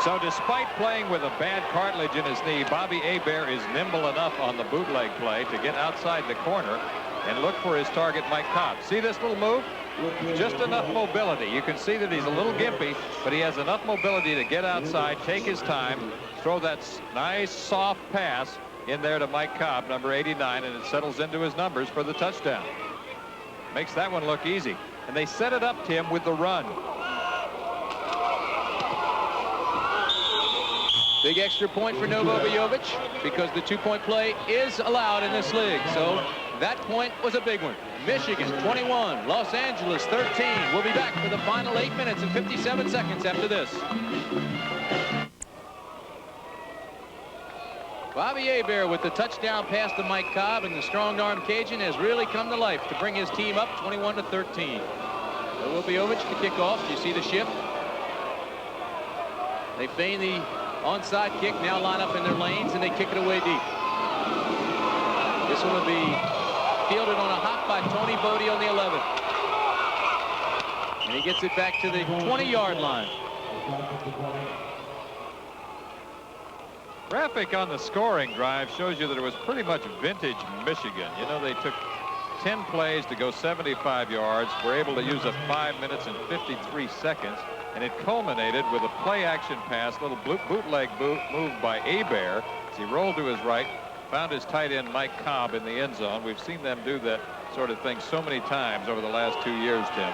So despite playing with a bad cartilage in his knee, Bobby Hebert is nimble enough on the bootleg play to get outside the corner and look for his target, Mike Cobb. See this little move? Just enough mobility. You can see that he's a little gimpy, but he has enough mobility to get outside, take his time, throw that nice soft pass in there to Mike Cobb, number 89, and it settles into his numbers for the touchdown. Makes that one look easy. And they set it up, Tim, with the run. Big extra point for Novo Bojovic because the two-point play is allowed in this league. So that point was a big one. Michigan 21, Los Angeles 13. We'll be back for the final 8 minutes and 57 seconds after this. Bobby Hebert with the touchdown pass to Mike Cobb, and the strong-arm Cajun has really come to life to bring his team up 21-13. Novo Bojovic to kick off. You see the shift. They feign the onside kick, now line up in their lanes, and they kick it away deep. This one will be fielded on a hop by Tony Bodie on the 11. And he gets it back to the 20-yard line. Graphic on the scoring drive shows you that it was pretty much vintage Michigan. You know, they took 10 plays to go 75 yards, were able to use up 5 minutes and 53 seconds. And it culminated with a play-action pass, little bootleg move by Hebert as he rolled to his right, found his tight end Mike Cobb in the end zone. We've seen them do that sort of thing so many times over the last 2 years, Tim.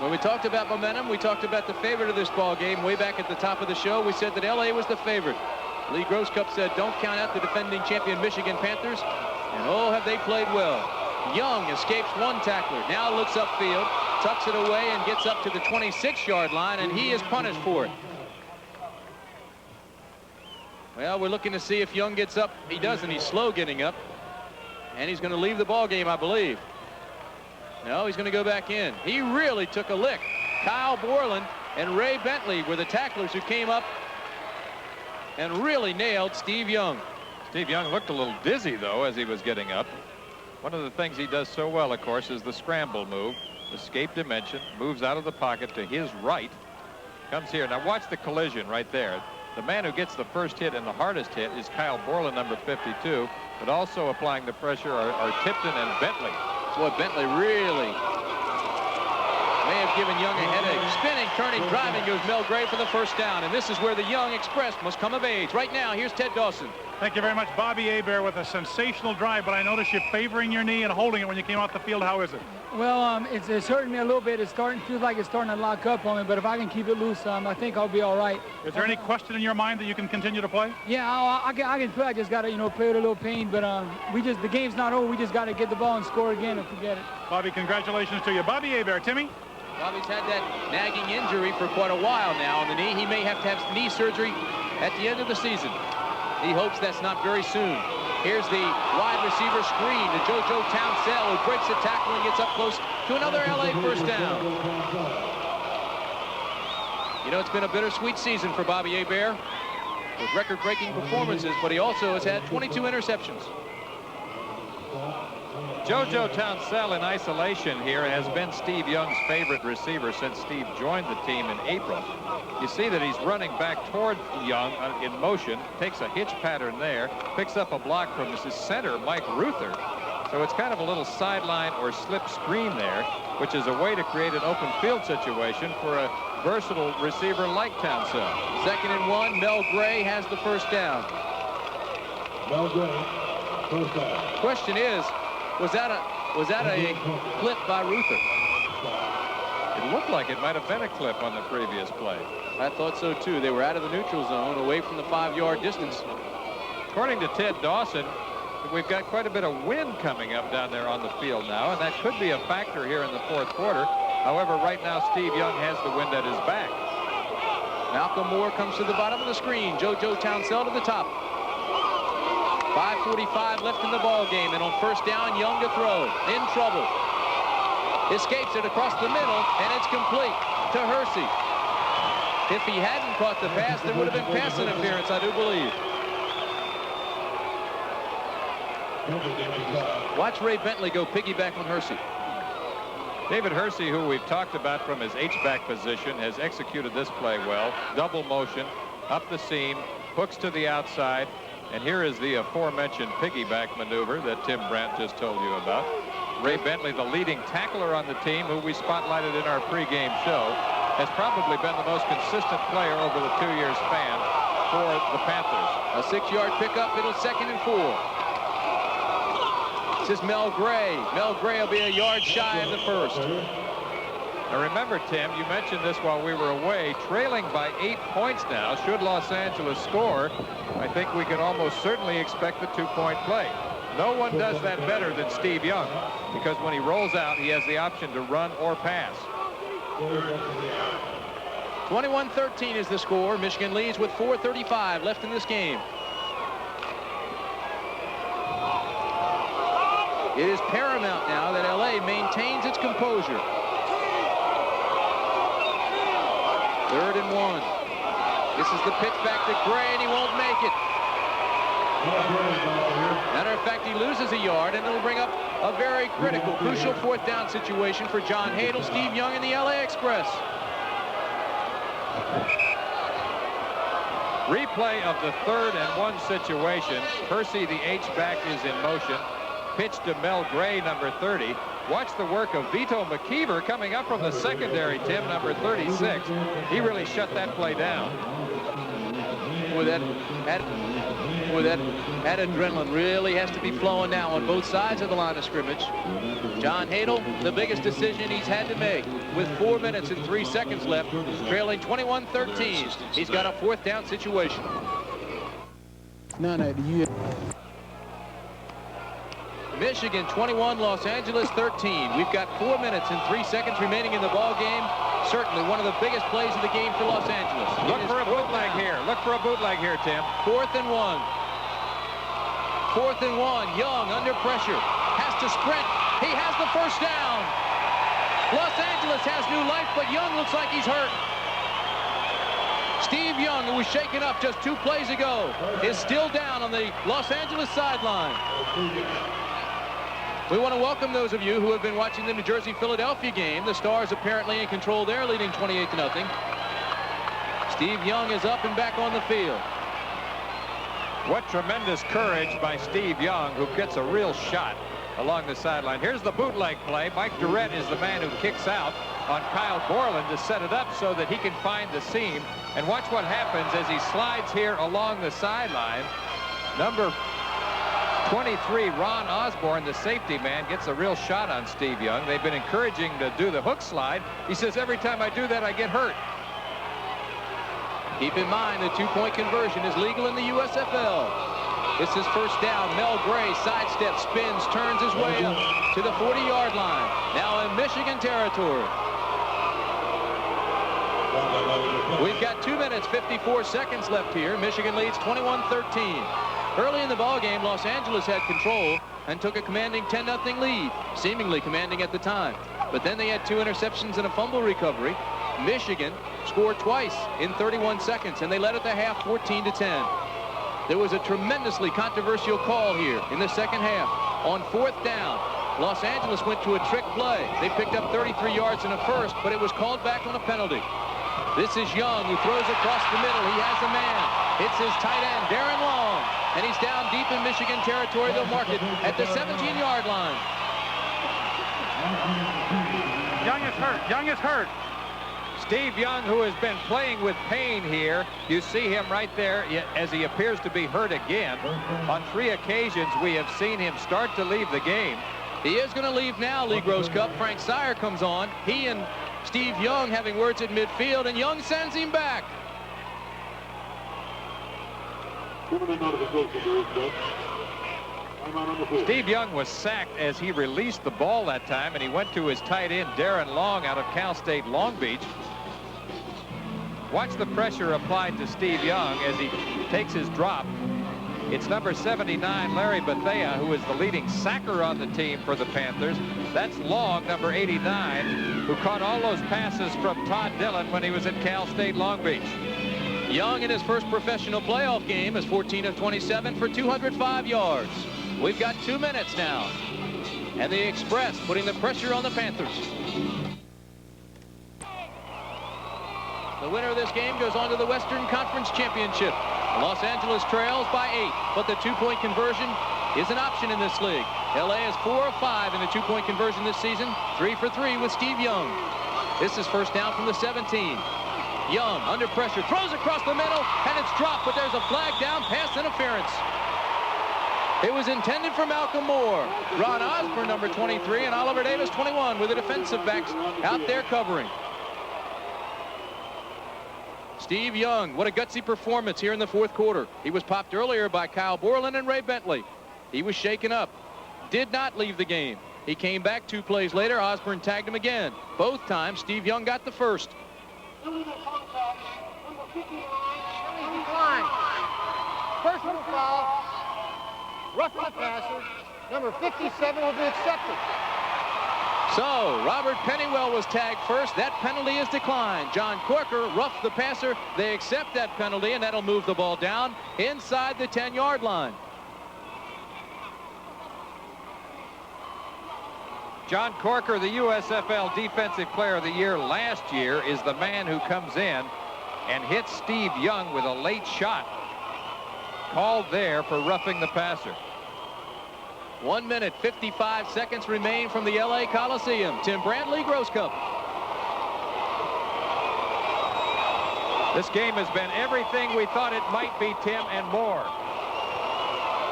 When we talked about momentum, we talked about the favorite of this ball game way back at the top of the show. We said that L.A. was the favorite. Lee Grosscup said, don't count out the defending champion Michigan Panthers. And oh, have they played well. Young escapes one tackler, now looks upfield, tucks it away and gets up to the 26-yard line, and he is punished for it. Well, we're looking to see if Young gets up. He doesn't. He's slow getting up, and he's going to leave the ball game, I believe. No, he's going to go back in. He really took a lick. Kyle Borland and Ray Bentley were the tacklers who came up and really nailed Steve Young. Steve Young looked a little dizzy, though, as he was getting up. One of the things he does so well, of course, is the scramble move. Escape dimension, moves out of the pocket to his right, comes here. Now watch the collision right there. The man who gets the first hit and the hardest hit is Kyle Borland, number 52, but also applying the pressure are Tipton and Bentley. Boy, Bentley really may have given Young a headache. Spinning, turning, driving goes Mel Gray for the first down, and this is where the Young Express must come of age. Right now, here's Ted Dawson. Thank you very much, Bobby Hebert, with a sensational drive, but I noticed you favoring your knee and holding it when you came off the field. How is it? Well, it's hurting me a little bit. It feels like it's starting to lock up on me, but if I can keep it loose, I think I'll be all right. Is there any question in your mind that you can continue to play? Yeah, I can play. I just got to, play with a little pain, but the game's not over. We just got to get the ball and score again and forget it. Bobby, congratulations to you. Bobby Hebert. Timmy? Bobby's had that nagging injury for quite a while now on the knee. He may have to have knee surgery at the end of the season. He hopes that's not very soon. Here's the wide receiver screen to JoJo Townsell, who breaks the tackle and gets up close to another LA first down. You know, it's been a bittersweet season for Bobby Hebert with record-breaking performances, but he also has had 22 interceptions. JoJo Townsell in isolation here has been Steve Young's favorite receiver since Steve joined the team in April. You see that he's running back toward Young in motion, takes a hitch pattern there, picks up a block from his center, Mike Ruther. So it's kind of a little sideline or slip screen there, which is a way to create an open field situation for a versatile receiver like Townsell. 2nd and 1, Mel Gray has the first down. Mel Gray, first down. Question is, was that a clip by Ruther? It looked like it might have been a clip on the previous play. I thought so too. They were out of the neutral zone, away from the 5-yard distance. According to Ted Dawson, we've got quite a bit of wind coming up down there on the field now, and that could be a factor here in the 4th quarter. However, right now Steve Young has the wind at his back. Malcolm Moore comes to the bottom of the screen. JoJo Townsell to the top. 5:45 left in the ball game, and on first down, Young to throw. In trouble. Escapes it across the middle, and it's complete to Hersey. If he hadn't caught the pass, there would have been pass interference, I do believe. Watch Ray Bentley go piggyback on Hersey. David Hersey, who we've talked about from his H-back position, has executed this play well. Double motion, up the seam, hooks to the outside, and here is the aforementioned piggyback maneuver that Tim Brandt just told you about. Ray Bentley, the leading tackler on the team, who we spotlighted in our pregame show, has probably been the most consistent player over the 2-year span for the Panthers. A 6-yard pickup, it'll 2nd and 4. This is Mel Gray. Mel Gray will be a yard shy of the first. Now remember, Tim, you mentioned this while we were away, trailing by 8 points now. Should Los Angeles score, I think we can almost certainly expect the 2-point play. No one does that better than Steve Young, because when he rolls out, he has the option to run or pass. 21-13 is the score. Michigan leads with 4:35 left in this game. It is paramount now that LA maintains its composure. 3rd and 1. This is the pitch back to Gray, and he won't make it. Matter of fact, he loses a yard, and it'll bring up a very critical, crucial 4th down situation for John Hadel, Steve Young, and the LA Express. Replay of the 3rd and 1 situation. Hersey, the H-back, is in motion. Pitch to Mel Gray, number 30. Watch the work of Vito McKeever coming up from the secondary, Tim, number 36. He really shut that play down. With that adrenaline really has to be flowing now on both sides of the line of scrimmage. John Hadel, the biggest decision he's had to make with 4 minutes and 3 seconds left, trailing 21-13. He's got a 4th down situation. Michigan 21, Los Angeles 13. We've got 4 minutes and 3 seconds remaining in the ball game. Certainly one of the biggest plays of the game for Los Angeles. Look for a bootleg here. Look for a bootleg here, Tim. 4th and 1. 4th and 1. Young under pressure. Has to sprint. He has the first down. Los Angeles has new life, but Young looks like he's hurt. Steve Young, who was shaken up just 2 plays ago, is still down on the Los Angeles sideline. We want to welcome those of you who have been watching the New Jersey-Philadelphia game. The Stars apparently in control there, leading 28-0. Steve Young is up and back on the field. What tremendous courage by Steve Young, who gets a real shot along the sideline. Here's the bootleg play. Mike Durrett is the man who kicks out on Kyle Borland to set it up so that he can find the seam. And watch what happens as he slides here along the sideline. Number 23, Ron Osborne, the safety man, gets a real shot on Steve Young. They've been encouraging to do the hook slide. He says, every time I do that, I get hurt. Keep in mind, the 2-point conversion is legal in the USFL. This is first down. Mel Gray sidesteps, spins, turns his way up to the 40-yard line. Now in Michigan territory. We've got 2 minutes, 54 seconds left here. Michigan leads 21-13. Early in the ball game, Los Angeles had control and took a commanding 10-0 lead, seemingly commanding at the time. But then they had 2 interceptions and a fumble recovery. Michigan scored twice in 31 seconds, and they led at the half 14-10. There was a tremendously controversial call here in the second half. On 4th down, Los Angeles went to a trick play. They picked up 33 yards in the first, but it was called back on a penalty. This is Young, who throws across the middle. He has a man. It's his tight end, Darren Long. And he's down deep in Michigan territory. They'll mark it at the 17-yard line. Young is hurt. Young is hurt. Steve Young, who has been playing with pain here. You see him right there as he appears to be hurt again. On 3 occasions, we have seen him start to leave the game. He is going to leave now, Lee Gross Cup. Frank Sire comes on. He and Steve Young having words at midfield, and Young sends him back. Steve Young was sacked as he released the ball that time, and he went to his tight end, Darren Long, out of Cal State Long Beach. Watch the pressure applied to Steve Young as he takes his drop. It's number 79, Larry Bethea, who is the leading sacker on the team for the Panthers. That's Long, number 89, who caught all those passes from Todd Dillon when he was at Cal State Long Beach. Young in his first professional playoff game is 14 of 27 for 205 yards. We've got 2 minutes now. And the Express putting the pressure on the Panthers. The winner of this game goes on to the Western Conference Championship. Los Angeles trails by 8, but the two-point conversion is an option in this league. LA is 4 of 5 in the two-point conversion this season, 3 for 3 with Steve Young. This is first down from the 17. Young under pressure, throws across the middle, and it's dropped, but there's a flag down, pass interference. It was intended for Malcolm Moore. Ron Osborne, number 23, and Oliver Davis, 21, with the defensive backs out there covering. Steve Young, what a gutsy performance here in the fourth quarter. He was popped earlier by Kyle Borland and Ray Bentley. He was shaken up, did not leave the game. He came back 2 plays later. Osborne tagged him again. Both times, Steve Young got the first. Personal foul. Roughing the passer. Number 57 will be accepted. So, Robert Pennywell was tagged first. That penalty is declined. John Corker roughed the passer. They accept that penalty, and that'll move the ball down inside the 10-yard line. John Corker, the USFL Defensive Player of the Year last year, is the man who comes in and hits Steve Young with a late shot. Called there for roughing the passer. 1 minute, 55 seconds remain from the LA Coliseum. Tim Brandt, Lee Gross Cup. This game has been everything we thought it might be, Tim, and more.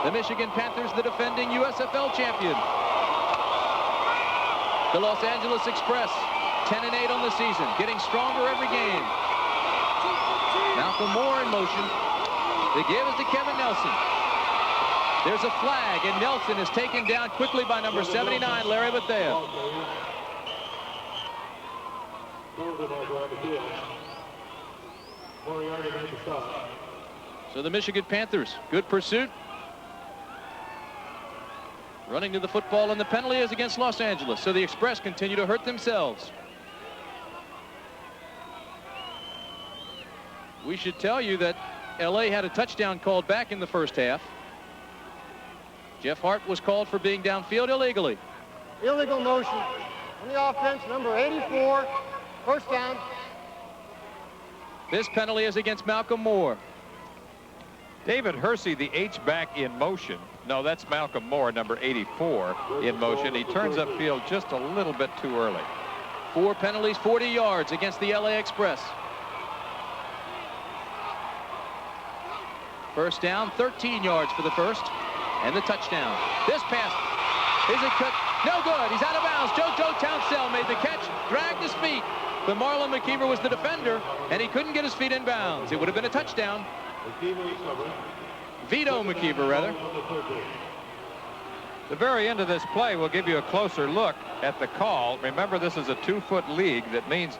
The Michigan Panthers, the defending USFL champion. The Los Angeles Express, 10-8 on the season, getting stronger every game. Malcolm Moore in motion. The give is to Kevin Nelson. There's a flag, and Nelson is taken down quickly by number 79, Larry Bethea. So the Michigan Panthers, good pursuit. Running to the football, and the penalty is against Los Angeles. So the Express continue to hurt themselves. We should tell you that LA had a touchdown called back in the first half. Jeff Hart was called for being downfield illegally. Illegal motion on the offense, number 84, first down. This penalty is against Malcolm Moore. David Hersey, the H-back in motion. No, that's Malcolm Moore, number 84, in motion. He turns upfield just a little bit too early. 4 penalties, 40 yards against the LA Express. First down, 13 yards for the first, and the touchdown. This pass, is it cut? No good, he's out of bounds. JoJo Townsell made the catch, dragged his feet. But Marlon McKeever was the defender, and he couldn't get his feet in bounds. It would have been a touchdown. Vito McKeever, rather. The very end of this play will give you a closer look at the call. Remember, this is a 2-foot league. That means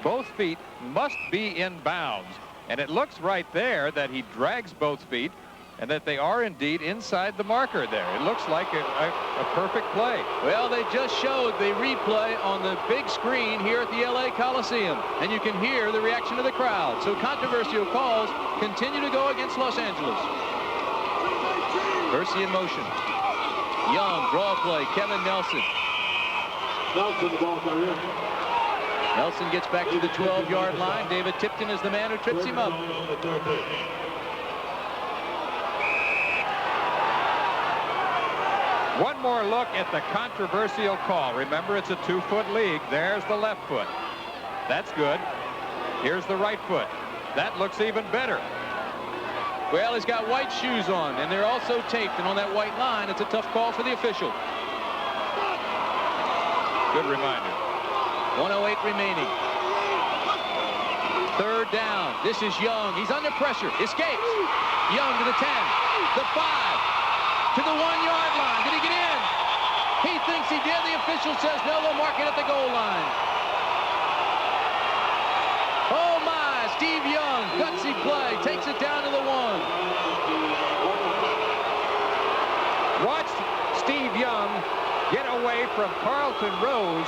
both feet must be in bounds. And it looks right there that he drags both feet and that they are indeed inside the marker there. It looks like a perfect play. Well, they just showed the replay on the big screen here at the LA Coliseum, and you can hear the reaction of the crowd. So controversial calls continue to go against Los Angeles. Hersey in motion. Young, draw play, Kevin Nelson. Nelson gets back to the 12-yard line. David Tipton is the man who trips him up. One more look at the controversial call. Remember, it's a 2-foot league. There's the left foot. That's good. Here's the right foot. That looks even better. Well, he's got white shoes on, and they're also taped, and on that white line, it's a tough call for the official. Good reminder. 1:08 remaining. Third down. This is Young. He's under pressure. Escapes. Young to the 10. The 5. To the 1-yard line. Did he get in? He thinks he did. The official says no. They'll mark it at the goal line. Oh, my. Steve Young. Gutsy play. Takes it down to the 1. Watch Steve Young get away from Carlton Rose.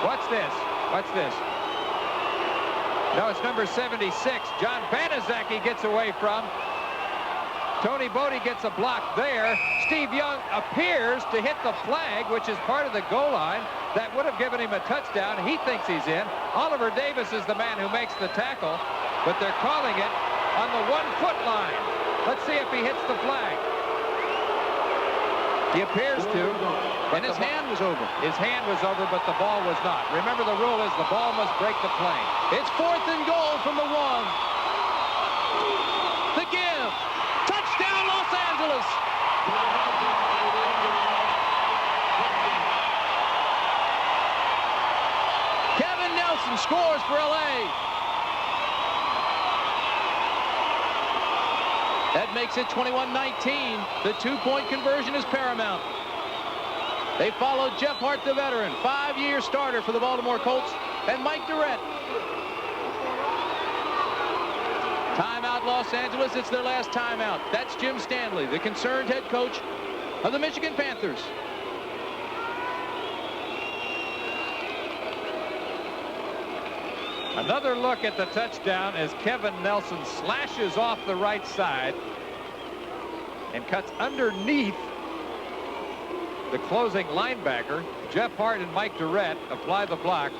Watch this. Watch this. No, it's number 76. John Banaszak gets away from. Tony Bodie gets a block there. Steve Young appears to hit the flag, which is part of the goal line. That would have given him a touchdown. He thinks he's in. Oliver Davis is the man who makes the tackle, but they're calling it on the 1-foot line. Let's see if he hits the flag. He appears to. And his hand was over. His hand was over, but the ball was not. Remember, the rule is the ball must break the plane. It's 4th and goal from the 1. The give. Touchdown, Los Angeles. Kevin Nelson scores for LA. That makes it 21-19. The 2-point conversion is paramount. They followed Jeff Hart, the veteran, 5-year starter for the Baltimore Colts, and Mike Durrett. Timeout, Los Angeles. It's their last timeout. That's Jim Stanley, the concerned head coach of the Michigan Panthers. Another look at the touchdown as Kevin Nelson slashes off the right side and cuts underneath the closing linebacker. Jeff Hart and Mike Durrett apply the block.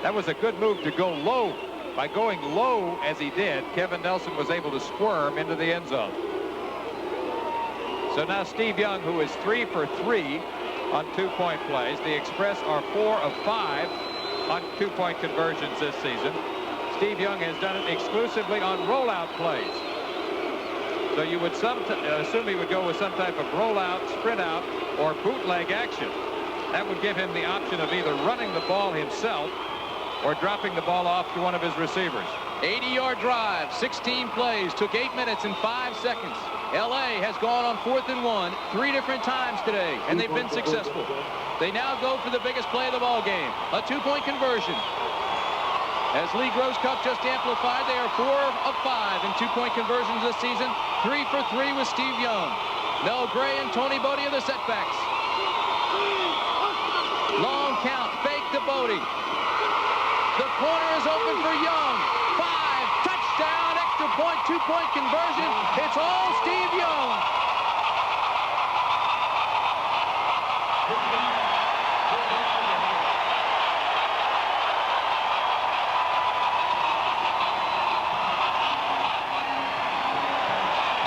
That was a good move to go low. By going low as he did, Kevin Nelson was able to squirm into the end zone. So now Steve Young, who is 3 for 3 on 2-point plays. The Express are 4 of 5 on 2-point conversions this season. Steve Young has done it exclusively on rollout plays. So you would assume he would go with some type of rollout, sprint out, or bootleg action. That would give him the option of either running the ball himself or dropping the ball off to one of his receivers. 80-yard drive, 16 plays, took 8 minutes and 5 seconds. LA has gone on 4th and 1 3 different times today, and they've been successful. They now go for the biggest play of the ball game, a 2-point conversion. As Lee Gross Cup just amplified, they are 4 of 5 in 2-point conversions this season. 3 for 3 with Steve Young. Mel Gray and Tony Bodie are the setbacks. Long count, fake to Bodie. The corner is open for Young. 5, touchdown, extra point, 2-point conversion. It's all Steve Young.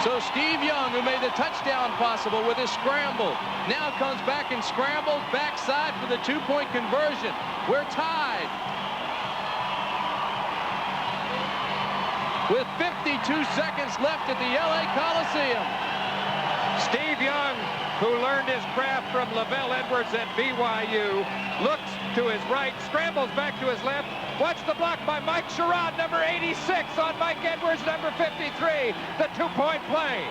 So Steve Young, who made the touchdown possible with his scramble, now comes back and scrambles backside for the 2-point conversion. We're tied with 52 seconds left at the LA Coliseum. Steve Young, who learned his craft from Lavelle Edwards at BYU, looks to his right, scrambles back to his left. Watch the block by Mike Sherrod, number 86 on Mike Edwards, number 53, the 2-point play.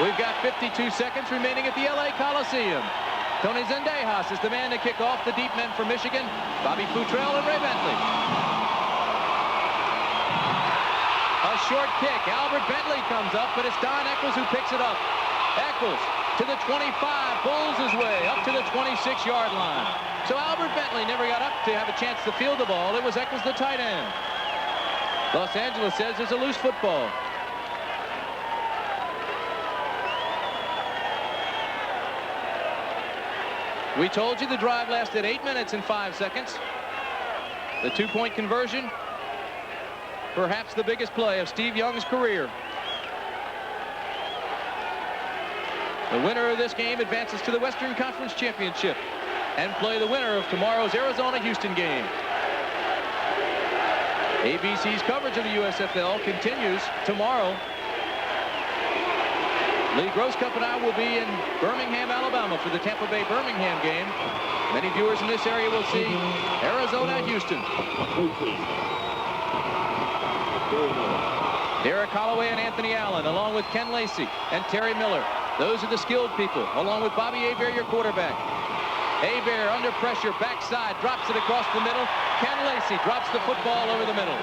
We've got 52 seconds remaining at the LA Coliseum. Tony Zendejas is the man to kick off the deep men for Michigan. Bobby Futrell and Ray Bentley. A short kick. Albert Bentley comes up, but it's Don Eccles who picks it up. Eccles to the 25, pulls his way up to the 26-yard line. So Albert Bentley never got up to have a chance to field the ball. It was Eccles, the tight end. Los Angeles says it's a loose football. We told you the drive lasted 8 minutes and 5 seconds. The 2-point conversion, perhaps the biggest play of Steve Young's career. The winner of this game advances to the Western Conference Championship and play the winner of tomorrow's Arizona-Houston game. ABC's coverage of the USFL continues tomorrow Lee Grosscup and I will be in Birmingham, Alabama for the Tampa Bay-Birmingham game. Many viewers in this area will see Arizona, Houston. Derek Holloway and Anthony Allen, along with Ken Lacey and Terry Miller. Those are the skilled people, along with Bobby Hebert, your quarterback. Hebert under pressure, backside, drops it across the middle. Ken Lacey drops the football over the middle.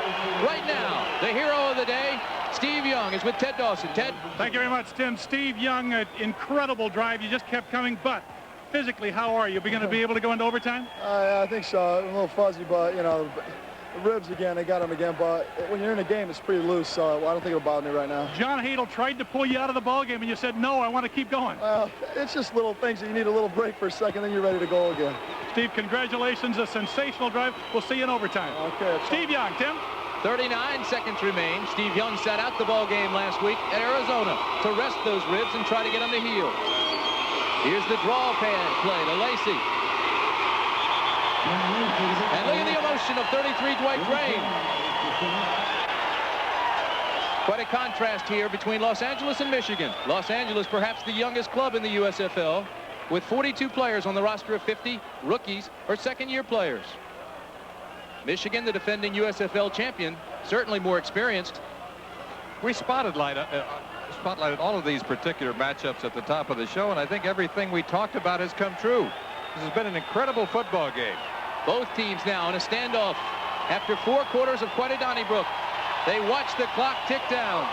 Right now, the hero of the day, Steve Young, is with Ted Dawson. Ted? Thank you very much, Tim. Steve Young, an incredible drive. You just kept coming, but physically, how are you? Are we going to be able to go into overtime? I think so. I'm a little fuzzy, but, you know, the ribs again, they got them again, but when you're in a game, it's pretty loose, so I don't think it'll bother me right now. John Hadel tried to pull you out of the ball game, and you said, no, I want to keep going. It's just little things that you need a little break for a second, then you're ready to go again. Steve, congratulations. A sensational drive. We'll see you in overtime. Okay. Steve Young, Tim? 39 seconds remain. Steve Young sat out the ball game last week at Arizona to rest those ribs and try to get them to heal. Here's the draw pad play to Lacey. And look at the emotion of 33 Dwight Crane. Quite a contrast here between Los Angeles and Michigan. Los Angeles, perhaps the youngest club in the USFL, with 42 players on the roster of 50 rookies or second-year players. Michigan, the defending USFL champion, certainly more experienced. We spotlighted all of these particular matchups at the top of the show, and I think everything we talked about has come true. This has been an incredible football game. Both teams now in a standoff after 4 quarters of quite a Donnybrook. They watch the clock tick down.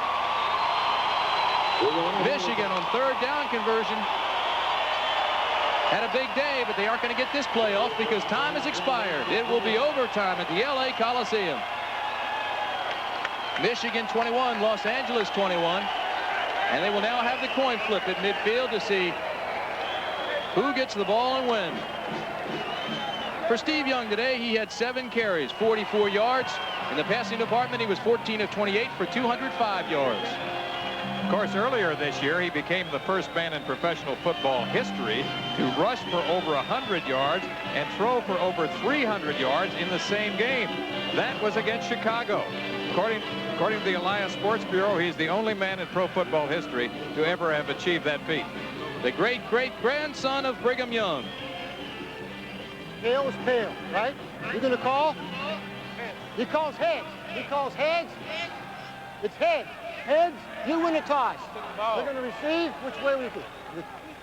Michigan on 3rd down conversion had a big day, but they aren't going to get this play off because time has expired. It will be overtime at the LA Coliseum. Michigan 21, Los Angeles 21. And they will now have the coin flip at midfield to see who gets the ball and when. For Steve Young today, he had 7 carries, 44 yards. In the passing department, he was 14 of 28 for 205 yards. Of course, earlier this year, he became the first man in professional football history to rush for over 100 yards and throw for over 300 yards in the same game. That was against Chicago. According to the Alliance Sports Bureau, he's the only man in pro football history to ever have achieved that feat. The great-great-grandson of Brigham Young. Tail is tail, right? You're going to call? He calls heads. He calls heads. It's heads. Heads, you win the toss. We're going to receive. Which way we go?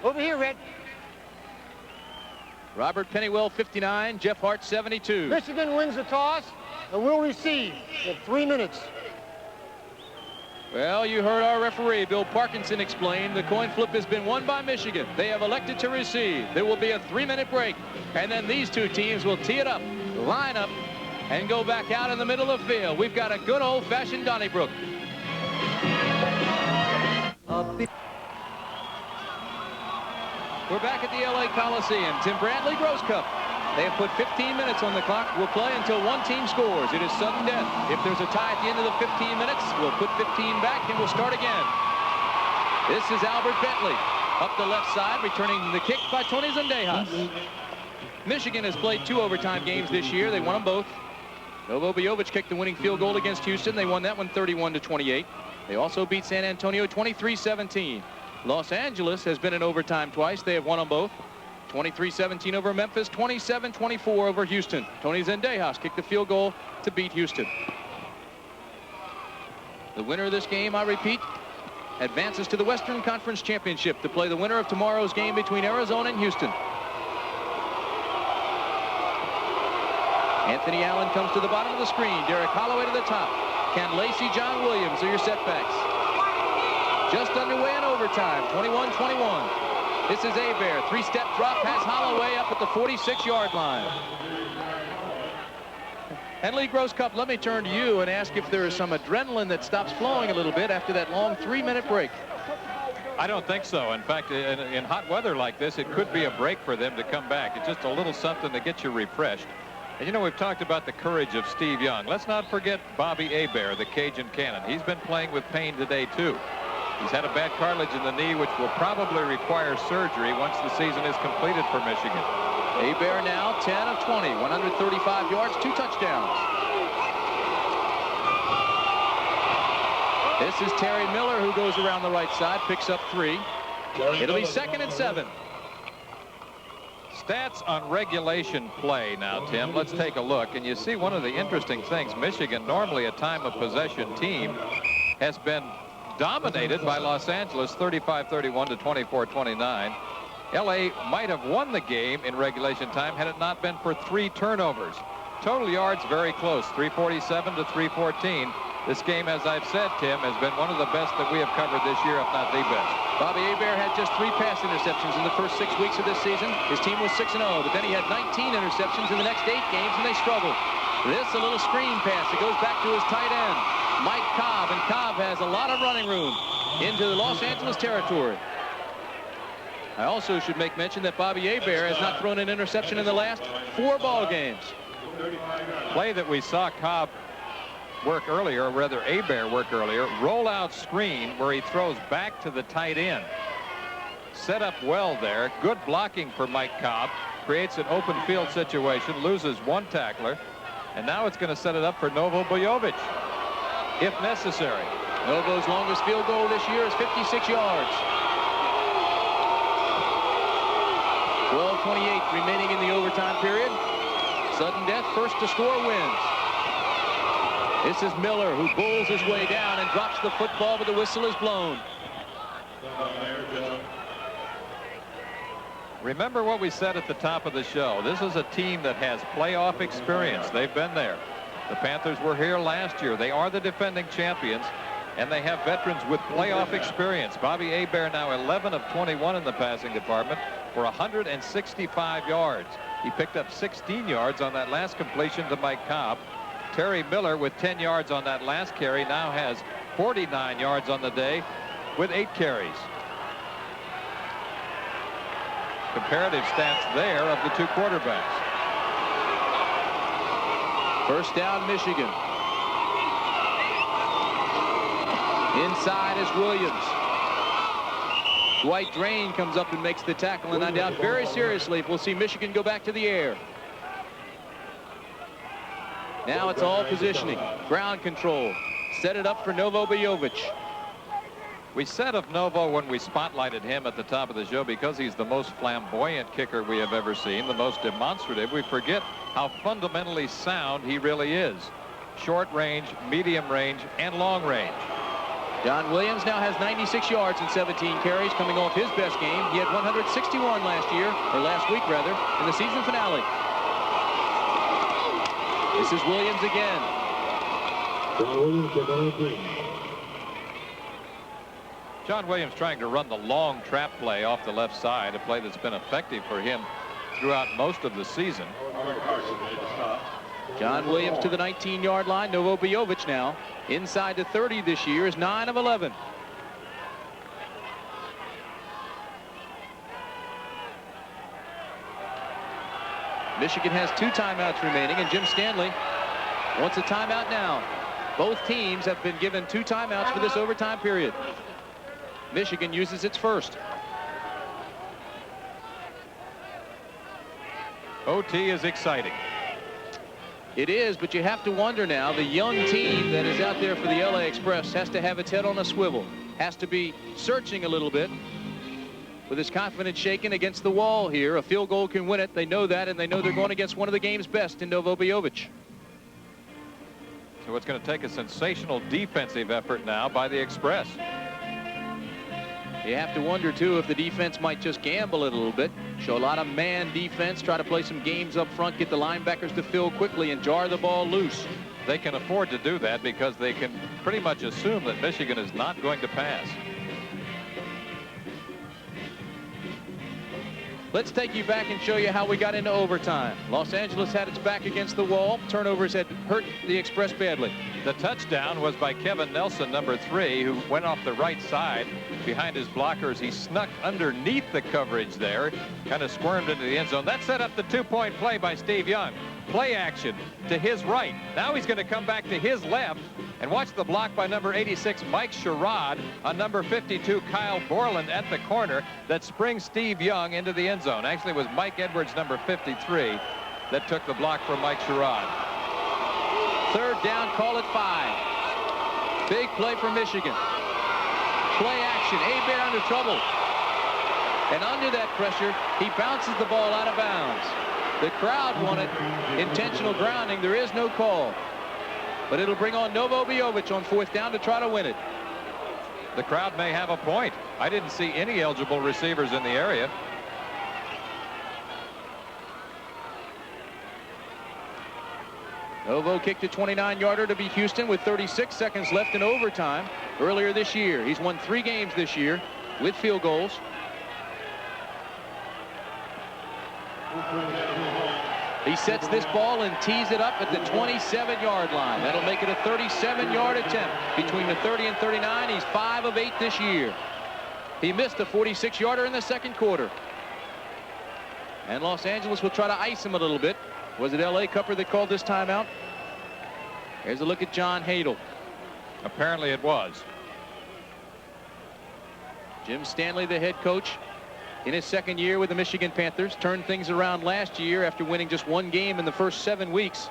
Over here, Red. Robert Pennywell, 59. Jeff Hart, 72. Michigan wins the toss, and we'll receive in 3 minutes. Well, you heard our referee, Bill Parkinson, explain the coin flip has been won by Michigan. They have elected to receive. There will be a 3-minute break, and then these 2 teams will tee it up, line up, and go back out in the middle of the field. We've got a good old-fashioned Donnybrook. We're back at the LA Coliseum. Tim Brantley, Grosscup. They have put 15 minutes on the clock. We'll play until one team scores. It is sudden death. If there's a tie at the end of the 15 minutes, we'll put 15 back and we'll start again. This is Albert Bentley up the left side, returning the kick by Tony Zendejas. Michigan has played 2 overtime games this year. They won them both. Novo Biovic kicked the winning field goal against Houston. They won that one 31-28. They also beat San Antonio 23-17. Los Angeles has been in overtime twice. They have won them both. 23-17 over Memphis, 27-24 over Houston. Tony Zendejas kicked the field goal to beat Houston. The winner of this game, I repeat, advances to the Western Conference Championship to play the winner of tomorrow's game between Arizona and Houston. Anthony Allen comes to the bottom of the screen. Derek Holloway to the top. Ken Lacey, John Williams are your setbacks. Just underway in overtime, 21-21. This is Hebert. 3-step drop, has Holloway up at the 46-yard line. And Lee Grosscup, let me turn to you and ask if there is some adrenaline that stops flowing a little bit after that long 3-minute break. I don't think so. In fact, in hot weather like this, it could be a break for them to come back. It's just a little something to get you refreshed. And, you know, we've talked about the courage of Steve Young. Let's not forget Bobby Hebert, the Cajun Cannon. He's been playing with pain today, too. He's had a bad cartilage in the knee, which will probably require surgery once the season is completed for Michigan. Hebert now 10 of 20, 135 yards, 2 touchdowns. This is Terry Miller, who goes around the right side, picks up 3. It'll be 2nd and 7. Stats on regulation play now, Tim. Let's take a look. And you see one of the interesting things. Michigan, normally a time of possession team, has been dominated by Los Angeles 35-31 to 24-29. LA might have won the game in regulation time had it not been for 3 turnovers. Total yards very close, 347 to 314. This game, as I've said, Tim, has been one of the best that we have covered this year, if not the best. Bobby Hebert had just 3 pass interceptions in the first 6 weeks of this season. His team was 6-0, but then he had 19 interceptions in the next 8 games, and they struggled. This, a little screen pass. It goes back to his tight end, Mike Cobb, and Cobb has a lot of running room into the Los Angeles territory. I also should make mention that Bobby Hebert has not thrown an interception in the last 4 ball games. Play that we saw Cobb work earlier, or rather Hebert work earlier, rollout screen where he throws back to the tight end. Set up well there. Good blocking for Mike Cobb. Creates an open field situation, loses 1 tackler, and now it's going to set it up for Novo Bojovic, if necessary. Novo's longest field goal this year is 56 yards. 12:28 remaining in the overtime period. Sudden death, first to score wins. This is Miller, who bowls his way down and drops the football, but the whistle is blown. Remember what we said at the top of the show. This is a team that has playoff experience. They've been there. The Panthers were here last year. They are the defending champions, and they have veterans with playoff experience. Bobby Hebert now 11 of 21 in the passing department for 165 yards. He picked up 16 yards on that last completion to Mike Cobb. Terry Miller, with 10 yards on that last carry, now has 49 yards on the day with 8 carries. Comparative stats there of the 2 quarterbacks. First down, Michigan. Inside is Williams. Dwight Drain comes up and makes the tackle, and I doubt very seriously if we'll see Michigan go back to the air. Now it's all positioning, ground control. Set it up for Novo Bojovic. We said of Novo when we spotlighted him at the top of the show, because he's the most flamboyant kicker we have ever seen, the most demonstrative, we forget how fundamentally sound he really is. Short range, medium range, and long range. John Williams now has 96 yards and 17 carries, coming off his best game. He had 161 last week rather, in the season finale. This is Williams again. John Williams trying to run the long trap play off the left side, a play that's been effective for him throughout most of the season. John Williams to the 19-yard line. Novo Bojovic now inside the 30 this year is 9 of 11. Michigan has 2 timeouts remaining, and Jim Stanley wants a timeout now. Both teams have been given 2 timeouts for this overtime period. Michigan uses its first. OT is exciting. It is, but you have to wonder now, the young team that is out there for the LA Express has to have its head on a swivel, has to be searching a little bit with his confidence shaken against the wall here. A field goal can win it. They know that, and they know they're going against one of the game's best in Novo Bojovic. So it's going to take a sensational defensive effort now by the Express. You have to wonder, too, if the defense might just gamble it a little bit, show a lot of man defense, try to play some games up front, get the linebackers to fill quickly and jar the ball loose. They can afford to do that because they can pretty much assume that Michigan is not going to pass. Let's take you back and show you how we got into overtime. Los Angeles had its back against the wall. Turnovers had hurt the Express badly. The touchdown was by Kevin Nelson, number 3, who went off the right side behind his blockers. He snuck underneath the coverage there, kind of squirmed into the end zone. That set up the 2-point play by Steve Young. Play action to his right. Now he's going to come back to his left and watch the block by number 86, Mike Sherrod, on number 52, Kyle Borland at the corner that springs Steve Young into the end zone. Actually, it was Mike Edwards, number 53, that took the block from Mike Sherrod. Third down, call it 5. Big play for Michigan. Play action. Hebert under trouble. And under that pressure, he bounces the ball out of bounds. The crowd wanted intentional grounding. There is no call. But it'll bring on Novo Bijovic on 4th down to try to win it. The crowd may have a point. I didn't see any eligible receivers in the area. Novo kicked a 29-yarder to beat Houston with 36 seconds left in overtime earlier this year. He's won 3 games this year with field goals. He sets this ball and tees it up at the 27-yard line. That'll make it a 37-yard attempt. Between the 30 and 39, he's 5 of 8 this year. He missed a 46-yarder in the second quarter. And Los Angeles will try to ice him a little bit. Was it L.A. Cupper that called this timeout? Here's a look at John Hadel. Apparently it was. Jim Stanley, the head coach, in his second year with the Michigan Panthers, turned things around last year after winning just 1 game in the first 7 weeks.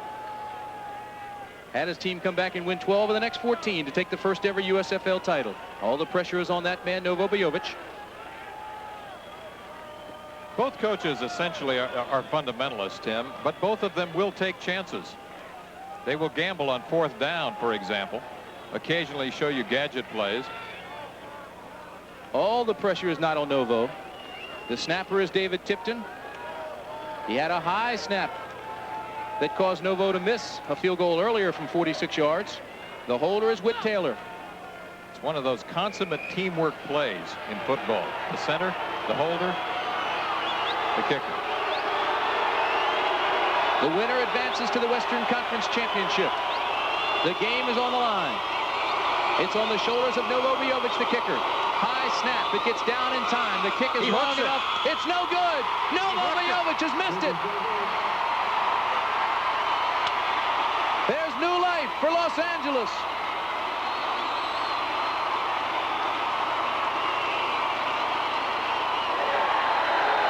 Had his team come back and win 12 of the next 14 to take the first ever USFL title. All the pressure is on that man, Novo Bijovic. Both coaches essentially are fundamentalists, Tim, but both of them will take chances. They will gamble on 4th down, for example. Occasionally show you gadget plays. All the pressure is not on Novo. The snapper is David Tipton. He had a high snap that caused Novo to miss a field goal earlier from 46 yards. The holder is Whit Taylor. It's one of those consummate teamwork plays in football. The center, the holder, the kicker. The winner advances to the Western Conference Championship. The game is on the line. It's on the shoulders of Novo Bijovic, the kicker. High snap. It gets down in time. The kick is long enough. It's no good. Novo Bijovic has missed it. There's new life for Los Angeles.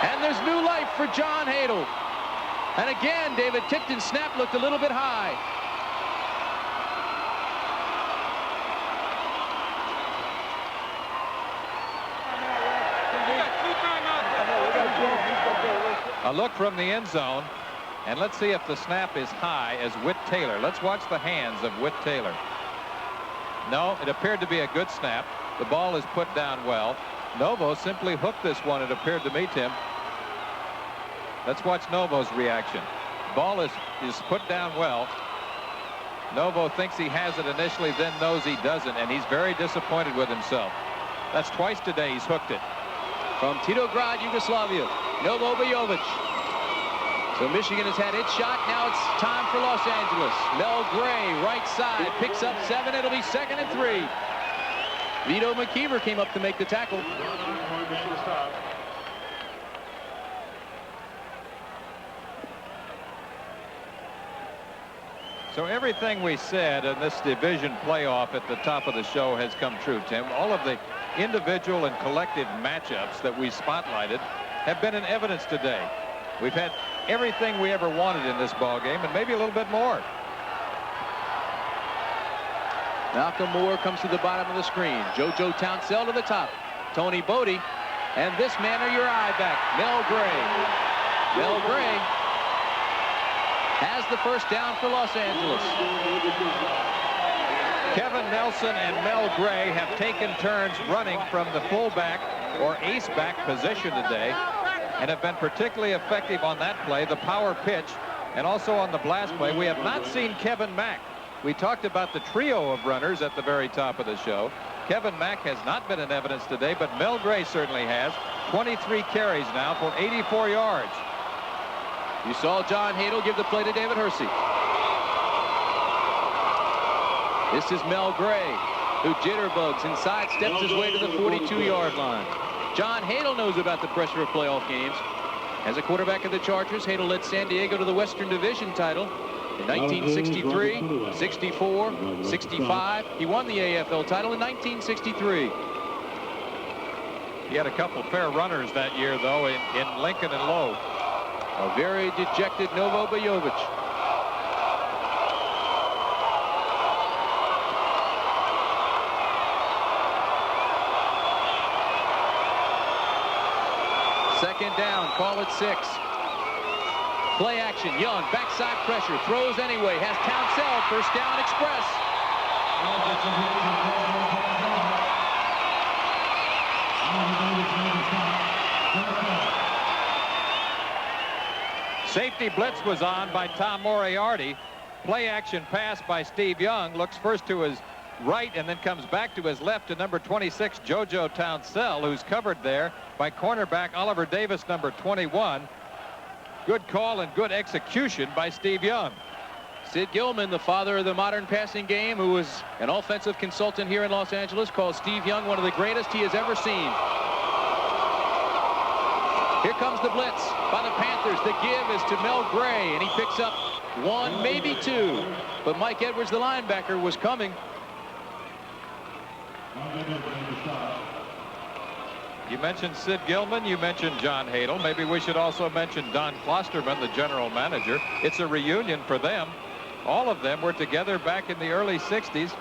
And there's new life for John Hadel. And again, David Tipton's snap looked a little bit high. A look from the end zone, and let's see if the snap is high as Whit Taylor. Let's watch the hands of Whit Taylor. No, it appeared to be a good snap. The ball is put down well. Novo simply hooked this one, it appeared to me, Tim. Let's watch Novo's reaction. Ball is put down well. Novo thinks he has it initially, then knows he doesn't, and he's very disappointed with himself. That's twice today he's hooked it. From Titograd, Yugoslavia, Novo Bijovic. So Michigan has had its shot. Now it's time for Los Angeles. Mel Gray, right side, picks up 7. It'll be 2nd and 3. Vito McKeever came up to make the tackle. So everything we said in this division playoff at the top of the show has come true, Tim. All of the individual and collective matchups that we spotlighted have been in evidence today. We've had everything we ever wanted in this ball game, and maybe a little bit more. Malcolm Moore comes to the bottom of the screen. JoJo Townsell to the top. Tony Bodie, and this man or your eye back, Mel Gray. Mel Gray has the first down for Los Angeles. Kevin Nelson and Mel Gray have taken turns running from the fullback or ace-back position today and have been particularly effective on that play, the power pitch, and also on the blast play. We have not seen Kevin Mack. We talked about the trio of runners at the very top of the show. Kevin Mack has not been in evidence today, but Mel Gray certainly has. 23 carries now for 84 yards. You saw John Hadel give the play to David Hersey. This is Mel Gray, who jitterbugs and sidesteps his way to the 42-yard line. John Hadel knows about the pressure of playoff games. As a quarterback of the Chargers, Hadel led San Diego to the Western Division title in 1963, 64, 65. He won the AFL title in 1963. He had a couple fair runners that year, though, in Lincoln and Lowe. A very dejected Novo Bijovic. Second down, call it 6. Play action, Young, backside pressure, throws anyway, has Townsell, first down express. Safety blitz was on by Tom Moriarty. Play action pass by Steve Young. Looks first to his right and then comes back to his left to number 26, JoJo Townsell, who's covered there by cornerback Oliver Davis, number 21. Good call and good execution by Steve Young. Sid Gilman, the father of the modern passing game, who was an offensive consultant here in Los Angeles, calls Steve Young one of the greatest he has ever seen. Here comes the blitz by the Panthers. The give is to Mel Gray, and he picks up 1, maybe 2. But Mike Edwards, the linebacker, was coming. You mentioned Sid Gilman, you mentioned John Hadel. Maybe we should also mention Don Klosterman, the general manager. It's a reunion for them. All of them were together back in the early 60s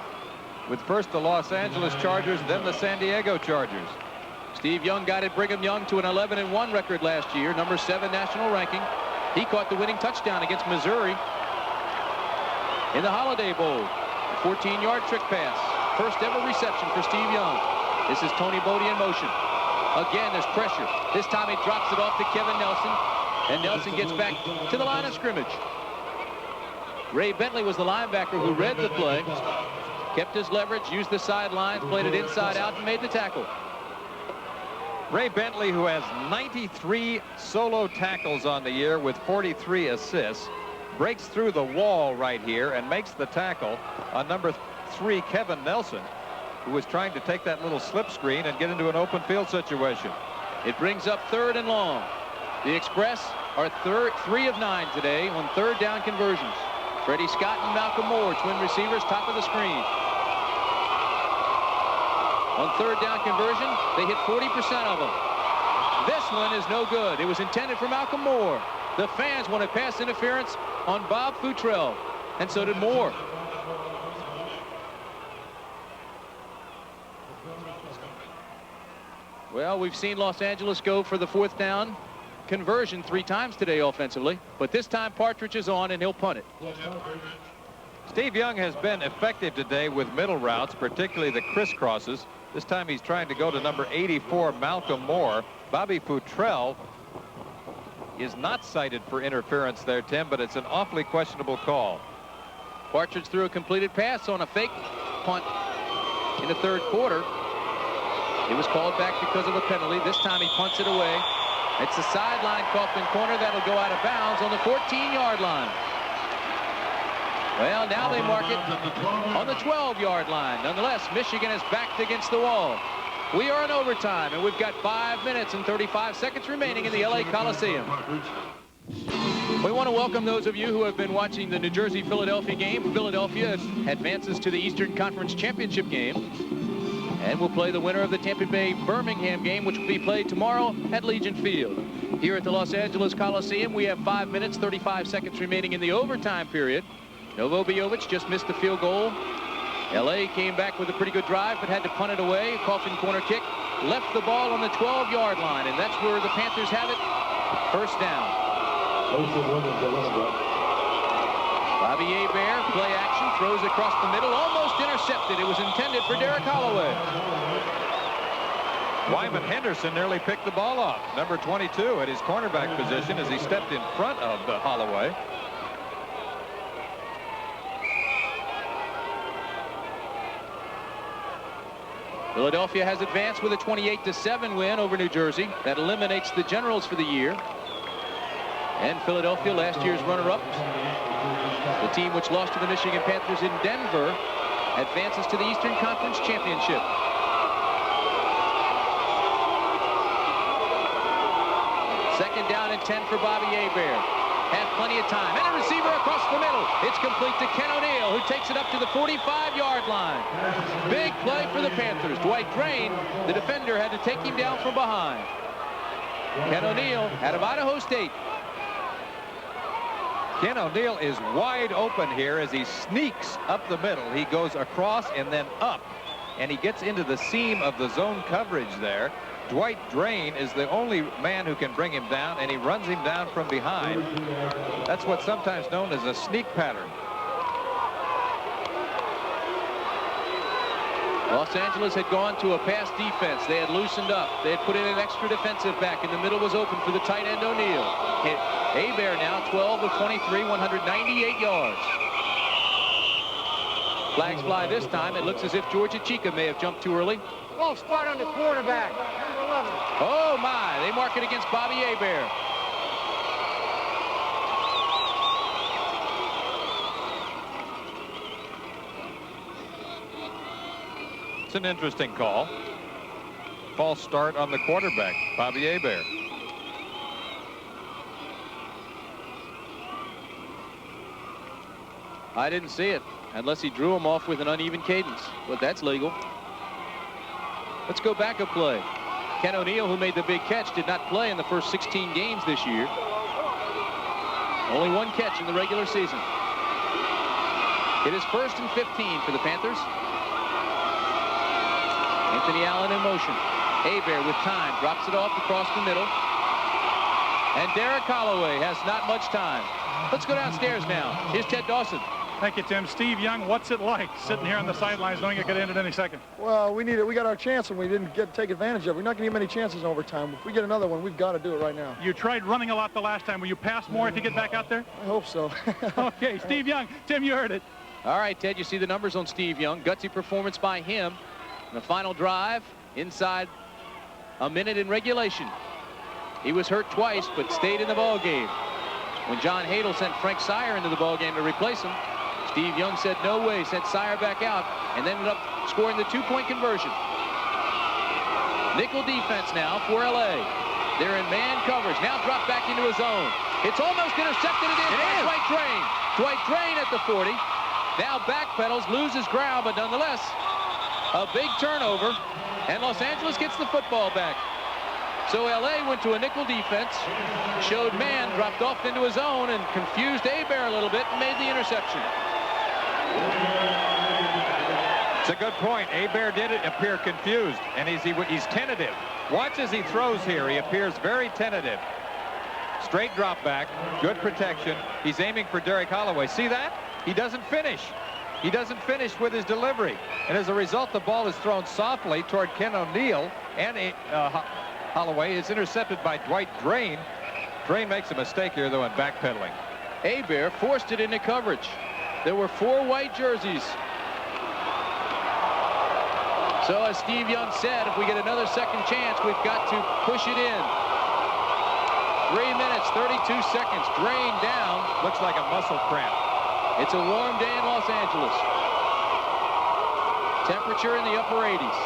with first the Los Angeles Chargers, then the San Diego Chargers. Steve Young guided Brigham Young to an 11-1 record last year, number 7 national ranking. He caught the winning touchdown against Missouri in the Holiday Bowl. A 14-yard trick pass. First ever reception for Steve Young. This is Tony Bodie in motion. Again, there's pressure. This time he drops it off to Kevin Nelson, and Nelson gets back to the line of scrimmage. Ray Bentley was the linebacker who read the play, kept his leverage, used the sidelines, played it inside out, and made the tackle. Ray Bentley, who has 93 solo tackles on the year with 43 assists, breaks through the wall right here and makes the tackle on number 3, Kevin Nelson, who was trying to take that little slip screen and get into an open field situation. It brings up 3rd and long. The Express are 3 of 9 today on 3rd down conversions. Freddie Scott and Malcolm Moore, twin receivers, top of the screen. On 3rd down conversion, they hit 40% of them. This one is no good. It was intended for Malcolm Moore. The fans wanted pass interference on Bob Futrell, and so did Moore. Well, we've seen Los Angeles go for the 4th down conversion 3 times today offensively, but this time Partridge is on and he'll punt it. Steve Young has been effective today with middle routes, particularly the crisscrosses. This time he's trying to go to number 84, Malcolm Moore. Bobby Futrell is not cited for interference there, Tim, but it's an awfully questionable call. Partridge threw a completed pass on a fake punt in the 3rd quarter. It was called back because of a penalty. This time he punts it away. It's a sideline Kaufman corner that'll go out of bounds on the 14-yard line. Well, now they mark it on the 12-yard line. Nonetheless, Michigan is backed against the wall. We are in overtime, and we've got 5 minutes and 35 seconds remaining in the LA Coliseum. We want to welcome those of you who have been watching the New Jersey-Philadelphia game. Philadelphia advances to the Eastern Conference Championship game. And we'll play the winner of the Tampa Bay-Birmingham game, which will be played tomorrow at Legion Field. Here at the Los Angeles Coliseum, we have 5 minutes, 35 seconds remaining in the overtime period. Novo Biovic just missed the field goal. L.A. came back with a pretty good drive, but had to punt it away. Kaufman corner kick, left the ball on the 12-yard line, and that's where the Panthers have it. First down. Bobby Hebert, play action, throws across the middle, almost intercepted. It was intended for Derek Holloway. Wyman Henderson nearly picked the ball off. Number 22 at his cornerback position as he stepped in front of the Holloway. Philadelphia has advanced with a 28-7 win over New Jersey. That eliminates the Generals for the year. And Philadelphia, last year's runner-up, the team which lost to the Michigan Panthers in Denver, advances to the Eastern Conference Championship. Second down and 10 for Bobby Hebert. Has plenty of time. And a receiver across the middle. It's complete to Ken O'Neill, who takes it up to the 45-yard line. Big play for the Panthers. Dwight Drain, the defender, had to take him down from behind. Ken O'Neill out of Idaho State. Ken O'Neill is wide open here as he sneaks up the middle. He goes across and then up, and he gets into the seam of the zone coverage there. Dwight Drain is the only man who can bring him down, and he runs him down from behind. That's what's sometimes known as a sneak pattern. Los Angeles had gone to a pass defense. They had loosened up. They had put in an extra defensive back, and the middle was open for the tight end O'Neal. Hebert now 12 of 23, 198 yards. Flags fly this time. It looks as if Georgia Chica may have jumped too early. False start on the quarterback, number 11. Oh, my. They mark it against Bobby Hebert. It's an interesting call. False start on the quarterback, Bobby Hebert. I didn't see it, unless he drew him off with an uneven cadence. But that's legal. Let's go back a play. Ken O'Neal, who made the big catch, did not play in the first 16 games this year. Only one catch in the regular season. It is 1st and 15 for the Panthers. Anthony Allen in motion. Hebert with time, drops it off across the middle. And Derek Holloway has not much time. Let's go downstairs now. Here's Ted Dawson. Thank you, Tim. Steve Young, what's it like sitting here on the sidelines knowing it could end at any second? Well, we got our chance and we didn't take advantage of it. We're not going to get many chances in overtime. If we get another one, we've got to do it right now. You tried running a lot the last time. Will you pass more if you get back out there? I hope so. Okay, Steve Young. Tim, you heard it. All right, Ted, you see the numbers on Steve Young. Gutsy performance by him. The final drive inside a minute in regulation. He was hurt twice, but stayed in the ball game. When John Hadel sent Frank Sire into the ball game to replace him, Steve Young said no way, sent Sire back out, and ended up scoring the 2-point conversion. Nickel defense now for LA. They're in man coverage. Now dropped back into his zone. It's almost intercepted. It is by Dwight Drain. Dwight Drain at the 40. Now backpedals, loses ground, but nonetheless, a big turnover, and Los Angeles gets the football back. So LA went to a nickel defense, showed man, dropped off into his zone, and confused Hebert a little bit and made the interception. It's a good point. Hebert did appear confused, and he's tentative. Watch as he throws here. He appears very tentative. Straight drop back, good protection. He's aiming for Derek Holloway. See that? He doesn't finish. He doesn't finish with his delivery. And as a result, the ball is thrown softly toward Ken O'Neal, and Holloway is intercepted by Dwight Drain. Drain makes a mistake here, though, in backpedaling. Hebert forced it into coverage. There were 4 white jerseys. So as Steve Young said, if we get another second chance, we've got to push it in. 3 minutes, 32 seconds. Drain down. Looks like a muscle cramp. It's a warm day in Los Angeles. Temperature in the upper 80s.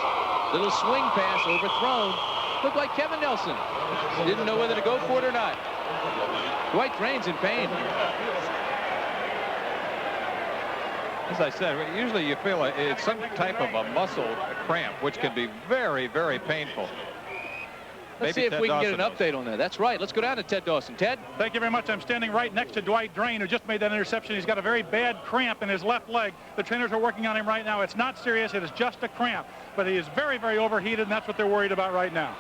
Little swing pass overthrown. Looked like Kevin Nelson. Didn't know whether to go for it or not. Dwight Drain's in pain. As I said, usually you feel it's some type of a muscle cramp, which can be very, very painful. Let's see if we can get an update on that. That's right. Let's go down to Ted Dawson. Ted? Thank you very much. I'm standing right next to Dwight Drain, who just made that interception. He's got a very bad cramp in his left leg. The trainers are working on him right now. It's not serious. It is just a cramp. But he is very, very overheated, and that's what they're worried about right now.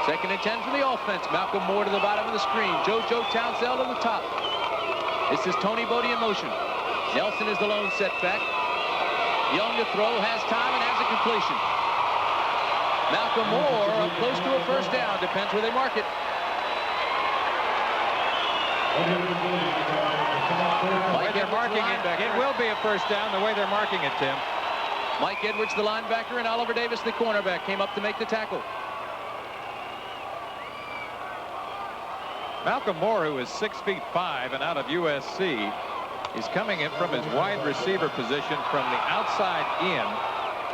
2nd and 10 for the offense. Malcolm Moore to the bottom of the screen. JoJo Townsend on the top. This is Tony Bodie in motion. Nelson is the lone setback. Young to throw, has time, and has a completion. Malcolm Moore up close to a first down. Depends where they mark it. The way they're marking it, it will be a first down the way they're marking it, Tim. Mike Edwards, the linebacker, and Oliver Davis, the cornerback, came up to make the tackle. Malcolm Moore, who is 6'5" and out of USC, is coming in from his wide receiver position from the outside in.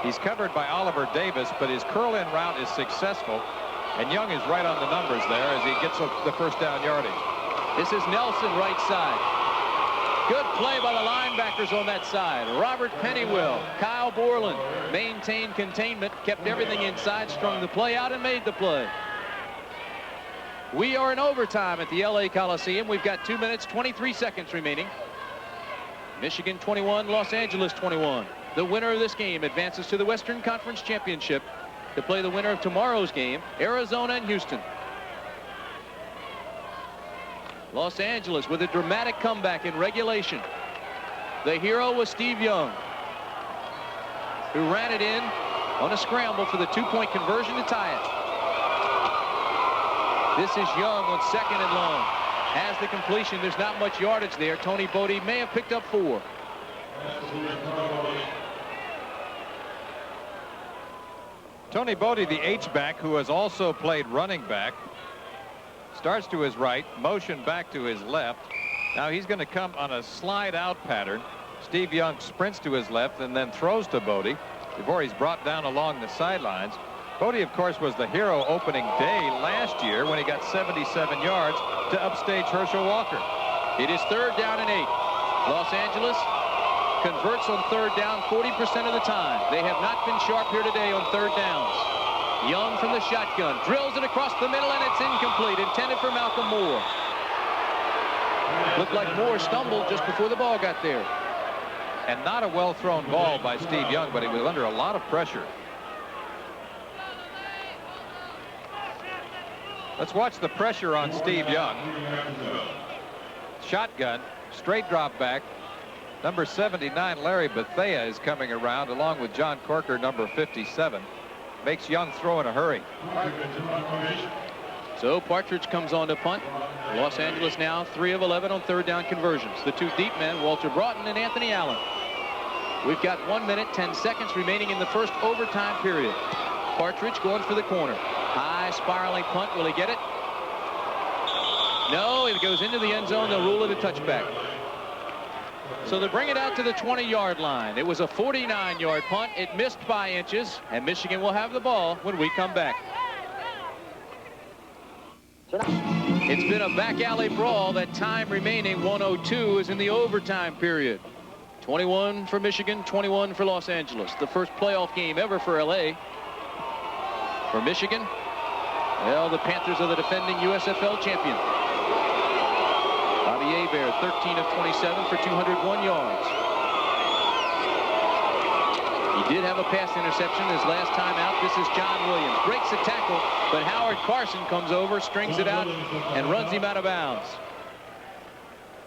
He's covered by Oliver Davis, but his curl-in route is successful. And Young is right on the numbers there as he gets the first down yardage. This is Nelson, right side. Good play by the linebackers on that side. Robert Pennywell, Kyle Borland maintained containment, kept everything inside, strung the play out, and made the play. We are in overtime at the LA Coliseum. We've got 2 minutes, 23 seconds remaining. Michigan 21, Los Angeles 21. The winner of this game advances to the Western Conference Championship. to play the winner of tomorrow's game, Arizona and Houston. Los Angeles with a dramatic comeback in regulation. The hero was Steve Young, who ran it in on a scramble for the two-point conversion to tie it. This is Young on 2nd and long. Has the completion. There's not much yardage there. Tony Bodie may have picked up 4. Tony Bodie, the H-back, who has also played running back, starts to his right, motion back to his left. Now he's going to come on a slide-out pattern. Steve Young sprints to his left and then throws to Bodie before he's brought down along the sidelines. Bodie, of course, was the hero opening day last year when he got 77 yards to upstage Herschel Walker. It is 3rd down and 8. Los Angeles converts on 3rd down 40% of the time. They have not been sharp here today on 3rd downs. Young from the shotgun drills it across the middle, and it's incomplete, intended for Malcolm Moore. Looked like Moore stumbled just before the ball got there. And not a well-thrown ball by Steve Young, but he was under a lot of pressure. Let's watch the pressure on Steve Young. Shotgun, straight drop back. Number 79, Larry Bethea, is coming around along with John Corker, number 57. Makes Young throw in a hurry. So Partridge comes on to punt. Los Angeles now 3 of 11 on 3rd down conversions. The 2 deep men, Walter Broughton and Anthony Allen. We've got 1 minute, 10 seconds remaining in the first overtime period. Partridge going for the corner. High spiraling punt. Will he get it? No, it goes into the end zone. They'll rule it a touchback. So they bring it out to the 20-yard line. It was a 49-yard punt. It missed by inches, and Michigan will have the ball when we come back. It's been a back alley brawl. That time remaining, 1:02, is in the overtime period. 21 for Michigan, 21 for Los Angeles. The first playoff game ever for LA. For Michigan, well, the Panthers are the defending USFL champion. Bobby Hebert, 13 of 27 for 201 yards. He did have a pass interception his last time out. This is John Williams. Breaks a tackle, but Howard Carson comes over, strings it out, and runs him out of bounds.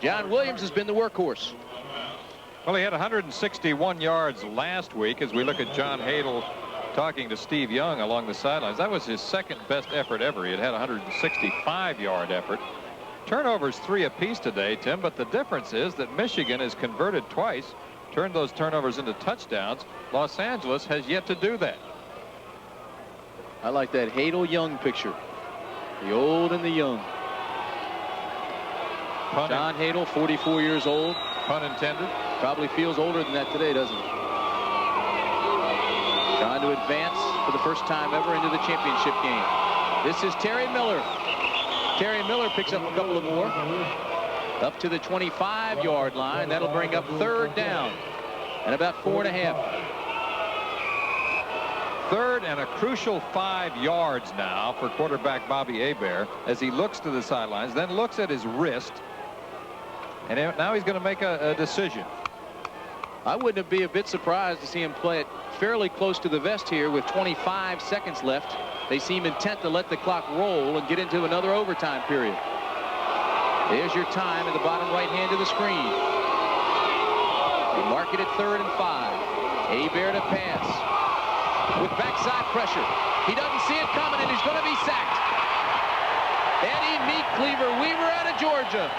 John Williams has been the workhorse. Well, he had 161 yards last week as we look at John Hadel talking to Steve Young along the sidelines. That was his 2nd best effort ever. He had a 165-yard effort. Turnovers 3 apiece today, Tim, but the difference is that Michigan has converted twice, turned those turnovers into touchdowns. Los Angeles has yet to do that. I like that Hadel-Young picture. The old and the young. John Hadel, 44 years old. Pun intended. Probably feels older than that today, doesn't he? Trying to advance for the first time ever into the championship game. This is Terry Miller. Terry Miller picks up a couple of more. Up to the 25-yard line. That'll bring up 3rd down and about 4.5. 3rd and a crucial 5 yards now for quarterback Bobby Hebert as he looks to the sidelines, then looks at his wrist, and now he's going to make a decision. I wouldn't be a bit surprised to see him play it fairly close to the vest here with 25 seconds left. They seem intent to let the clock roll and get into another overtime period. There's your time in the bottom right hand of the screen. They mark it at 3rd and 5. Hebert to pass with backside pressure. He doesn't see it coming, and he's going to be sacked. Eddie Meat Cleaver Weaver out of Georgia.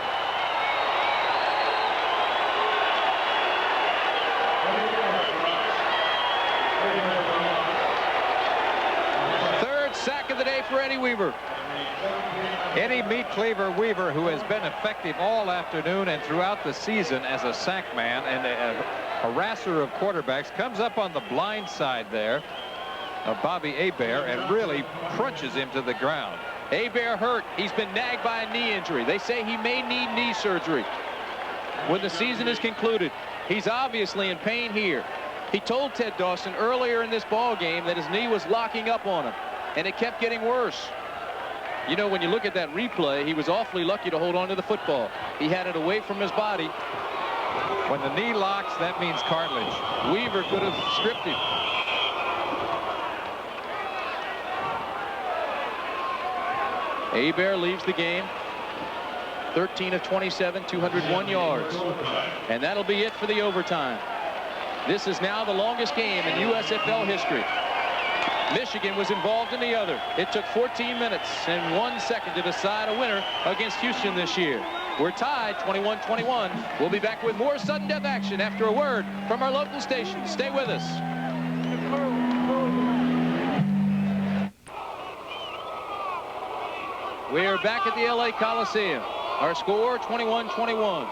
Sack of the day for Eddie Weaver. Eddie Meat Cleaver Weaver, who has been effective all afternoon and throughout the season as a sack man and a harasser of quarterbacks, comes up on the blind side there of Bobby Hebert and really crunches him to the ground. Hebert hurt. He's been nagged by a knee injury. They say he may need knee surgery when the season is concluded. He's obviously in pain here. He told Ted Dawson earlier in this ball game that his knee was locking up on him, and it kept getting worse. You know, when you look at that replay, he was awfully lucky to hold on to the football. He had it away from his body. When the knee locks, that means cartilage. Weaver could have stripped him. Hebert leaves the game. 13 of 27, 201 yards. And that'll be it for the overtime. This is now the longest game in USFL history. Michigan was involved in the other. It took 14 minutes and 1 second to decide a winner against Houston this year. We're tied 21-21. We'll be back with more sudden death action after a word from our local station. Stay with us. We are back at the LA Coliseum. Our score 21-21.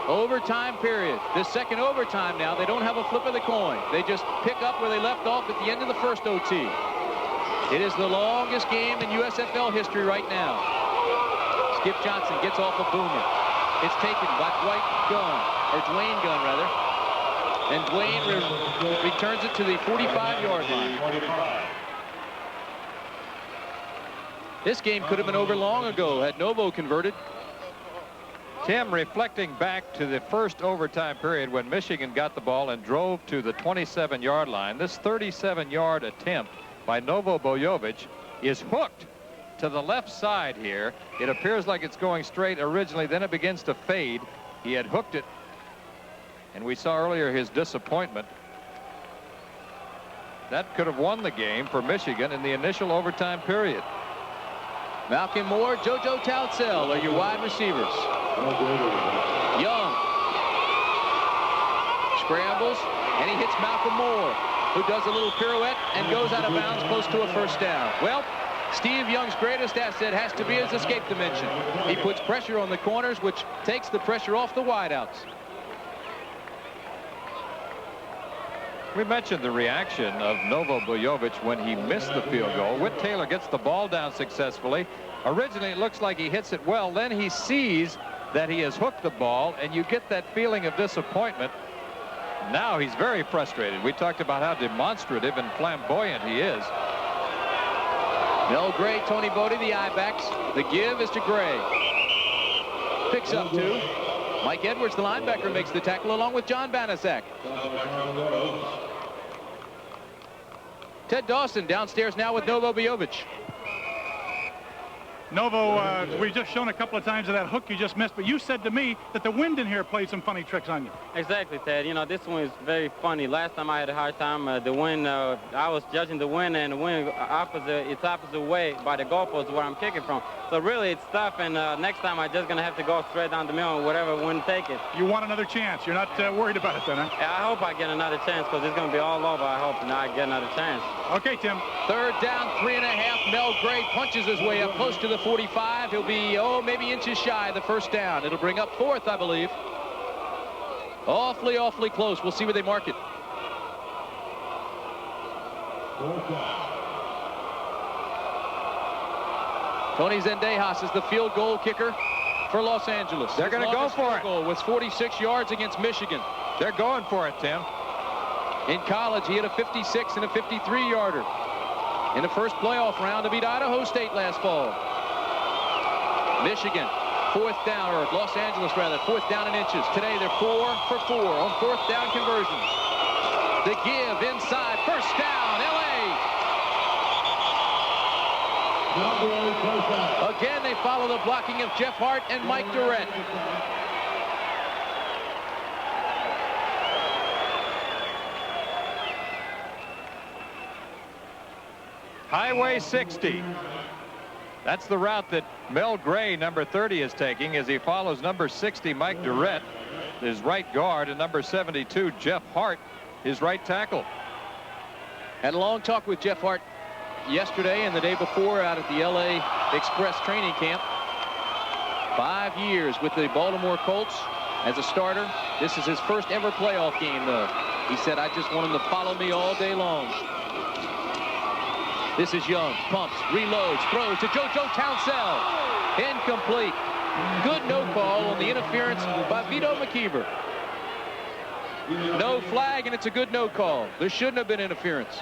Overtime period. This second overtime now, they don't have a flip of the coin. They just pick up where they left off at the end of the first OT. It is the longest game in USFL history right now. Skip Johnson gets off a boomer. It's taken by Dwayne Gunn rather. And Dwayne returns it to the 45-yard line. This game could have been over long ago had Novo converted. Tim, reflecting back to the first overtime period when Michigan got the ball and drove to the 27-yard line, this 37-yard attempt by Novo Bojovic is hooked to the left side here. It appears like it's going straight originally, then it begins to fade. He had hooked it, and we saw earlier his disappointment. That could have won the game for Michigan in the initial overtime period. Malcolm Moore, JoJo Townsell are your wide receivers. Young scrambles, and he hits Malcolm Moore, who does a little pirouette and goes out of bounds close to a first down. Well, Steve Young's greatest asset has to be his escape dimension. He puts pressure on the corners, which takes the pressure off the wideouts. We mentioned the reaction of Novo Bojovic when he missed the field goal. Whit Taylor gets the ball down successfully. Originally, it looks like he hits it well. Then he sees that he has hooked the ball, and you get that feeling of disappointment. Now he's very frustrated. We talked about how demonstrative and flamboyant he is. Mel Gray, Tony Bodie, the I-backs. The give is to Gray. Picks up two. Mike Edwards, the linebacker, makes the tackle along with John Banaszak. Ted Dawson downstairs now with Novo Bojovic. Novo, we've just shown a couple of times of that hook you just missed, but you said to me that the wind in here played some funny tricks on you. Exactly, Ted. You know, this one is very funny. Last time I had a hard time, the wind, I was judging the wind, and the wind it's opposite way by the goalpost where I'm kicking from. So really, it's tough, and next time I'm just going to have to go straight down the middle and whatever wind take it. You want another chance. You're not worried about it then, huh? Yeah, I hope I get another chance because it's going to be all over. I hope I get another chance. Okay, Tim. Third down, 3.5. Mel Gray punches his way up close to the 45. He'll be, maybe inches shy of the first down. It'll bring up fourth, I believe. Awfully, awfully close. We'll see where they mark it. Tony Zendejas is the field goal kicker for Los Angeles. They're going to go for it. Goal was 46 yards against Michigan. They're going for it, Tim. In college, he had a 56 and a 53-yarder in the first playoff round to beat Idaho State last fall. Michigan, fourth down, or Los Angeles rather, fourth down in inches. Today they're 4 for 4 on fourth down conversions. The give inside, first down, LA. Again, they follow the blocking of Jeff Hart and Mike Durrett. Highway 60. That's the route that Mel Gray, number 30, is taking as he follows number 60, Mike Durrett, his right guard, and number 72, Jeff Hart, his right tackle. Had a long talk with Jeff Hart yesterday and the day before out at the LA Express training camp. 5 years with the Baltimore Colts as a starter. This is his first ever playoff game, though. He said, I just want him to follow me all day long. This is Young, pumps, reloads, throws to JoJo Townsell. Incomplete. Good no call on the interference by Vito McKeever. No flag, and it's a good no call. There shouldn't have been interference.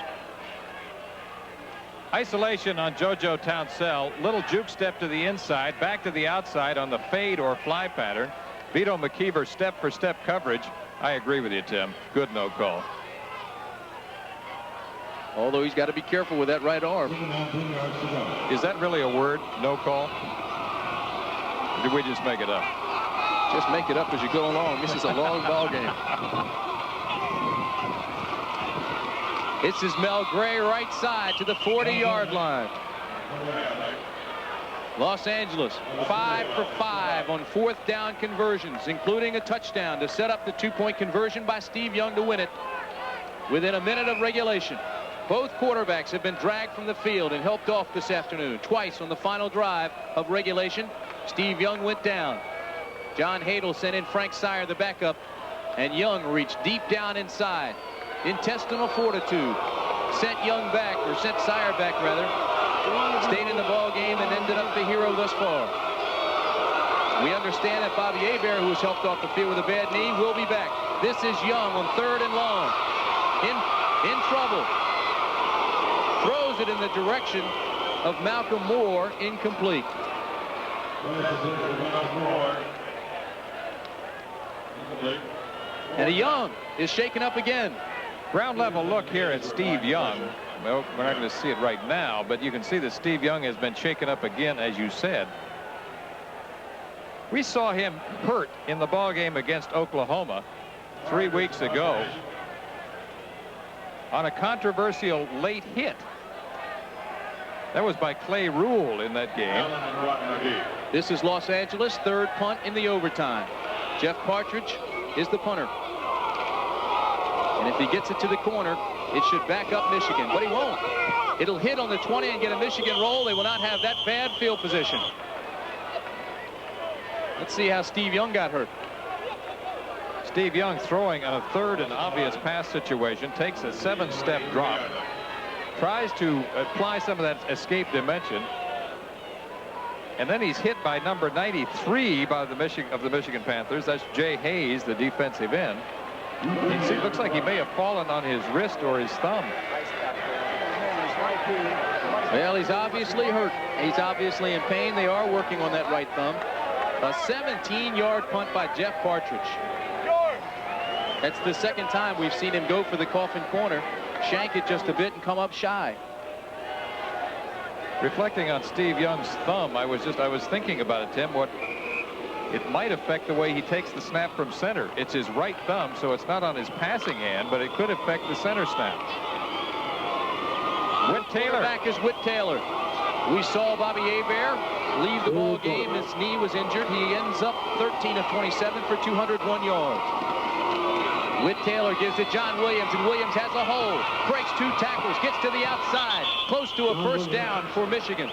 Isolation on JoJo Townsell. Little juke step to the inside, back to the outside on the fade or fly pattern. Vito McKeever step-for-step coverage. I agree with you, Tim. Good no call. although he's got to be careful with that right arm. Is that really a word, no call? Or did we just make it up? Just make it up as you go along. This is a long ball game. This is Mel Gray, right side to the 40-yard line. Los Angeles 5 for 5 on 4th down conversions, including a touchdown to set up the 2-point conversion by Steve Young to win it within a minute of regulation. Both quarterbacks have been dragged from the field and helped off this afternoon. Twice on the final drive of regulation, Steve Young went down. John Hadel sent in Frank Sire, the backup, and Young reached deep down inside. Intestinal fortitude sent Young back, or sent Sire back rather. Stayed in the ball game and ended up the hero thus far. We understand that Bobby Hebert, who was helped off the field with a bad knee, will be back. This is Young on 3rd and long. In trouble. Throws it in the direction of Malcolm Moore, incomplete. And Young is shaken up again. Ground level look here at Steve Young. Well, we're not going to see it right now, but you can see that Steve Young has been shaken up again, as you said. We saw him hurt in the ball game against Oklahoma 3 weeks ago on a controversial late hit. That was by Clay Rule in that game. This is Los Angeles, 3rd punt in the overtime. Jeff Partridge is the punter. And if he gets it to the corner, it should back up Michigan, but he won't. It'll hit on the 20 and get a Michigan roll. They will not have that bad field position. Let's see how Steve Young got hurt. Steve Young throwing on a 3rd and obvious pass situation, takes a 7-step drop, tries to apply some of that escape dimension, and then he's hit by number 93 by the Michigan Panthers. That's Jay Hayes, the defensive end. It looks like he may have fallen on his wrist or his thumb. Well, he's obviously hurt. He's obviously in pain. They are working on that right thumb. A 17-yard punt by Jeff Partridge. That's the 2nd time we've seen him go for the coffin corner, shank it just a bit, and come up shy. Reflecting on Steve Young's thumb, I was thinking about it, Tim. It might affect the way he takes the snap from center. It's his right thumb, so it's not on his passing hand, but it could affect the center snap. Whit Taylor. Back is Whit Taylor. We saw Bobby Hebert leave the ball game. His knee was injured. He ends up 13 of 27 for 201 yards. Whit Taylor gives it John Williams, and Williams has a hole. Breaks 2 tackles, gets to the outside. Close to a 1st down for Michigan.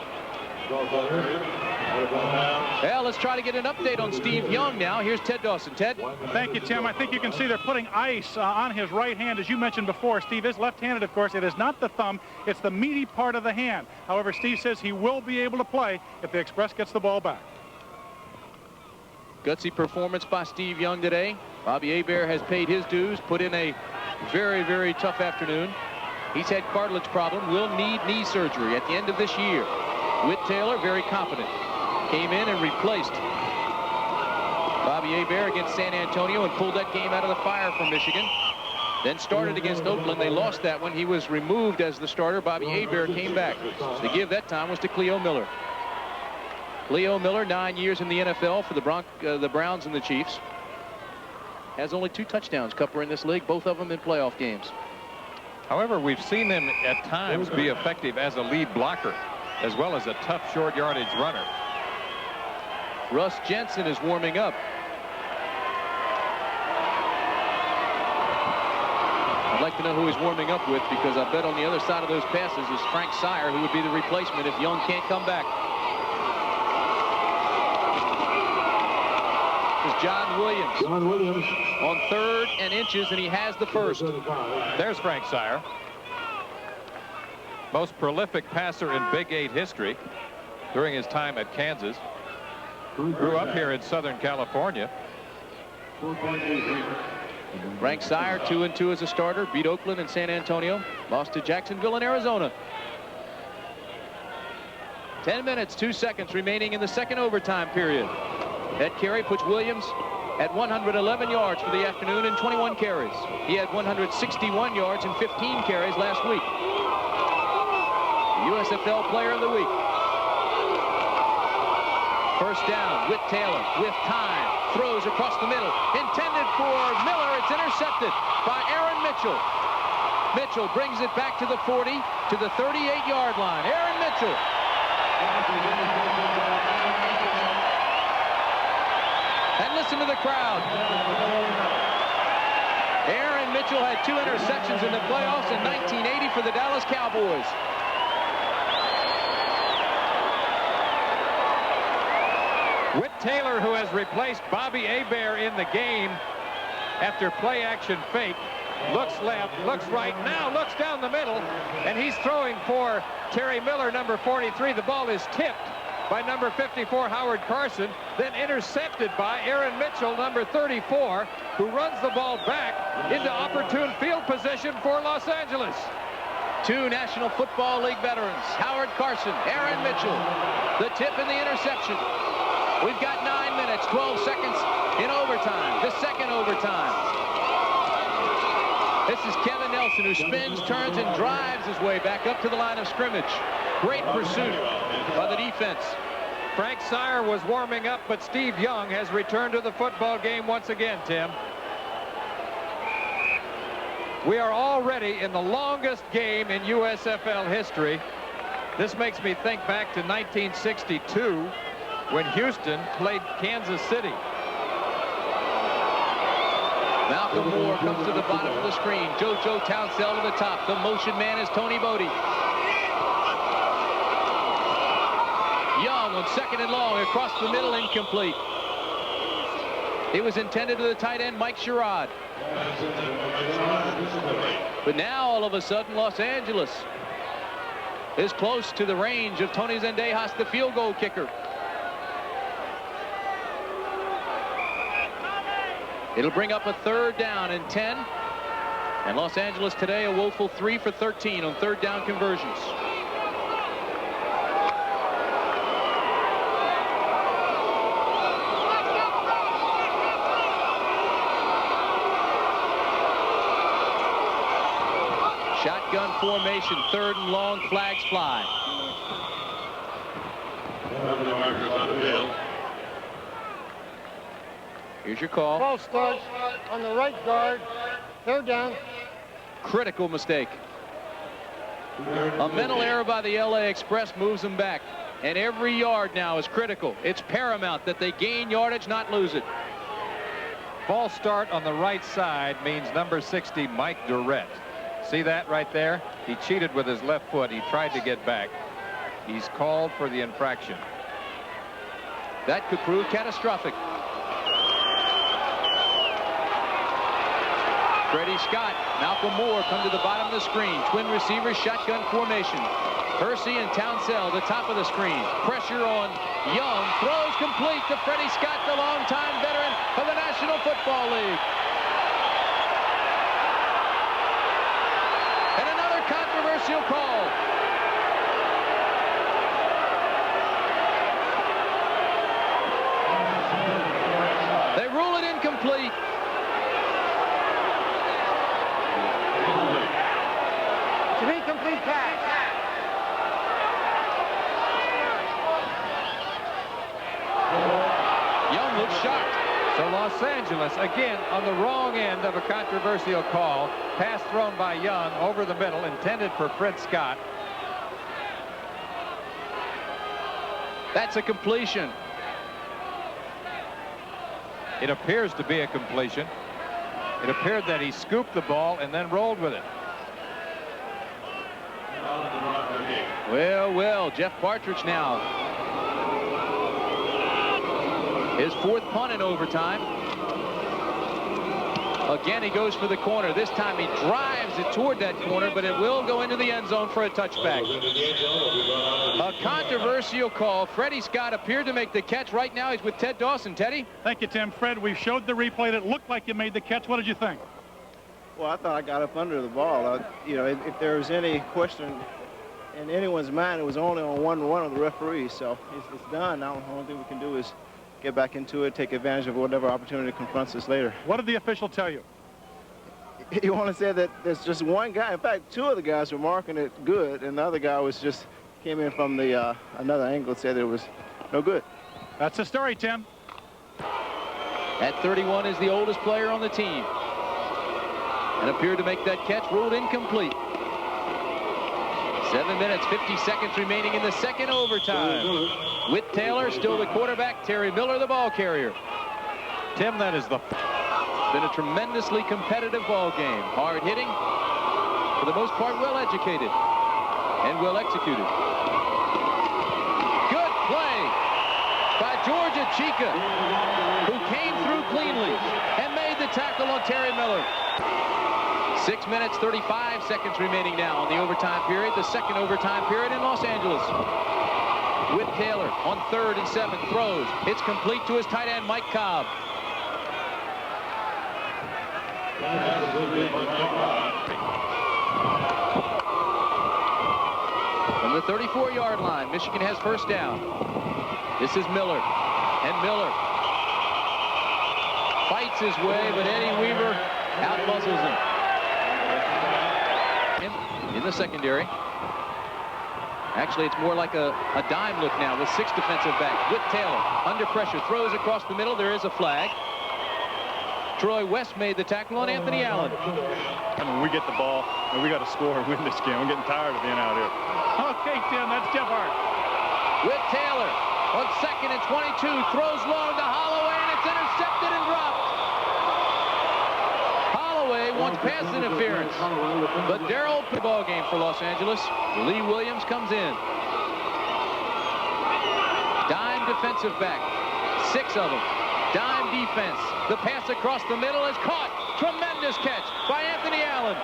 Well, let's try to get an update on Steve Young now. Here's Ted Dawson. Ted? Thank you, Tim. I think you can see they're putting ice on his right hand. As you mentioned before, Steve is left-handed, of course. It is not the thumb. It's the meaty part of the hand. However, Steve says he will be able to play if the Express gets the ball back. Gutsy performance by Steve Young today. Bobby Hebert has paid his dues, put in a very, very tough afternoon. He's had cartilage problem, will need knee surgery at the end of this year. Whit Taylor, very competent, came in and replaced Bobby Hebert against San Antonio and pulled that game out of the fire for Michigan. Then started against Oakland. They lost that one. He was removed as the starter. Bobby Hebert came back. The give that time was to Cleo Miller. Cleo Miller, 9 years in the NFL for the Browns and the Chiefs. Has only 2 touchdowns, Cupper, in this league, both of them in playoff games. However, we've seen him at times be effective as a lead blocker, as well as a tough short yardage runner. Russ Jensen is warming up. I'd like to know who he's warming up with, because I bet on the other side of those passes is Frank Sire, who would be the replacement if Young can't come back. This is John Williams. John Williams. On 3rd and inches, and he has the 1st. There's Frank Sire. Most prolific passer in Big 8 history during his time at Kansas. Grew up here in Southern California. Frank Sire, 2-2 as a starter, beat Oakland and San Antonio, lost to Jacksonville and Arizona. 10 minutes, 2 seconds remaining in the 2nd overtime period. That carry puts Williams at 111 yards for the afternoon in 21 carries. He had 161 yards and 15 carries last week. USFL Player of the Week. First down, Whit Taylor with time, throws across the middle, intended for Miller. It's intercepted by Aaron Mitchell. Mitchell brings it back to the 40, to the 38-yard line. Aaron Mitchell. And listen to the crowd. Aaron Mitchell had 2 interceptions in the playoffs in 1980 for the Dallas Cowboys. Whit Taylor, who has replaced Bobby Hebert in the game after play-action fake, looks left, looks right, now looks down the middle, and he's throwing for Terry Miller, number 43. The ball is tipped by number 54, Howard Carson, then intercepted by Aaron Mitchell, number 34, who runs the ball back into opportune field position for Los Angeles. 2 National Football League veterans, Howard Carson, Aaron Mitchell, the tip and the interception. We've got 9 minutes, 12 seconds in overtime, the second overtime. This is Kevin Nelson, who spins, turns, and drives his way back up to the line of scrimmage. Great pursuit by the defense. Frank Sire was warming up, but Steve Young has returned to the football game once again, Tim. We are already in the longest game in USFL history. This makes me think back to 1962 when Houston played Kansas City. Malcolm Moore comes to the bottom of the screen. JoJo Townsell to the top. The motion man is Tony Bodie. Young on second and long across the middle, incomplete. It was intended to the tight end, Mike Sherrod. But now, all of a sudden, Los Angeles is close to the range of Tony Zendejas, the field goal kicker. It'll bring up a 3rd down and 10. And Los Angeles today a woeful 3 for 13 on 3rd down conversions. Shotgun formation, 3rd and long, flags fly. Here's your call. False start on the right guard. 3rd down. Critical mistake. A mental error by the LA Express moves them back. And every yard now is critical. It's paramount that they gain yardage, not lose it. False start on the right side means number 60, Mike Durrett. See that right there? He cheated with his left foot. He tried to get back. He's called for the infraction. That could prove catastrophic. Freddie Scott, Malcolm Moore come to the bottom of the screen. Twin receivers, shotgun formation. Hersey and Townsell, the top of the screen. Pressure on Young. Throws complete to Freddie Scott, the longtime veteran of the National Football League. And another controversial call. They rule it incomplete. It's an incomplete pass. Young looks shocked. So Los Angeles, again, on the wrong end of a controversial call. Pass thrown by Young over the middle, intended for Fred Scott. That's a completion. It appears to be a completion. It appeared that he scooped the ball and then rolled with it. Well, Jeff Partridge now. His 4th punt in overtime. Again, he goes for the corner. This time he drives it toward that corner, but it will go into the end zone for a touchback. A controversial call. Freddie Scott appeared to make the catch. Right now he's with Ted Dawson. Teddy? Thank you, Tim. Fred, we showed the replay. It looked like you made the catch. What did you think? Well, I thought I got up under the ball. You know, if there was any question in anyone's mind, it was only on one of the referees. So it's done. Now the only thing we can do is get back into it, take advantage of whatever opportunity confronts us later. What did the official tell you? you want to say that there's just one guy. In fact, two of the guys were marking it good, and the other guy was just came in from the another angle and said it was no good. That's the story, Tim. At 31 is the oldest player on the team. And appeared to make that catch, ruled incomplete. 7 minutes, 50 seconds remaining in the second overtime. Whit Taylor still the quarterback, Terry Miller the ball carrier. Tim, that is the... Been a tremendously competitive ball game. Hard hitting, for the most part well educated and well executed. Good play by Georgia Chica, who came through cleanly and made the tackle on Terry Miller. 6 minutes, 35 seconds remaining now on the overtime period, the second overtime period in Los Angeles. Whit Taylor on 3rd and 7 throws. It's complete to his tight end, Mike Cobb. From the 34-yard line, Michigan has first down. This is Miller, and Miller fights his way, but Eddie Weaver out-muscles him. In the secondary. Actually, it's more like a dime look now with 6 defensive backs. Whit Taylor under pressure, throws across the middle. There is a flag. Troy West made the tackle on Anthony Allen. I mean, we get the ball, and we got to score and win this game. I'm getting tired of being out here. Okay, Tim, that's Jeff Hart. Whit Taylor on 2nd and 22, throws long to Holloway, and it's intercepted and dropped. Holloway wants pass interference, but Darrell ball game for Los Angeles. Lee Williams comes in. Dime defensive back, 6 of them. Dime defense. The pass across the middle is caught. Tremendous catch by Anthony Allen.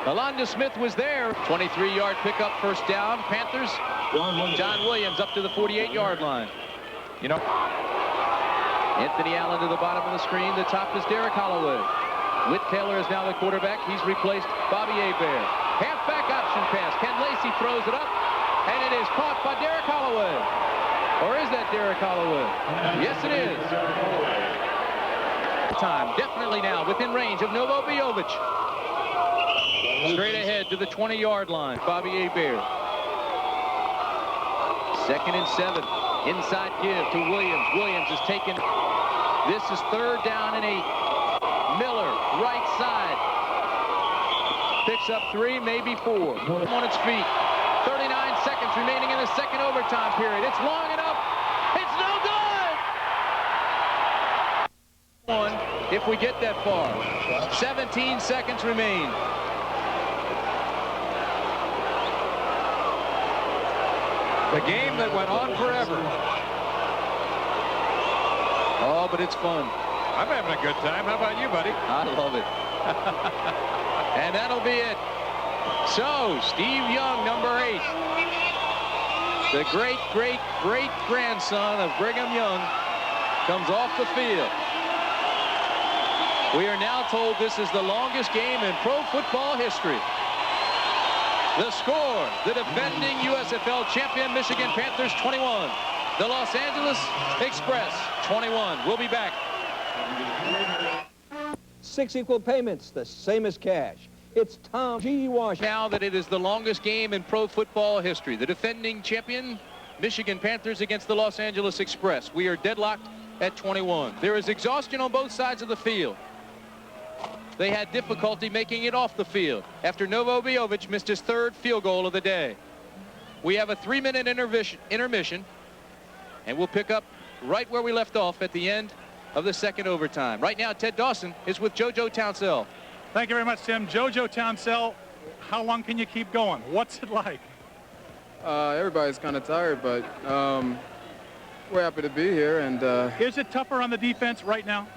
Alonda Smith was there. 23-yard pickup, first down. Panthers. John Williams up to the 48-yard line. You know, Anthony Allen to the bottom of the screen. The top is Derek Holloway. Whit Taylor is now the quarterback. He's replaced Bobby Hebert. Halfback option pass. Ken Lacey throws it up, and it is caught by Derek Holloway. Or is that Derek Holloway? Yes, it is. Time, definitely now, within range of Novo Bijovic. Straight ahead to the 20-yard line, Bobby Hebert. 2nd and 7. Inside give to Williams. Williams is taken. This is 3rd down and 8. Miller, right side. Picks up 3, maybe 4. On its feet. 39 seconds remaining in the second overtime period. It's long enough. It's no good! One, if we get that far. 17 seconds remain. The game that went on forever. Oh, but it's fun. I'm having a good time. How about you, buddy? I love it. And that'll be it. So, Steve Young, number 8. The great-great-great-grandson of Brigham Young comes off the field. We are now told this is the longest game in pro football history. The score, the defending USFL champion Michigan Panthers 21. The Los Angeles Express 21. We'll be back. 6 equal payments, the same as cash. It's Tom G. Washington. Now that it is the longest game in pro football history. The defending champion Michigan Panthers against the Los Angeles Express. We are deadlocked at 21. There is exhaustion on both sides of the field. They had difficulty making it off the field after Novo Bijovic missed his 3rd field goal of the day. We have a 3-minute intermission, and we'll pick up right where we left off at the end of the second overtime. Right now, Ted Dawson is with JoJo Townsell. Thank you very much, Tim. JoJo Townsell, how long can you keep going? What's it like? Everybody's kind of tired, but we're happy to be here. And is it tougher on the defense right now?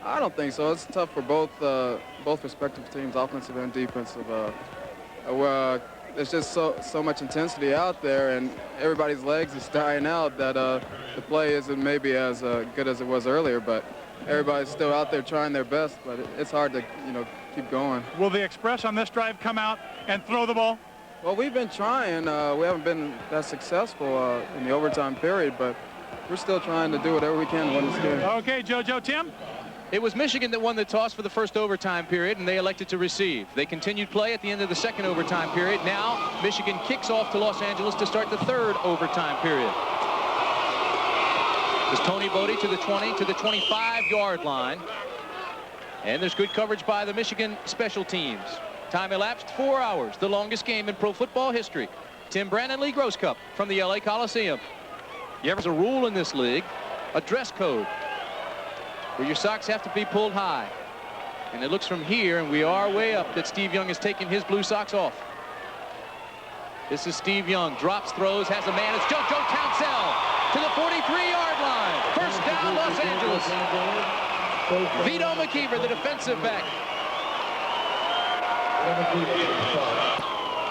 I don't think so. It's tough for both respective teams, offensive and defensive. There's just so much intensity out there, and everybody's legs is dying out that the play isn't maybe as good as it was earlier, but everybody's still out there trying their best, but it's hard to, keep going. Will the Express on this drive come out and throw the ball? Well, we've been trying. We haven't been that successful in the overtime period, but we're still trying to do whatever we can to win this game. Okay, JoJo. Tim? It was Michigan that won the toss for the first overtime period, and they elected to receive. They continued play at the end of the second overtime period. Now, Michigan kicks off to Los Angeles to start the third overtime period. It's Tony Bodie to the 20, to the 25-yard line. And there's good coverage by the Michigan special teams. Time elapsed 4 hours, the longest game in pro football history. Tim Brandt and Lee Grosscup from the LA Coliseum. There's a rule in this league, a dress code, where your socks have to be pulled high. And it looks from here, and we are way up, that Steve Young has taken his blue socks off. This is Steve Young, drops, throws, has a man. It's JoJo Townsell to the 43-yard line. First down, Los Angeles. Vito McKeever, the defensive back.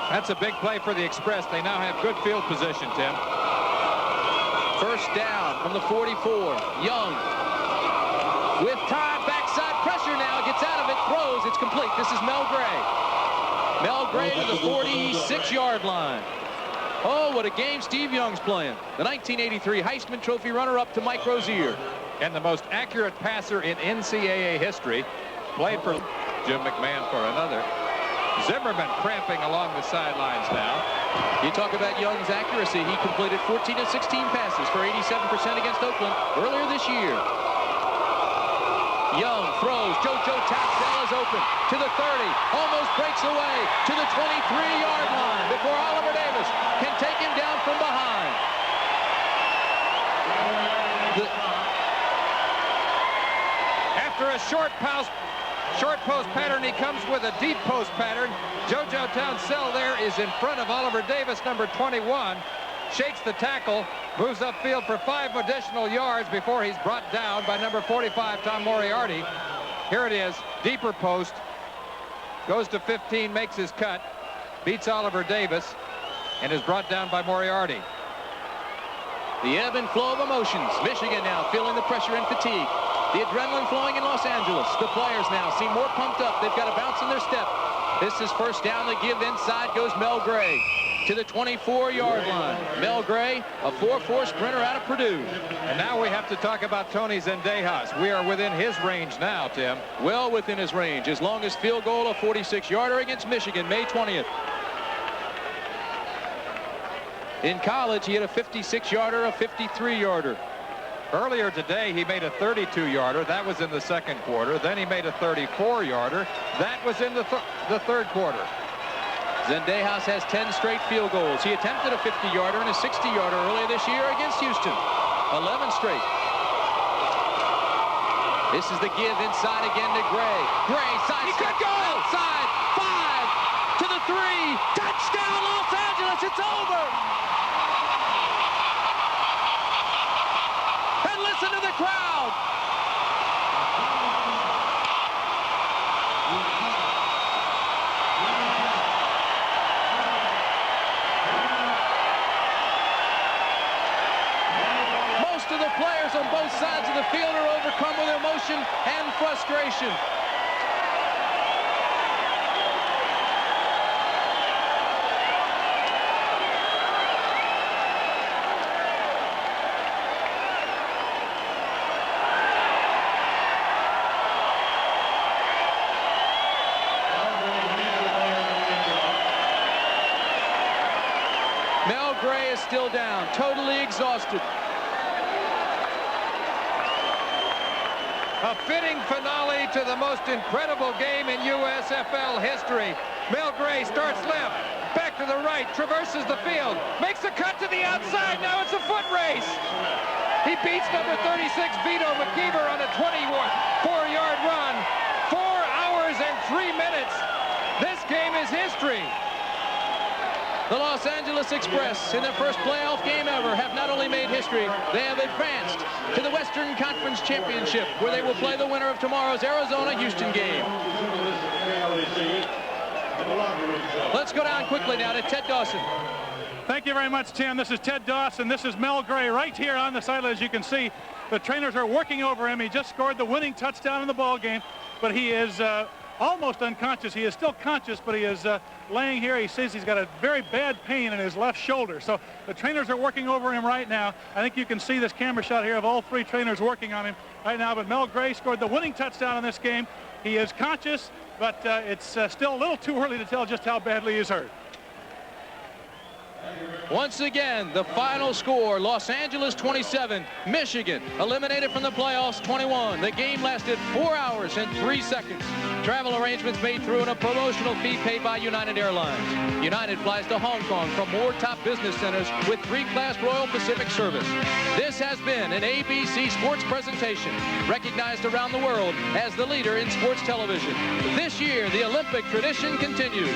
That's a big play for the Express. They now have good field position, Tim. First down from the 44. Young with time, backside pressure now, gets out of it, throws, it's complete. This is Mel Gray. Mel Gray to the 46-yard line. Oh, what a game Steve Young's playing. The 1983 Heisman Trophy runner-up to Mike Rozier. And the most accurate passer in NCAA history. Played for Jim McMahon for another. Zimmerman cramping along the sidelines now. You talk about Young's accuracy. He completed 14 of 16 passes for 87% against Oakland earlier this year. Young throws. JoJo Townsell is open to the 30. Almost breaks away to the 23-yard line before Oliver Davis can take him down from behind. After a short post pattern, he comes with a deep post pattern. JoJo Townsell there is in front of Oliver Davis, number 21. Shakes the tackle, moves upfield for 5 additional yards before he's brought down by number 45, Tom Moriarty. Here it is, deeper post. Goes to 15, makes his cut, beats Oliver Davis, and is brought down by Moriarty. The ebb and flow of emotions. Michigan now feeling the pressure and fatigue. The adrenaline flowing in Los Angeles. The players now seem more pumped up. They've got a bounce in their step. This is first down. The give inside goes Mel Gray to the 24-yard line. Mel Gray, a 4.4 sprinter out of Purdue. And now we have to talk about Tony Zendejas. We are within his range now, Tim. Well within his range. His longest field goal, a 46-yarder against Michigan, May 20th. In college, he had a 56-yarder, a 53-yarder. Earlier today, he made a 32-yarder. That was in the second quarter. Then he made a 34-yarder. That was in the third quarter. Zendejas has 10 straight field goals. He attempted a 50-yarder and a 60-yarder earlier this year against Houston. 11 straight. This is the give inside again to Gray. Gray, side step, outside, 5 to the 3. Touchdown, Los Angeles. It's over. And listen to the crowd. Most of the players on both sides of the field are overcome with emotion and frustration. Mel Gray is still down, totally exhausted. A fitting finale to the most incredible game in USFL history. Mel Gray starts left, back to the right, traverses the field, makes a cut to the outside. Now it's a foot race. He beats number 36, Vito McKeever, on a 24-yard run. 4 hours and 3 minutes. This game is history. The Los Angeles Express, in their first playoff game ever, have not only made history, they have advanced to the Western Conference Championship, where they will play the winner of tomorrow's Arizona-Houston game. Let's go down quickly now to Ted Dawson. Thank you very much, Tim. This is Ted Dawson. This is Mel Gray right here on the sideline. As you can see, the trainers are working over him. He just scored the winning touchdown in the ball game, but he is almost unconscious. He is still conscious, but he is laying here. He says he's got a very bad pain in his left shoulder. So the trainers are working over him right now. I think you can see this camera shot here of all 3 trainers working on him. right now, but Mel Gray scored the winning touchdown in this game. He is conscious, but it's still a little too early to tell just how badly he's hurt. Once again, the final score, Los Angeles 27, Michigan eliminated from the playoffs 21. The game lasted 4 hours and 3 seconds. Travel arrangements made through and a promotional fee paid by United Airlines. United flies to Hong Kong from more top business centers with 3-class Royal Pacific service. This has been an ABC Sports presentation, recognized around the world as the leader in sports television. This year, the Olympic tradition continues.